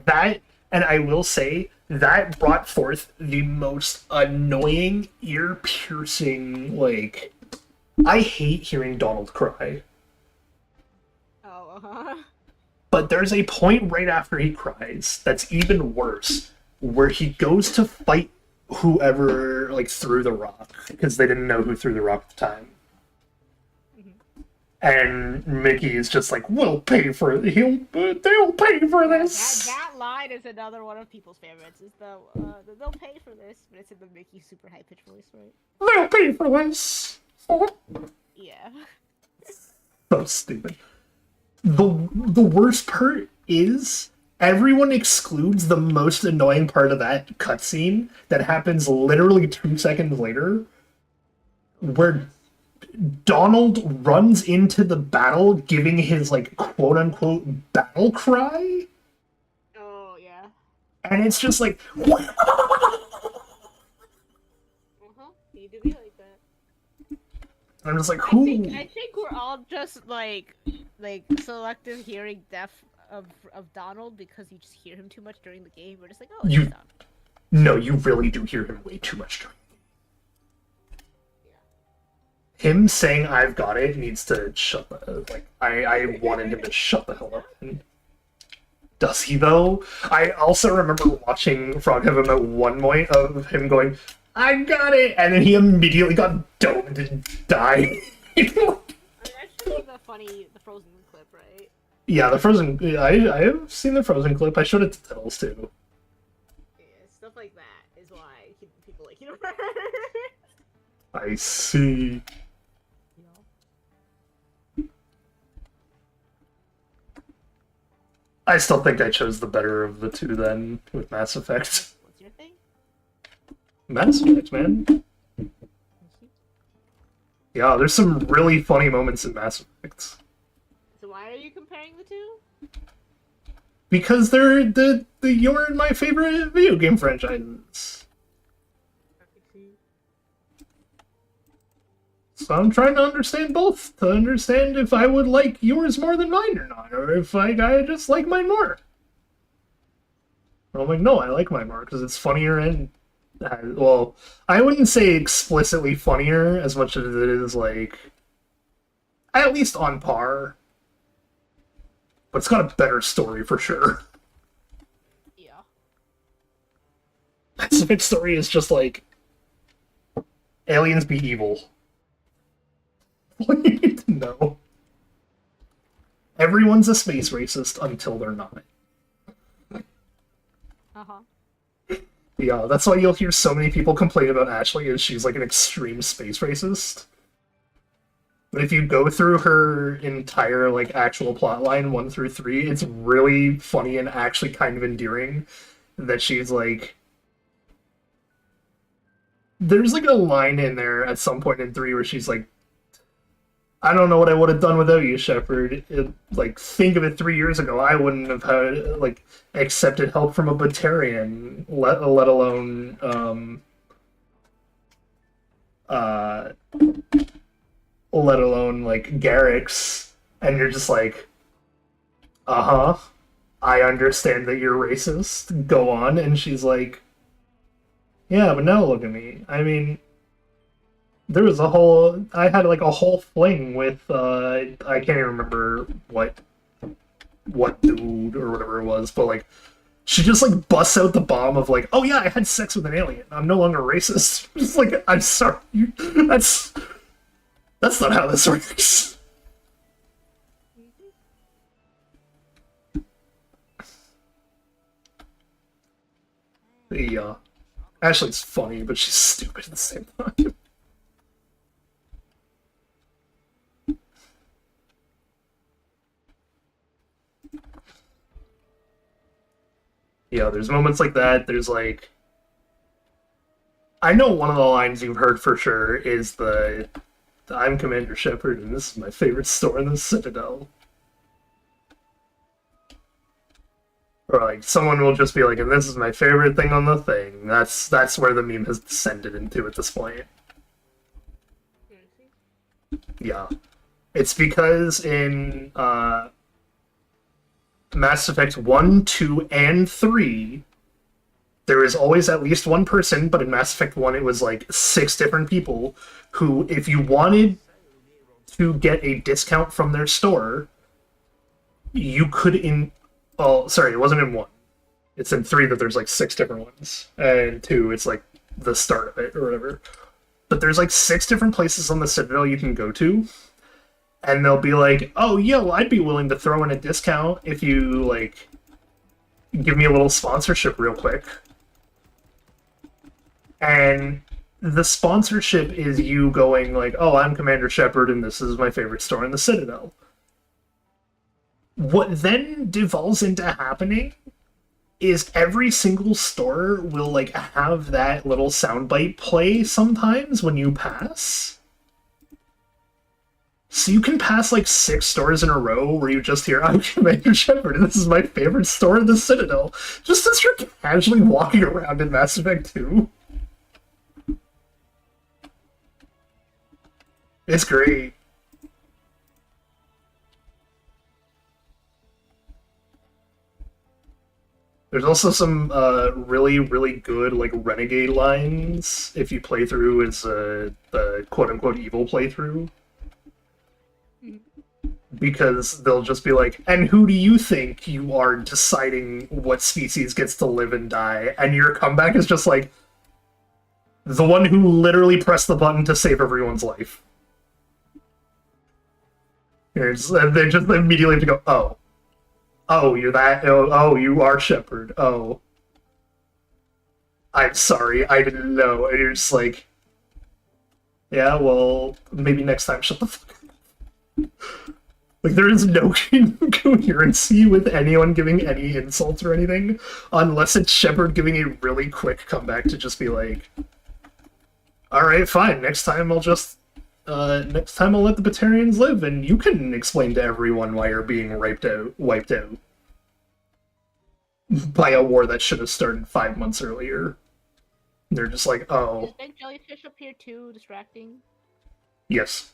That, and I will say, that brought forth the most annoying, ear-piercing, like... I hate hearing Donald cry. Oh, uh-huh. But there's a point right after he cries that's even worse, where he goes to fight whoever, like, threw the rock, because they didn't know who threw the rock at the time. Mm-hmm. And Mickey is just like, we'll pay for it. They'll pay for this. That line is another one of people's favorites. Is they'll pay for this, but it's in the Mickey super high pitched voice, right? They'll pay for this. Yeah. So stupid. The worst part is everyone excludes the most annoying part of that cutscene that happens literally 2 seconds later, where Donald runs into the battle giving his, like, quote-unquote battle cry. Oh, yeah. And it's just like... You do be like that. I'm just like, who? I think we're all just, like selective hearing deaf of Donald because you just hear him too much during the game. We're just like, oh, it's Donald. No, you really do hear him way too much during him saying "I've got it" needs to shut the I wanted him to shut the hell up. And does he though? I also remember watching Frog Heaven at one point of him going, "I got it," and then he immediately got domed and died. Actually, the Frozen clip, right? Yeah, the Frozen. I have seen the Frozen clip. I showed it to Tiddles too. Yeah, stuff like that is why people like you. I see. I still think I chose the better of the two then, with Mass Effect. What's your thing? Mass Effect, man. Yeah, there's some really funny moments in Mass Effect. comparing the two? Because you're in my favorite video game franchises. So I'm trying to understand both, to understand if I would like yours more than mine or not, or if I just like mine more. And I'm like, no, I like mine more, because it's funnier and, well, I wouldn't say explicitly funnier as much as it is, like, at least on par. But it's got a better story for sure. Yeah. Mass Effect story is just like, aliens be evil. What do you need to know? Everyone's a space racist until they're not. Uh-huh. Yeah, that's why you'll hear so many people complain about Ashley as she's like an extreme space racist. But if you go through her entire like actual plotline 1 through 3, it's really funny and actually kind of endearing that she's like. There's like a line in there at some point in 3 where she's like, I don't know what I would have done without you, Shepard. Like, think of it 3 years ago, I wouldn't have had, like, accepted help from a Batarian, let alone, like, Garrick's. And you're just like, uh-huh, I understand that you're racist, go on. And she's like, yeah, but now look at me. I mean, there was I had like a whole fling with, I can't even remember what dude or whatever it was, but like, she just like busts out the bomb of like, oh yeah, I had sex with an alien. I'm no longer racist. Just like, I'm sorry, that's not how this works. Yeah. Ashley's funny, but she's stupid at the same time. Yeah, there's moments like that. There's like, I know one of the lines you've heard for sure is I'm Commander Shepard and this is my favorite store in the Citadel. Or like, someone will just be like, and this is my favorite thing on the thing. That's where the meme has descended into at this point. Yeah. It's because in, Mass Effect 1, 2, and 3, there is always at least one person, but in Mass Effect 1 it was like 6 different people who, if you wanted to get a discount from their store, you could oh, sorry, it wasn't in 1. It's in 3 that there's like 6 different ones. And 2, it's like the start of it or whatever. But there's like 6 different places on the Citadel you can go to. And they'll be like, oh, yeah, well, I'd be willing to throw in a discount if you, like, give me a little sponsorship real quick. And the sponsorship is you going, like, oh, I'm Commander Shepard, and this is my favorite store in the Citadel. What then devolves into happening is every single store will, like, have that little soundbite play sometimes when you pass. So you can pass like 6 stores in a row where you just hear, I'm Commander Shepard, and this is my favorite store in the Citadel, just as you're casually walking around in Mass Effect 2. It's great. There's also some really, really good like renegade lines if you play through as the quote-unquote evil playthrough. Because they'll just be like, and who do you think you are deciding what species gets to live and die? And your comeback is just like, the one who literally pressed the button to save everyone's life. They just immediately have to go, oh. Oh, you're that? Oh, you are Shepard. Oh. I'm sorry, I didn't know. And you're just like, yeah, well, maybe next time, shut the fuck up. Like, there is no coherency with anyone giving any insults or anything, unless it's Shepard giving a really quick comeback to just be like, alright, fine, next time I'll just next time I'll let the Batarians live, and you can explain to everyone why you're being wiped out by a war that should have started 5 months earlier. They're just like, Is oh, big jellyfish up here too distracting? yes.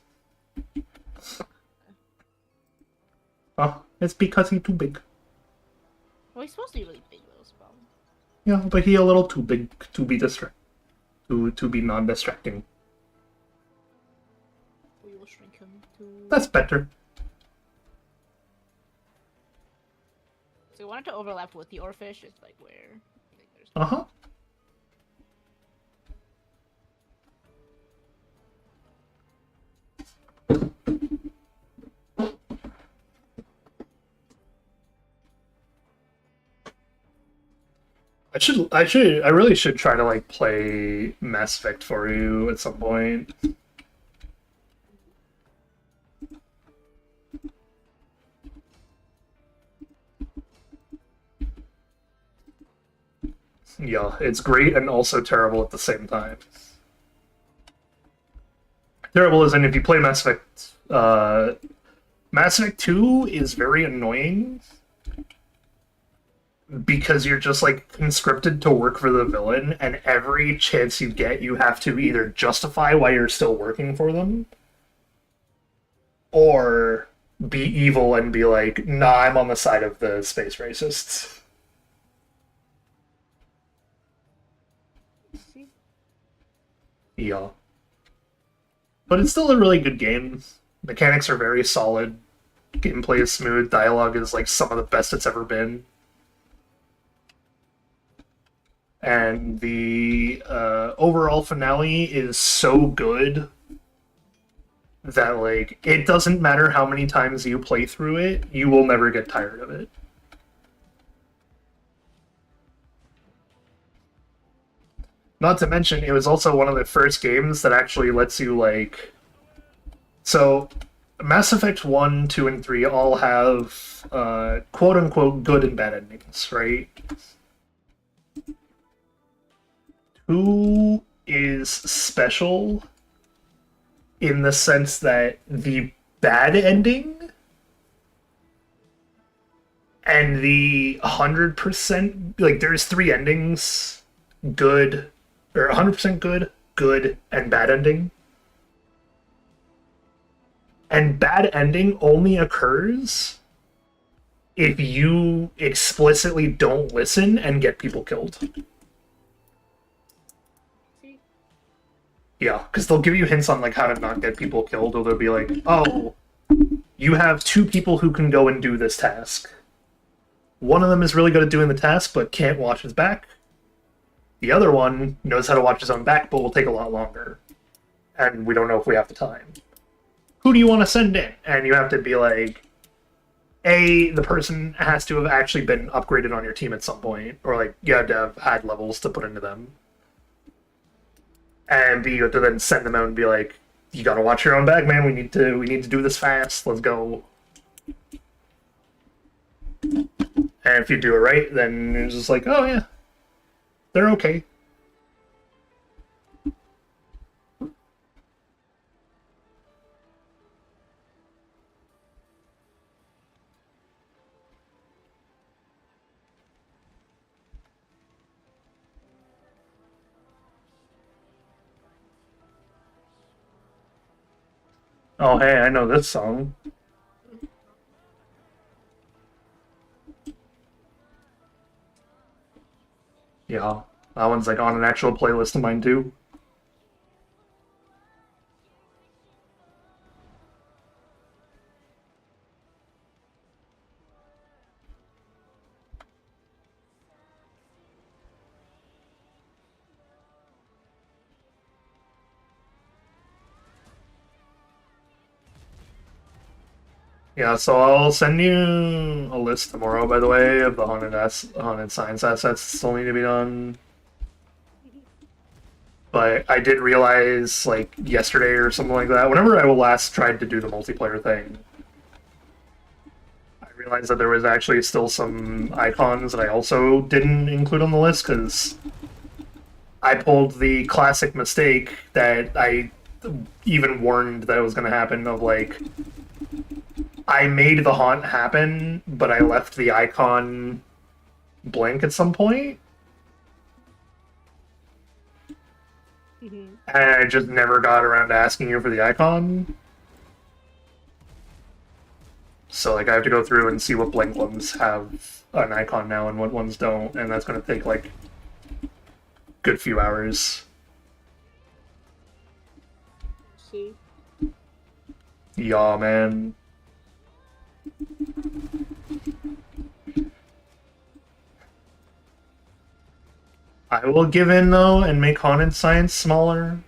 Oh, it's because he's too big. Well, he's supposed to be really big though, is the problem. Yeah, but he a little too big to be to be non-distracting. We will shrink him to... That's better. So we wanted to overlap with the oarfish, it's like where... Like, there's... Uh-huh. I really should try to, like, play Mass Effect for you at some point. Yeah, it's great and also terrible at the same time. Terrible as in if you play Mass Effect, Mass Effect 2 is very annoying because you're just, like, conscripted to work for the villain, and every chance you get, you have to either justify why you're still working for them, or be evil and be like, nah, I'm on the side of the space racists. Yeah. But it's still a really good game. Mechanics are very solid. Gameplay is smooth. Dialogue is, like, some of the best it's ever been. And the overall finale is so good that, like, it doesn't matter how many times you play through it, you will never get tired of it. Not to mention, it was also one of the first games that actually lets you, like... So, Mass Effect 1, 2, and 3 all have, quote-unquote, good and bad endings, right? 2 is special in the sense that the bad ending and the 100%... Like, there's 3 endings. Good... Or 100% good, good, and bad ending. And bad ending only occurs if you explicitly don't listen and get people killed. Yeah, because they'll give you hints on, like, how to not get people killed, or they'll be like, oh, you have 2 people who can go and do this task. One of them is really good at doing the task, but can't watch his back. The other one knows how to watch his own back, but will take a lot longer. And we don't know if we have the time. Who do you want to send in? And you have to be like, A, the person has to have actually been upgraded on your team at some point, or, like, you had to have had levels to put into them. And B, you have to then send them out and be like, you gotta watch your own back, man, we need to do this fast, let's go. And if you do it right, then it's just like, oh yeah. They're okay. Oh, hey, I know this song. Yeah, that one's, like, on an actual playlist of mine, too. Yeah, so I'll send you a list tomorrow, by the way, of the haunted science assets that still need to be done. But I did realize, like, yesterday or something like that, whenever I last tried to do the multiplayer thing, I realized that there was actually still some icons that I also didn't include on the list, because I pulled the classic mistake that even warned that it was going to happen, of like, I made the haunt happen, but I left the icon blank at some point, and I just never got around to asking you for the icon. So, like, I have to go through and see what blank ones have an icon now and what ones don't, and that's going to take, like, a good few hours. See? Yeah, man. I will give in, though, and make Haunted Science smaller.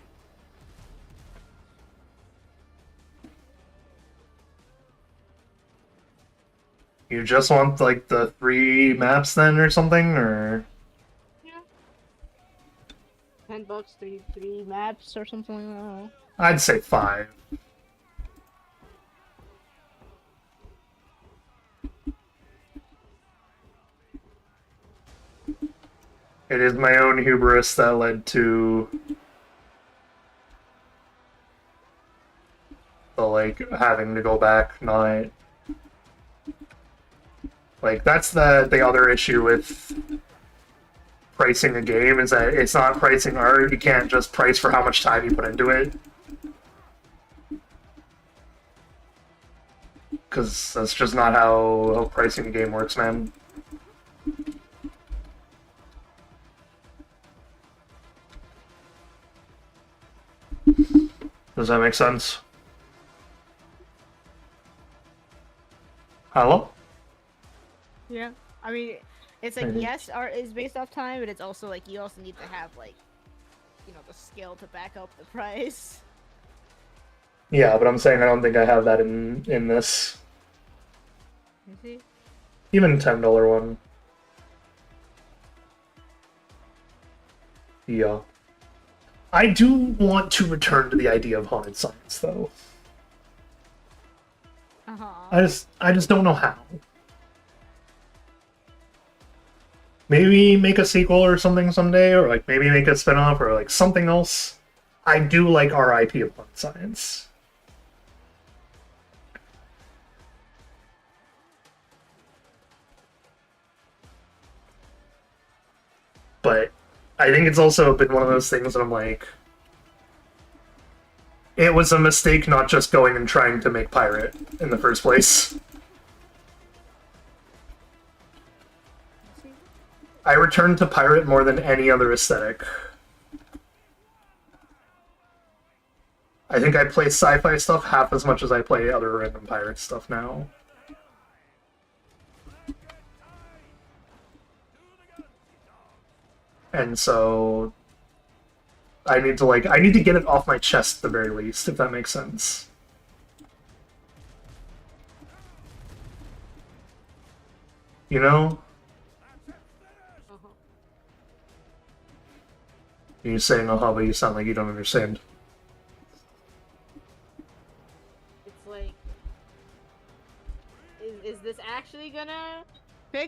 You just want, like, the 3 maps, then, or something, or...? Yeah. $10, three maps, or something like that. I'd say 5. It is my own hubris that led to the, like, having to go back, not... Like, that's the other issue with pricing a game, is that it's not pricing art. You can't just price for how much time you put into it. Because that's just not how pricing a game works, man. Does that make sense? Hello? Yeah. I mean, it's like, Mhm. yes, art is based off time, but it's also like, you also need to have, like, you know, the skill to back up the price. Yeah, but I'm saying I don't think I have that in this. You see? Even $10 one. Yeah. I do want to return to the idea of haunted science, though. I just don't know how. Maybe make a sequel or something someday, or like maybe make a spin-off or like something else. I do like our IP of haunted science. But I think it's also been one of those things that I'm like, it was a mistake not just going and trying to make Pirate in the first place. I returned to Pirate more than any other aesthetic. I think I play sci-fi stuff half as much as I play other random Pirate stuff now. And so I need to get it off my chest at the very least, if that makes sense. You know? You're saying uh-huh, but you sound like you don't understand. It's like, is this actually gonna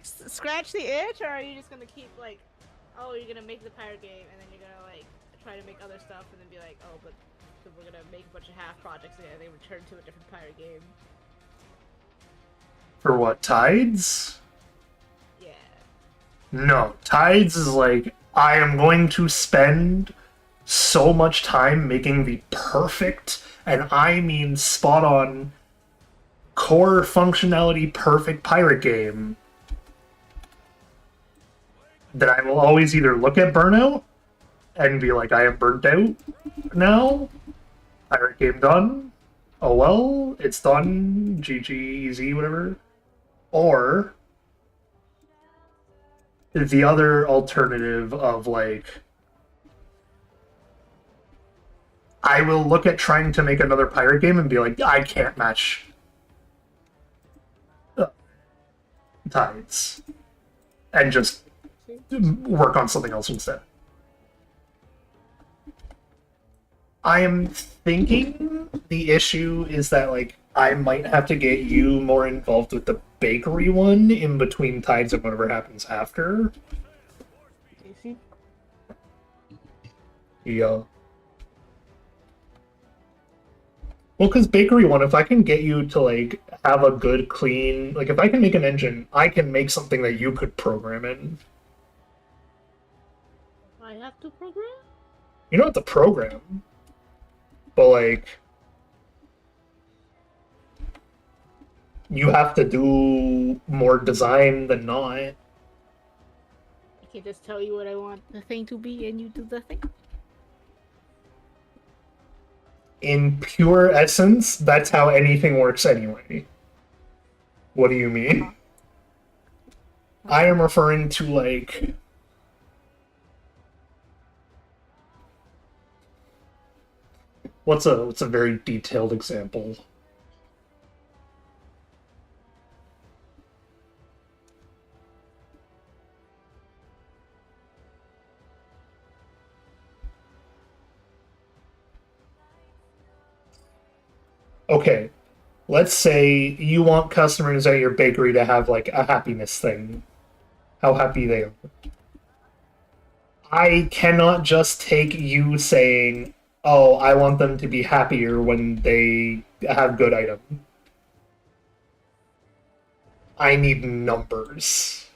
scratch the itch, or are you just gonna keep like, oh, you're gonna make the pirate game and then you're gonna like try to make other stuff and then be like, oh, but so we're gonna make a bunch of half projects again and they return to a different pirate game. For what, Tides? Yeah. No, Tides is like, I am going to spend so much time making the perfect, and I mean spot on, core functionality perfect pirate game that I will always either look at Burnout and be like, I am burnt out now. Pirate game done. Oh well, it's done. GG, easy, whatever. Or the other alternative of like, I will look at trying to make another pirate game and be like, I can't match Tides, and just work on something else instead. I am thinking the issue is that like I might have to get you more involved with the bakery one in between Tides and whatever happens after. Yeah. Well, because bakery one, if I can get you to like have a good, clean, like if I can make an engine, I can make something that you could program in. I have to program? You don't have to program, but like you have to do more design than not. I can just tell you what I want the thing to be and you do the thing. In pure essence, that's how anything works anyway. What do you mean? I am referring to like what's a very detailed example? Okay, let's say you want customers at your bakery to have like a happiness thing. How happy they are. I cannot just take you saying, "Oh, I want them to be happier when they have good item." I need numbers.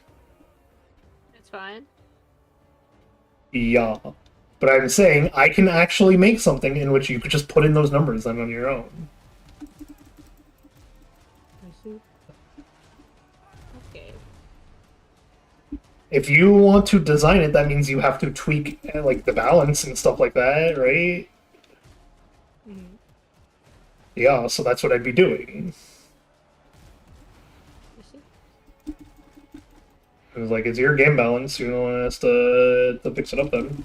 That's fine. Yeah. But I'm saying I can actually make something in which you could just put in those numbers then on your own. I see. Okay. If you want to design it, that means you have to tweak like the balance and stuff like that, right? Mm-hmm. Yeah, so that's what I'd be doing. I see. It was like, it's your game balance, you're the one that has to fix it up then.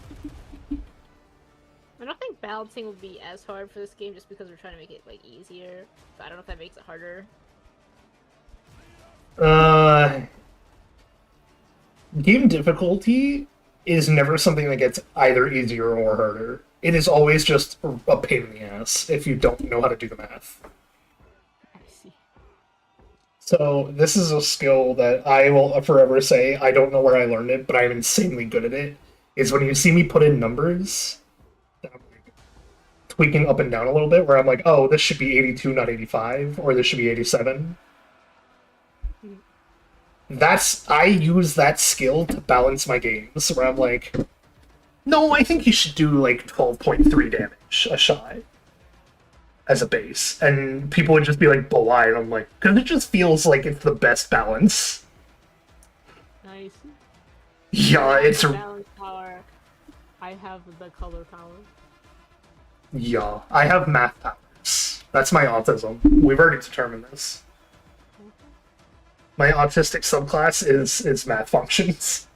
I don't think balancing would be as hard for this game just because we're trying to make it like easier. But I don't know if that makes it harder. Game difficulty is never something that gets either easier or harder. It is always just a pain in the ass if you don't know how to do the math. I see. So this is a skill that I will forever say I don't know where I learned it, but I'm insanely good at it. Is when you see me put in numbers, that I'm like tweaking up and down a little bit, where I'm like, oh, this should be 82, not 85, or this should be 87. I use that skill to balance my games, where I'm like, no, I think you should do like 12.3 damage a shot as a base. And people would just be like, but why? And I'm like, because it just feels like it's the best balance. Nice. Yeah, it's a... balance power. I have the color power. Yeah, I have math powers. That's my autism. We've already determined this. My autistic subclass is math functions.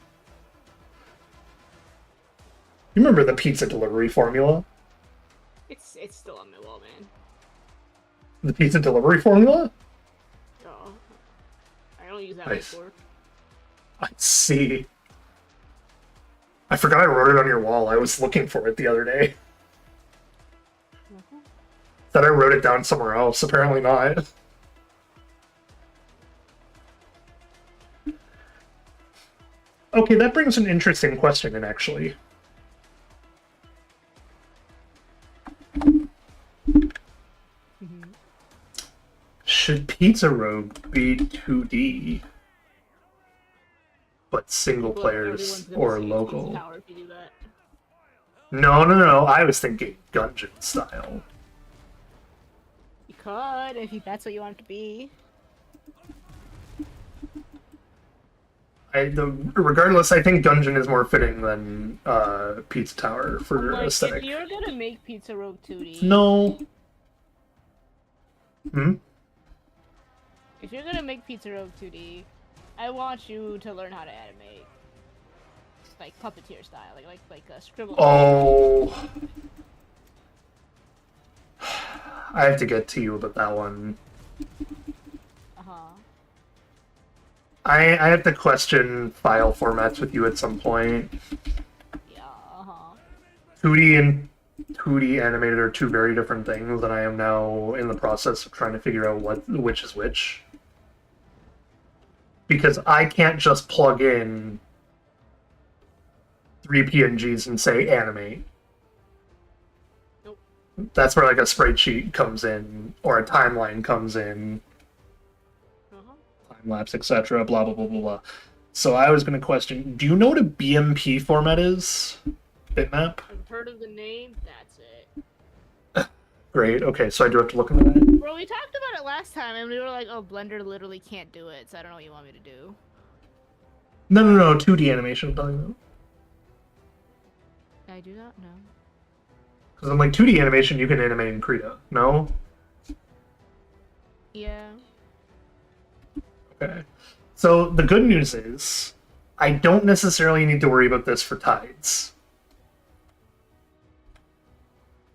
You remember the pizza delivery formula? It's still on my wall, man. The pizza delivery formula? Oh, I don't use that Nice. before. I see. I forgot I wrote it on your wall. I was looking for it the other day. Thought I wrote it down somewhere else. Apparently not. Okay, that brings an interesting question in, actually. Should Pizza Rogue be 2D, but single players or local? Power if you do that. No. I was thinking Gungeon style. You could, if that's what you want it to be. Regardless, I think Gungeon is more fitting than Pizza Tower for Like, aesthetic. if you're gonna make Pizza Rogue 2D... No. If you're gonna make Pizza Rogue 2D, I want you to learn how to animate. Like, puppeteer style. Like a scribble. Oh. I have to get to you about that one. Uh-huh. I have to question file formats with you at some point. Yeah, uh-huh. 2D and 2D animated are two very different things, and I am now in the process of trying to figure out which is which. Because I can't just plug in 3 PNGs and say animate. Nope. That's where like a spreadsheet comes in, or a timeline comes in, time lapse, etc. Blah blah blah blah blah. So I was going to question: do you know what a BMP format is? Bitmap. I've heard of the name. That's it. Great. Okay, so I do have to look into that. Bro, we talked about it last time, and we were like, "Oh, Blender literally can't do it, so I don't know what you want me to do." No. 2D animation. I'm talking about. I do not know. Because I'm like 2D animation, you can animate in Krita. No. Yeah. Okay. So the good news is, I don't necessarily need to worry about this for tides.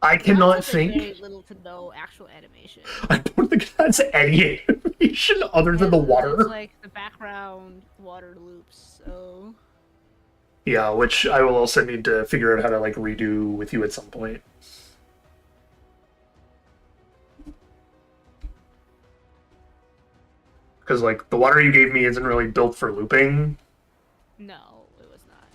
I cannot think. Very little to no actual animation. I don't think it has any animation other than the water. It's like the background water loops. So. Yeah, which I will also need to figure out how to like redo with you at some point. Because like the water you gave me isn't really built for looping. No, it was not.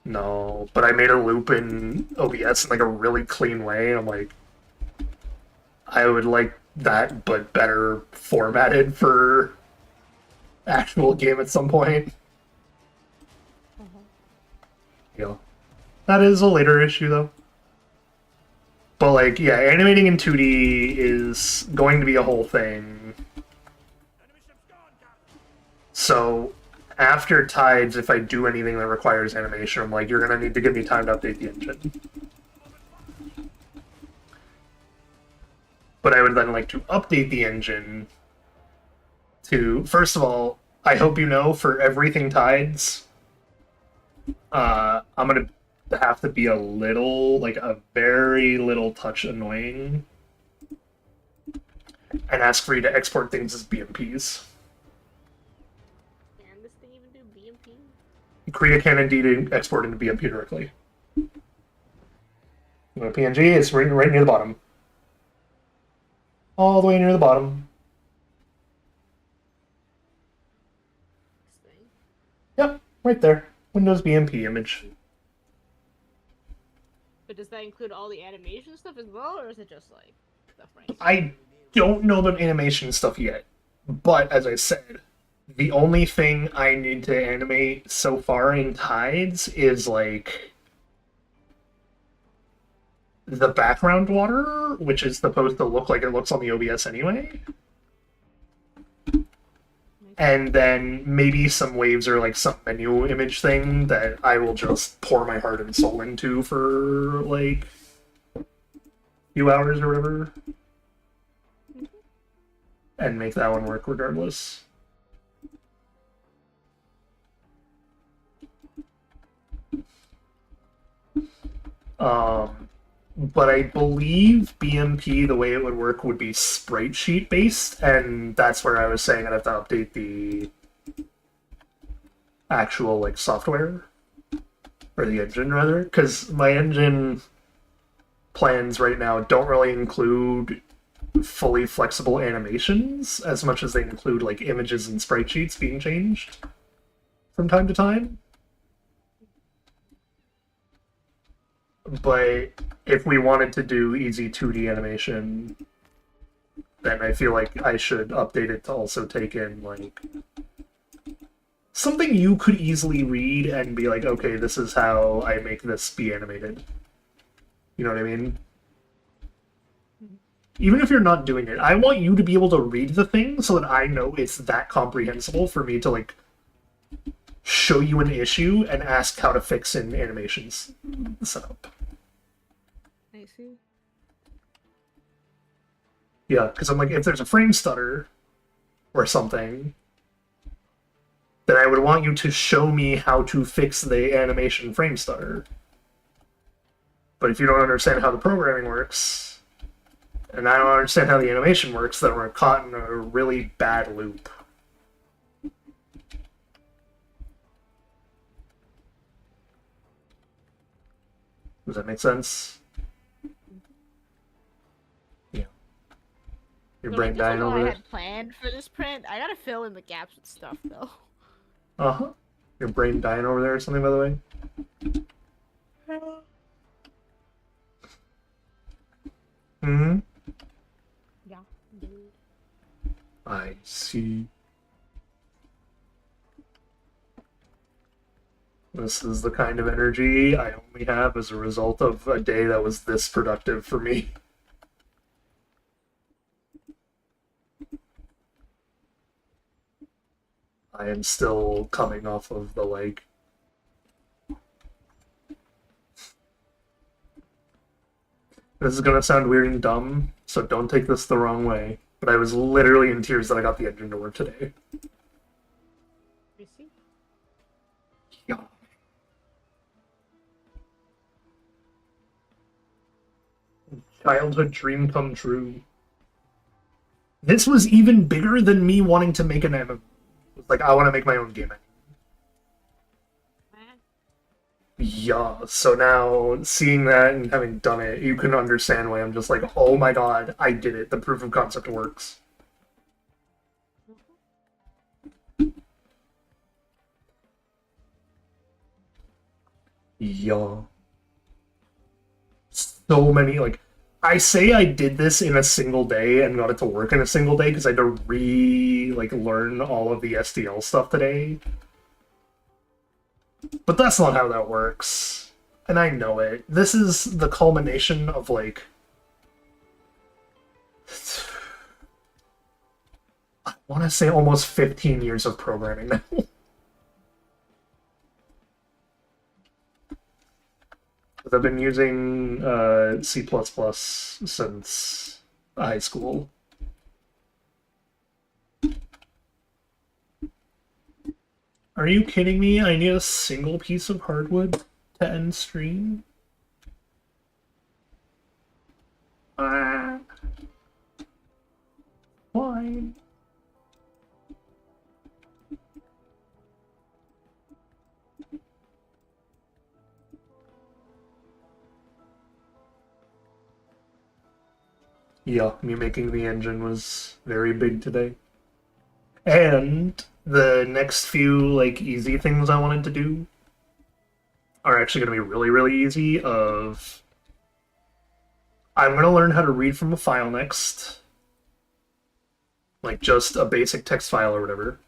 No, but I made a loop in OBS in like a really clean way. And I'm like, I would like that, but better formatted for actual game at some point. Yeah, that is a later issue though. But like, yeah, animating in 2D is going to be a whole thing. So after Tides, if I do anything that requires animation, I'm like, you're gonna need to give me time to update the engine. But I would then like to update the engine to, first of all, I hope you know, for everything Tides, I'm gonna have to be a little, like a very little touch annoying and ask for you to export things as BMPs. Can this thing even do BMP? Krita can indeed export into BMP directly. You go to PNG, it's right near the bottom. All the way near the bottom. This thing. Yep, right there. Windows BMP image. But does that include all the animation stuff as well, or is it just like the frame? I don't know about animation stuff yet, but as I said, the only thing I need to animate so far in Tides is like the background water, which is supposed to look like it looks on the OBS anyway. And then maybe some waves or like some menu image thing that I will just pour my heart and soul into for like a few hours or whatever. And make that one work regardless. But I believe BMP, the way it would work, would be sprite sheet based, and that's where I was saying I'd have to update the actual like software, or the engine rather, because my engine plans right now don't really include fully flexible animations as much as they include like images and sprite sheets being changed from time to time. But if we wanted to do easy 2D animation, then I feel like I should update it to also take in, like, something you could easily read and be like, okay, this is how I make this be animated. You know what I mean? Even if you're not doing it, I want you to be able to read the thing so that I know it's that comprehensible for me to, like, show you an issue and ask how to fix in animations setup. I see. Yeah, because I'm like, if there's a frame stutter or something, then I would want you to show me how to fix the animation frame stutter. But if you don't understand how the programming works, and I don't understand how the animation works, then we're caught in a really bad loop. Does that make sense? Yeah. Your So, brain like, dying this is over what I there? had planned for this print. I gotta fill in the gaps with stuff though. Uh-huh. Your brain dying over there or something, by the way? Hmm? Yeah, dude. I see. This is the kind of energy I only have as a result of a day that was this productive for me. I am still coming off of the, like... This is gonna sound weird and dumb, so don't take this the wrong way, but I was literally in tears that I got the engine to work today. You see? Yeah. Childhood dream come true. This was even bigger than me wanting to make an MMO. It's like, I want to make my own game. Yeah, so now seeing that and having done it, you can understand why I'm just like, oh my god, I did it. The proof of concept works. Yeah. So many, like, I say I did this in a single day and got it to work in a single day because I had to learn all of the SDL stuff today. But that's not how that works. And I know it. This is the culmination of, like... I want to say almost 15 years of programming now. I've been using C++ since high school. Are you kidding me? I need a single piece of hardwood to end stream? Ah. Why? Yeah, me making the engine was very big today. And the next few, like, easy things I wanted to do are actually going to be really, really easy of... I'm going to learn how to read from a file next. Like, just a basic text file or whatever.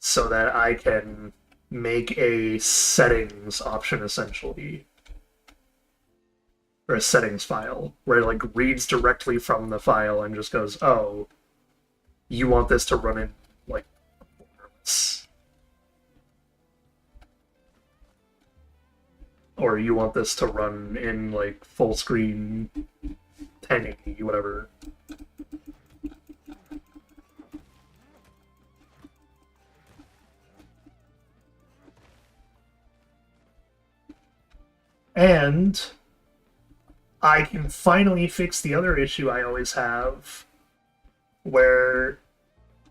So that I can make a settings option, essentially. Or a settings file, where it, like, reads directly from the file and just goes, oh, you want this to run in, like, borderless. Or you want this to run in, like, full screen 1080, whatever. And I can finally fix the other issue I always have, where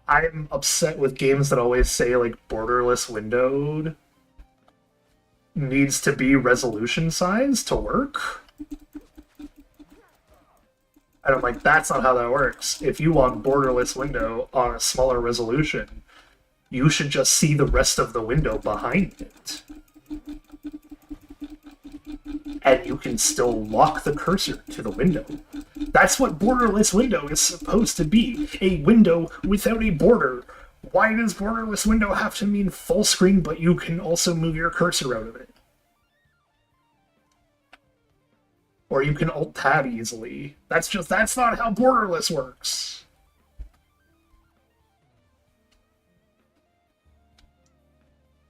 I'm upset with games that always say, like, borderless windowed needs to be resolution size to work. And I'm like, that's not how that works. If you want borderless window on a smaller resolution, you should just see the rest of the window behind it. And you can still lock the cursor to the window. That's what borderless window is supposed to be. A window without a border. Why does borderless window have to mean full screen, but you can also move your cursor out of it? Or you can alt-tab easily. That's not how borderless works.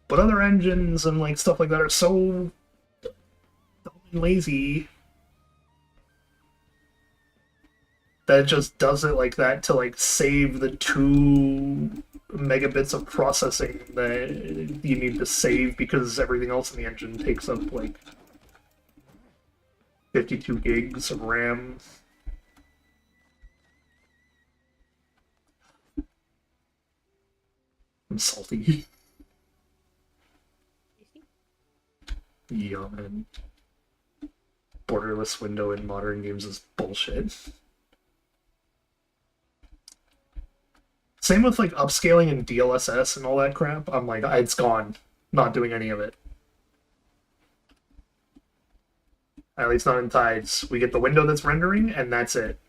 But other engines and, like, stuff like that are so lazy that it just does it like that to, like, save the 2 megabits of processing that you need to save because everything else in the engine takes up, like, 52 gigs of RAM. I'm salty. Yeah, man. Borderless window in modern games is bullshit. Same with, like, upscaling and DLSS and all that crap. I'm like, it's gone. Not doing any of it. At least not in Tides. We get the window that's rendering, and that's it.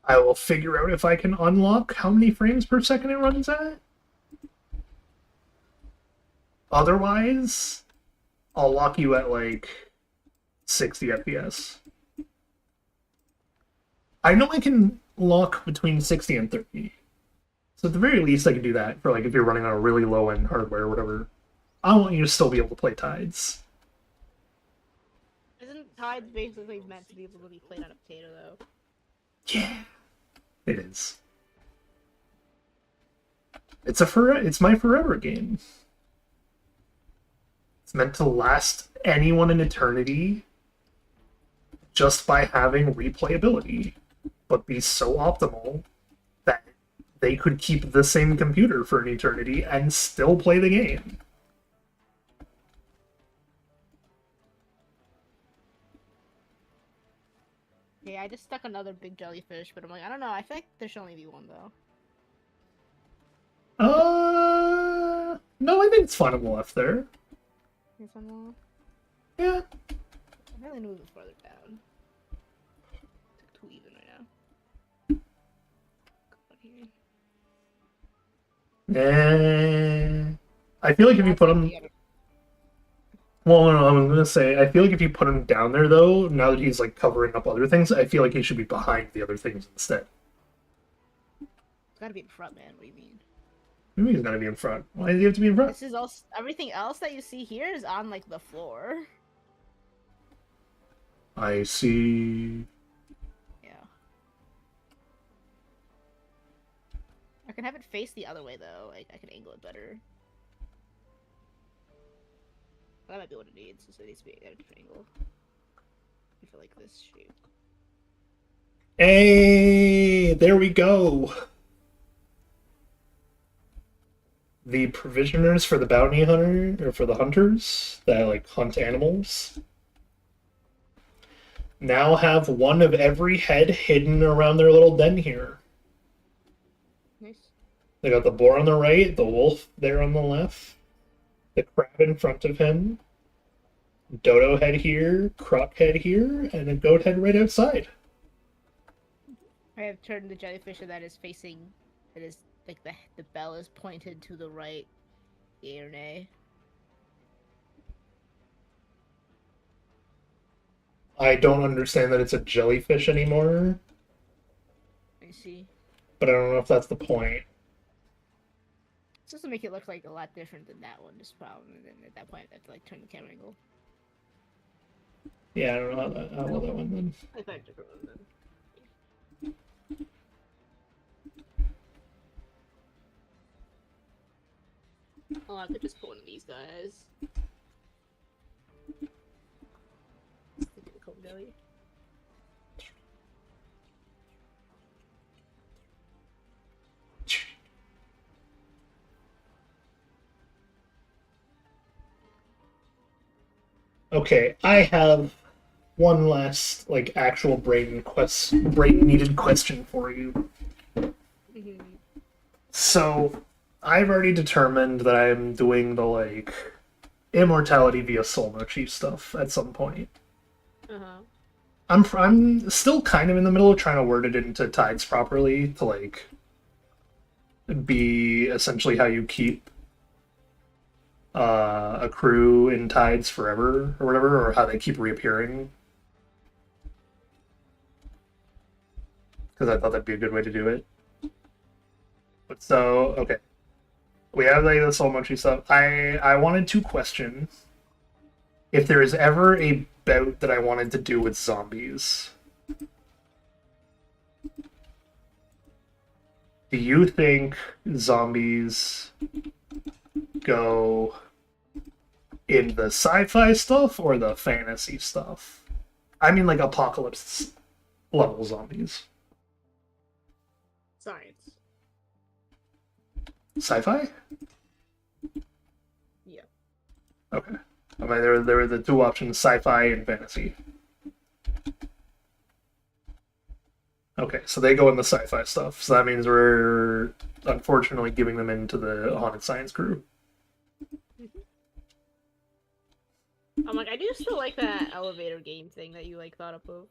I will figure out if I can unlock how many frames per second it runs at. Otherwise, I'll lock you at like 60 FPS. I know I can lock between 60 and 30. So at the very least I can do that for like if you're running on a really low end hardware or whatever. I want you to still be able to play Tides. Isn't Tides basically meant to be able to be played on a potato though? Yeah. It is. It's my forever game. It's meant to last anyone in eternity just by having replayability, but be so optimal that they could keep the same computer for an eternity and still play the game. Yeah, I just stuck another big jellyfish, but I'm like, I don't know, I feel like there should only be one though. No, I think it's fine on the left there. Here's one more. Yeah. I really knew it was farther down. It's too even right now. Come on here. I feel like if you put them... Well, no, I'm gonna say, I feel like if you put him down there, though, now that he's, like, covering up other things, I feel like he should be behind the other things instead. It's gotta be in front, man. What do you mean? Maybe he's gotta be in front. Why does he have to be in front? This is all... Everything else that you see here is on, like, the floor. I see. Yeah. I can have it face the other way, though. I can angle it better. That might be what it needs, so it needs to be at a different angle. For like this shape. Hey, there we go. The provisioners for the bounty hunter, or for the hunters that like hunt animals, now have one of every head hidden around their little den here. Nice. They got the boar on the right, the wolf there on the left, the crab in front of him, dodo head here, croc head here, and a goat head right outside. I have turned the jellyfish that is facing, that is like the bell is pointed to the right, yay or nay. I don't understand that it's a jellyfish anymore, I see. but I don't know if that's the point. It's just to make it look like a lot different than that one, just problem. And then at that point, I have to like turn the camera angle. Yeah, I don't know how well that one then. I thought different one then. Oh, I could just put one of these guys. Okay, I have one last, like, actual brain needed question for you. So, I've already determined that I'm doing the, like, immortality via soul mochi stuff at some point. I'm still kind of in the middle of trying to word it into Tides properly to, like, be essentially how you keep a crew in Tides forever, or whatever, or how they keep reappearing. Because I thought that'd be a good way to do it. But so, okay. We have like the soul mochi stuff. I wanted to question if there is ever a bout that I wanted to do with zombies. Do you think zombies go in the sci-fi stuff or the fantasy stuff? I mean, like apocalypse level zombies. Science. Sci-fi? Yeah. Okay. I mean, there were the two options: sci-fi and fantasy. Okay, so they go in the sci-fi stuff. So that means we're unfortunately giving them into the haunted science crew. I'm like, I do still like that elevator game thing that you like thought up of.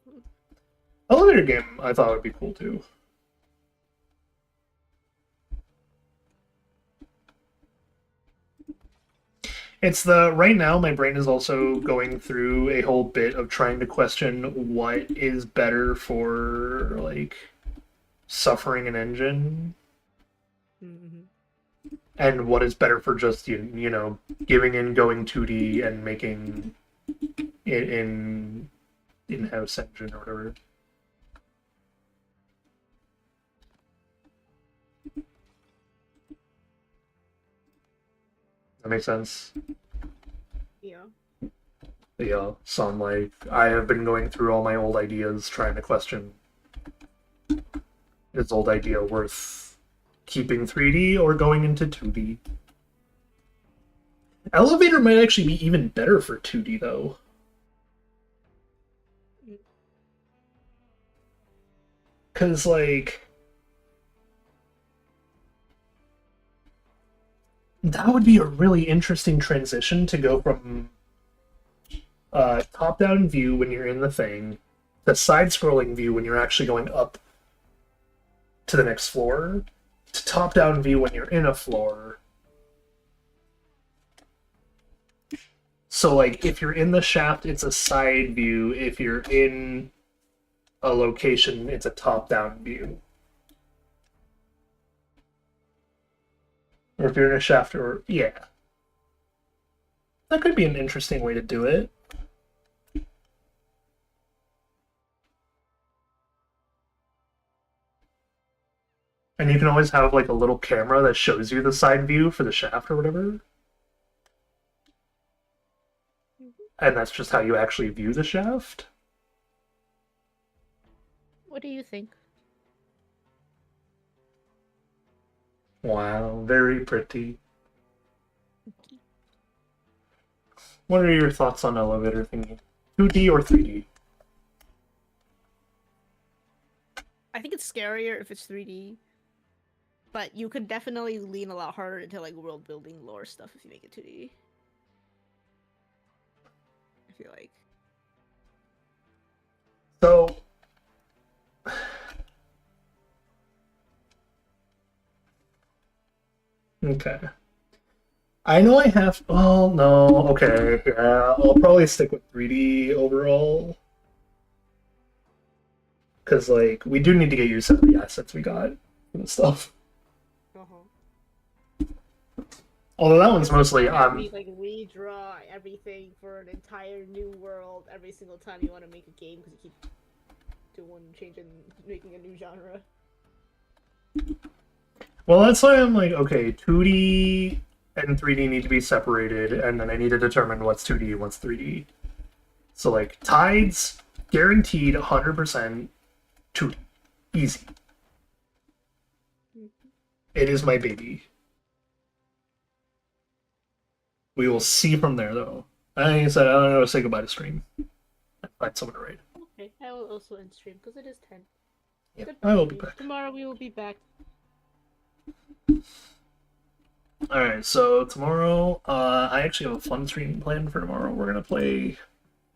Elevator game, I thought would be cool too. It's the right now my brain is also going through a whole bit of trying to question what is better for like suffering an engine and what is better for just you know giving in going 2D and making it in-house engine or whatever. That makes sense. Yeah. Yeah, so I'm like, I have been going through all my old ideas trying to question, is old idea worth keeping 3D or going into 2D? Elevator might actually be even better for 2D though. Because, like, that would be a really interesting transition to go from top-down view when you're in the thing to side-scrolling view when you're actually going up to the next floor to top-down view when you're in a floor. So, like, if you're in the shaft, it's a side view. If you're in a location, it's a top-down view. Or if you're in a shaft, or yeah. That could be an interesting way to do it. And you can always have like a little camera that shows you the side view for the shaft or whatever. And that's just how you actually view the shaft. What do you think? Wow, very pretty. What are your thoughts on elevator thingy? 2D or 3D? I think it's scarier if it's 3D. But you could definitely lean a lot harder into like world building lore stuff if you make it 2D. I feel like. So okay. I know I have. Oh no. Okay. Yeah, I'll probably stick with 3D overall. Because like we do need to get used to the assets we got and stuff. Although that one's mostly like redraw everything for an entire new world every single time you want to make a game because you keep doing changing, making a new genre. Well, that's why I'm like, okay, 2D and 3D need to be separated, and then I need to determine what's 2D and what's 3D. So like Tides, guaranteed 100% 2D, easy. It is my baby. We will see from there, though. Like I said, I don't know. Say goodbye to stream. Find someone to raid. Okay, I will also end stream because it is 10. Yep, Goodbye, I will be back. Tomorrow we will be back. Alright, so tomorrow, I actually have a fun stream planned for tomorrow. We're gonna play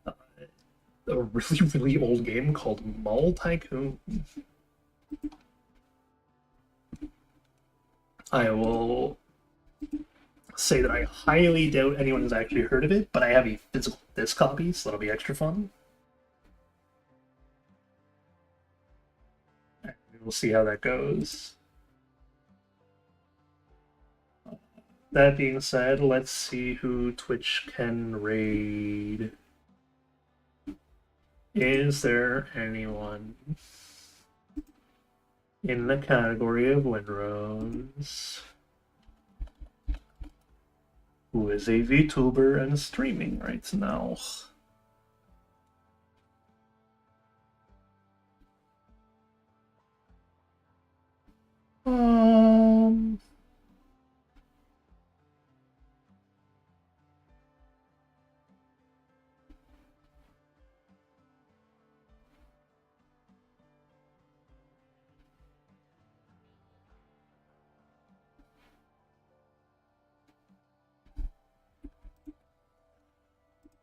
a really, really old game called Mall Tycoon. I will say that I highly doubt anyone has actually heard of it, but I have a physical disc copy, so that'll be extra fun. We'll see how that goes. That being said, let's see who Twitch can raid. Is there anyone in the category of Windrose who is a VTuber and streaming right now?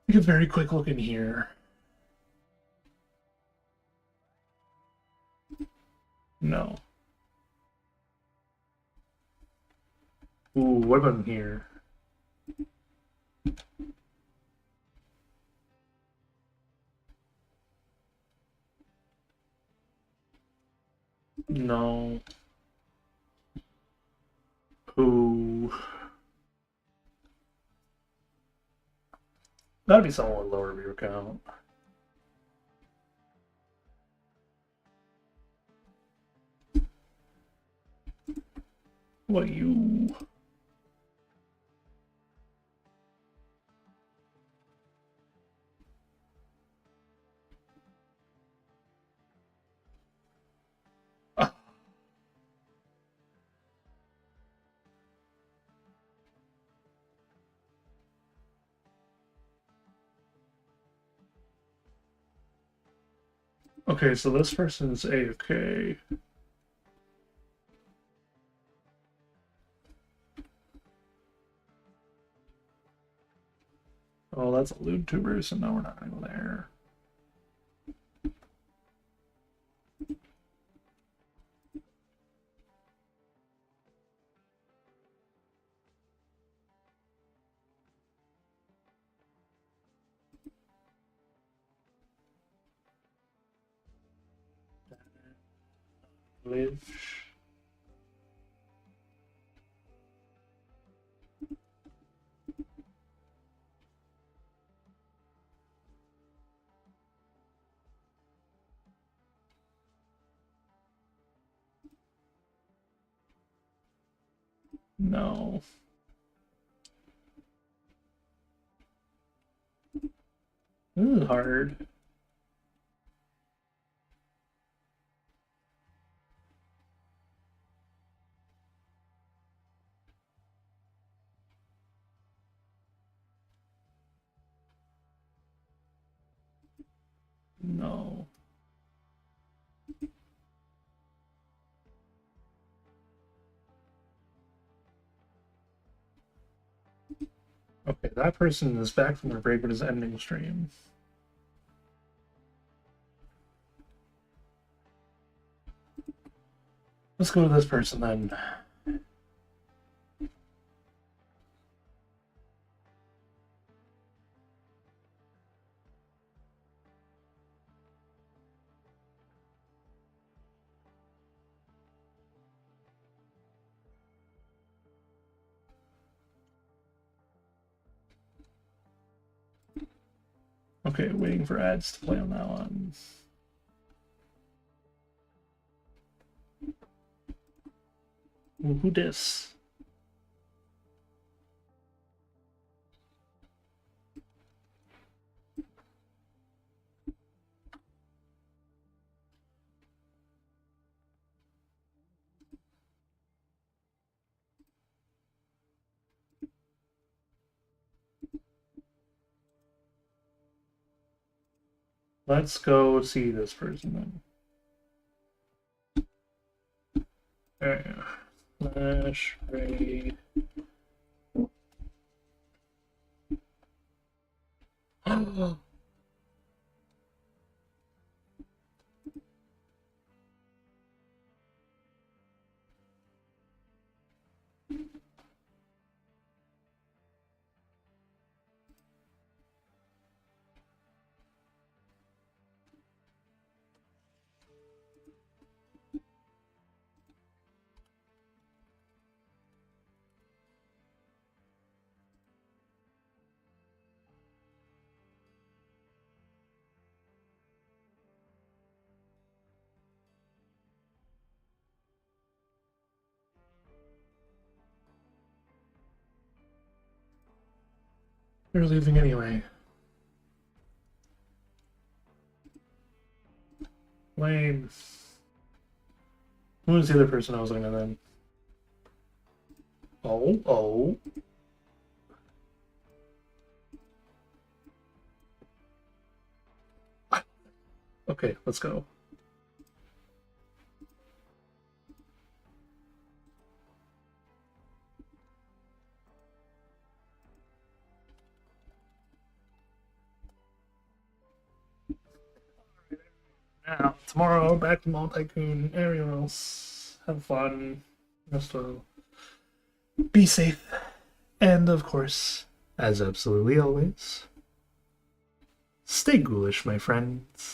Take a very quick look in here. No. Ooh, what about in here? No. Ooh. That'd be someone with lower viewer count. What you? Ah. Okay, so this person's AFK. Oh, that's a lewd tuber, so no, we're not gonna go there. Lich. No. This is hard. No. Okay, that person is back from their break but is ending stream. Let's go to this person then. Okay, waiting for ads to play on that one. Ooh, who dis? Let's go see this person then. Flash raid. They're leaving anyway. Lame. Who was the other person I was looking at then? Oh. Okay, let's go. Tomorrow, back to Mall Tycoon. Everyone else, have fun. Just be safe. And of course, as absolutely always, stay ghoulish, my friends.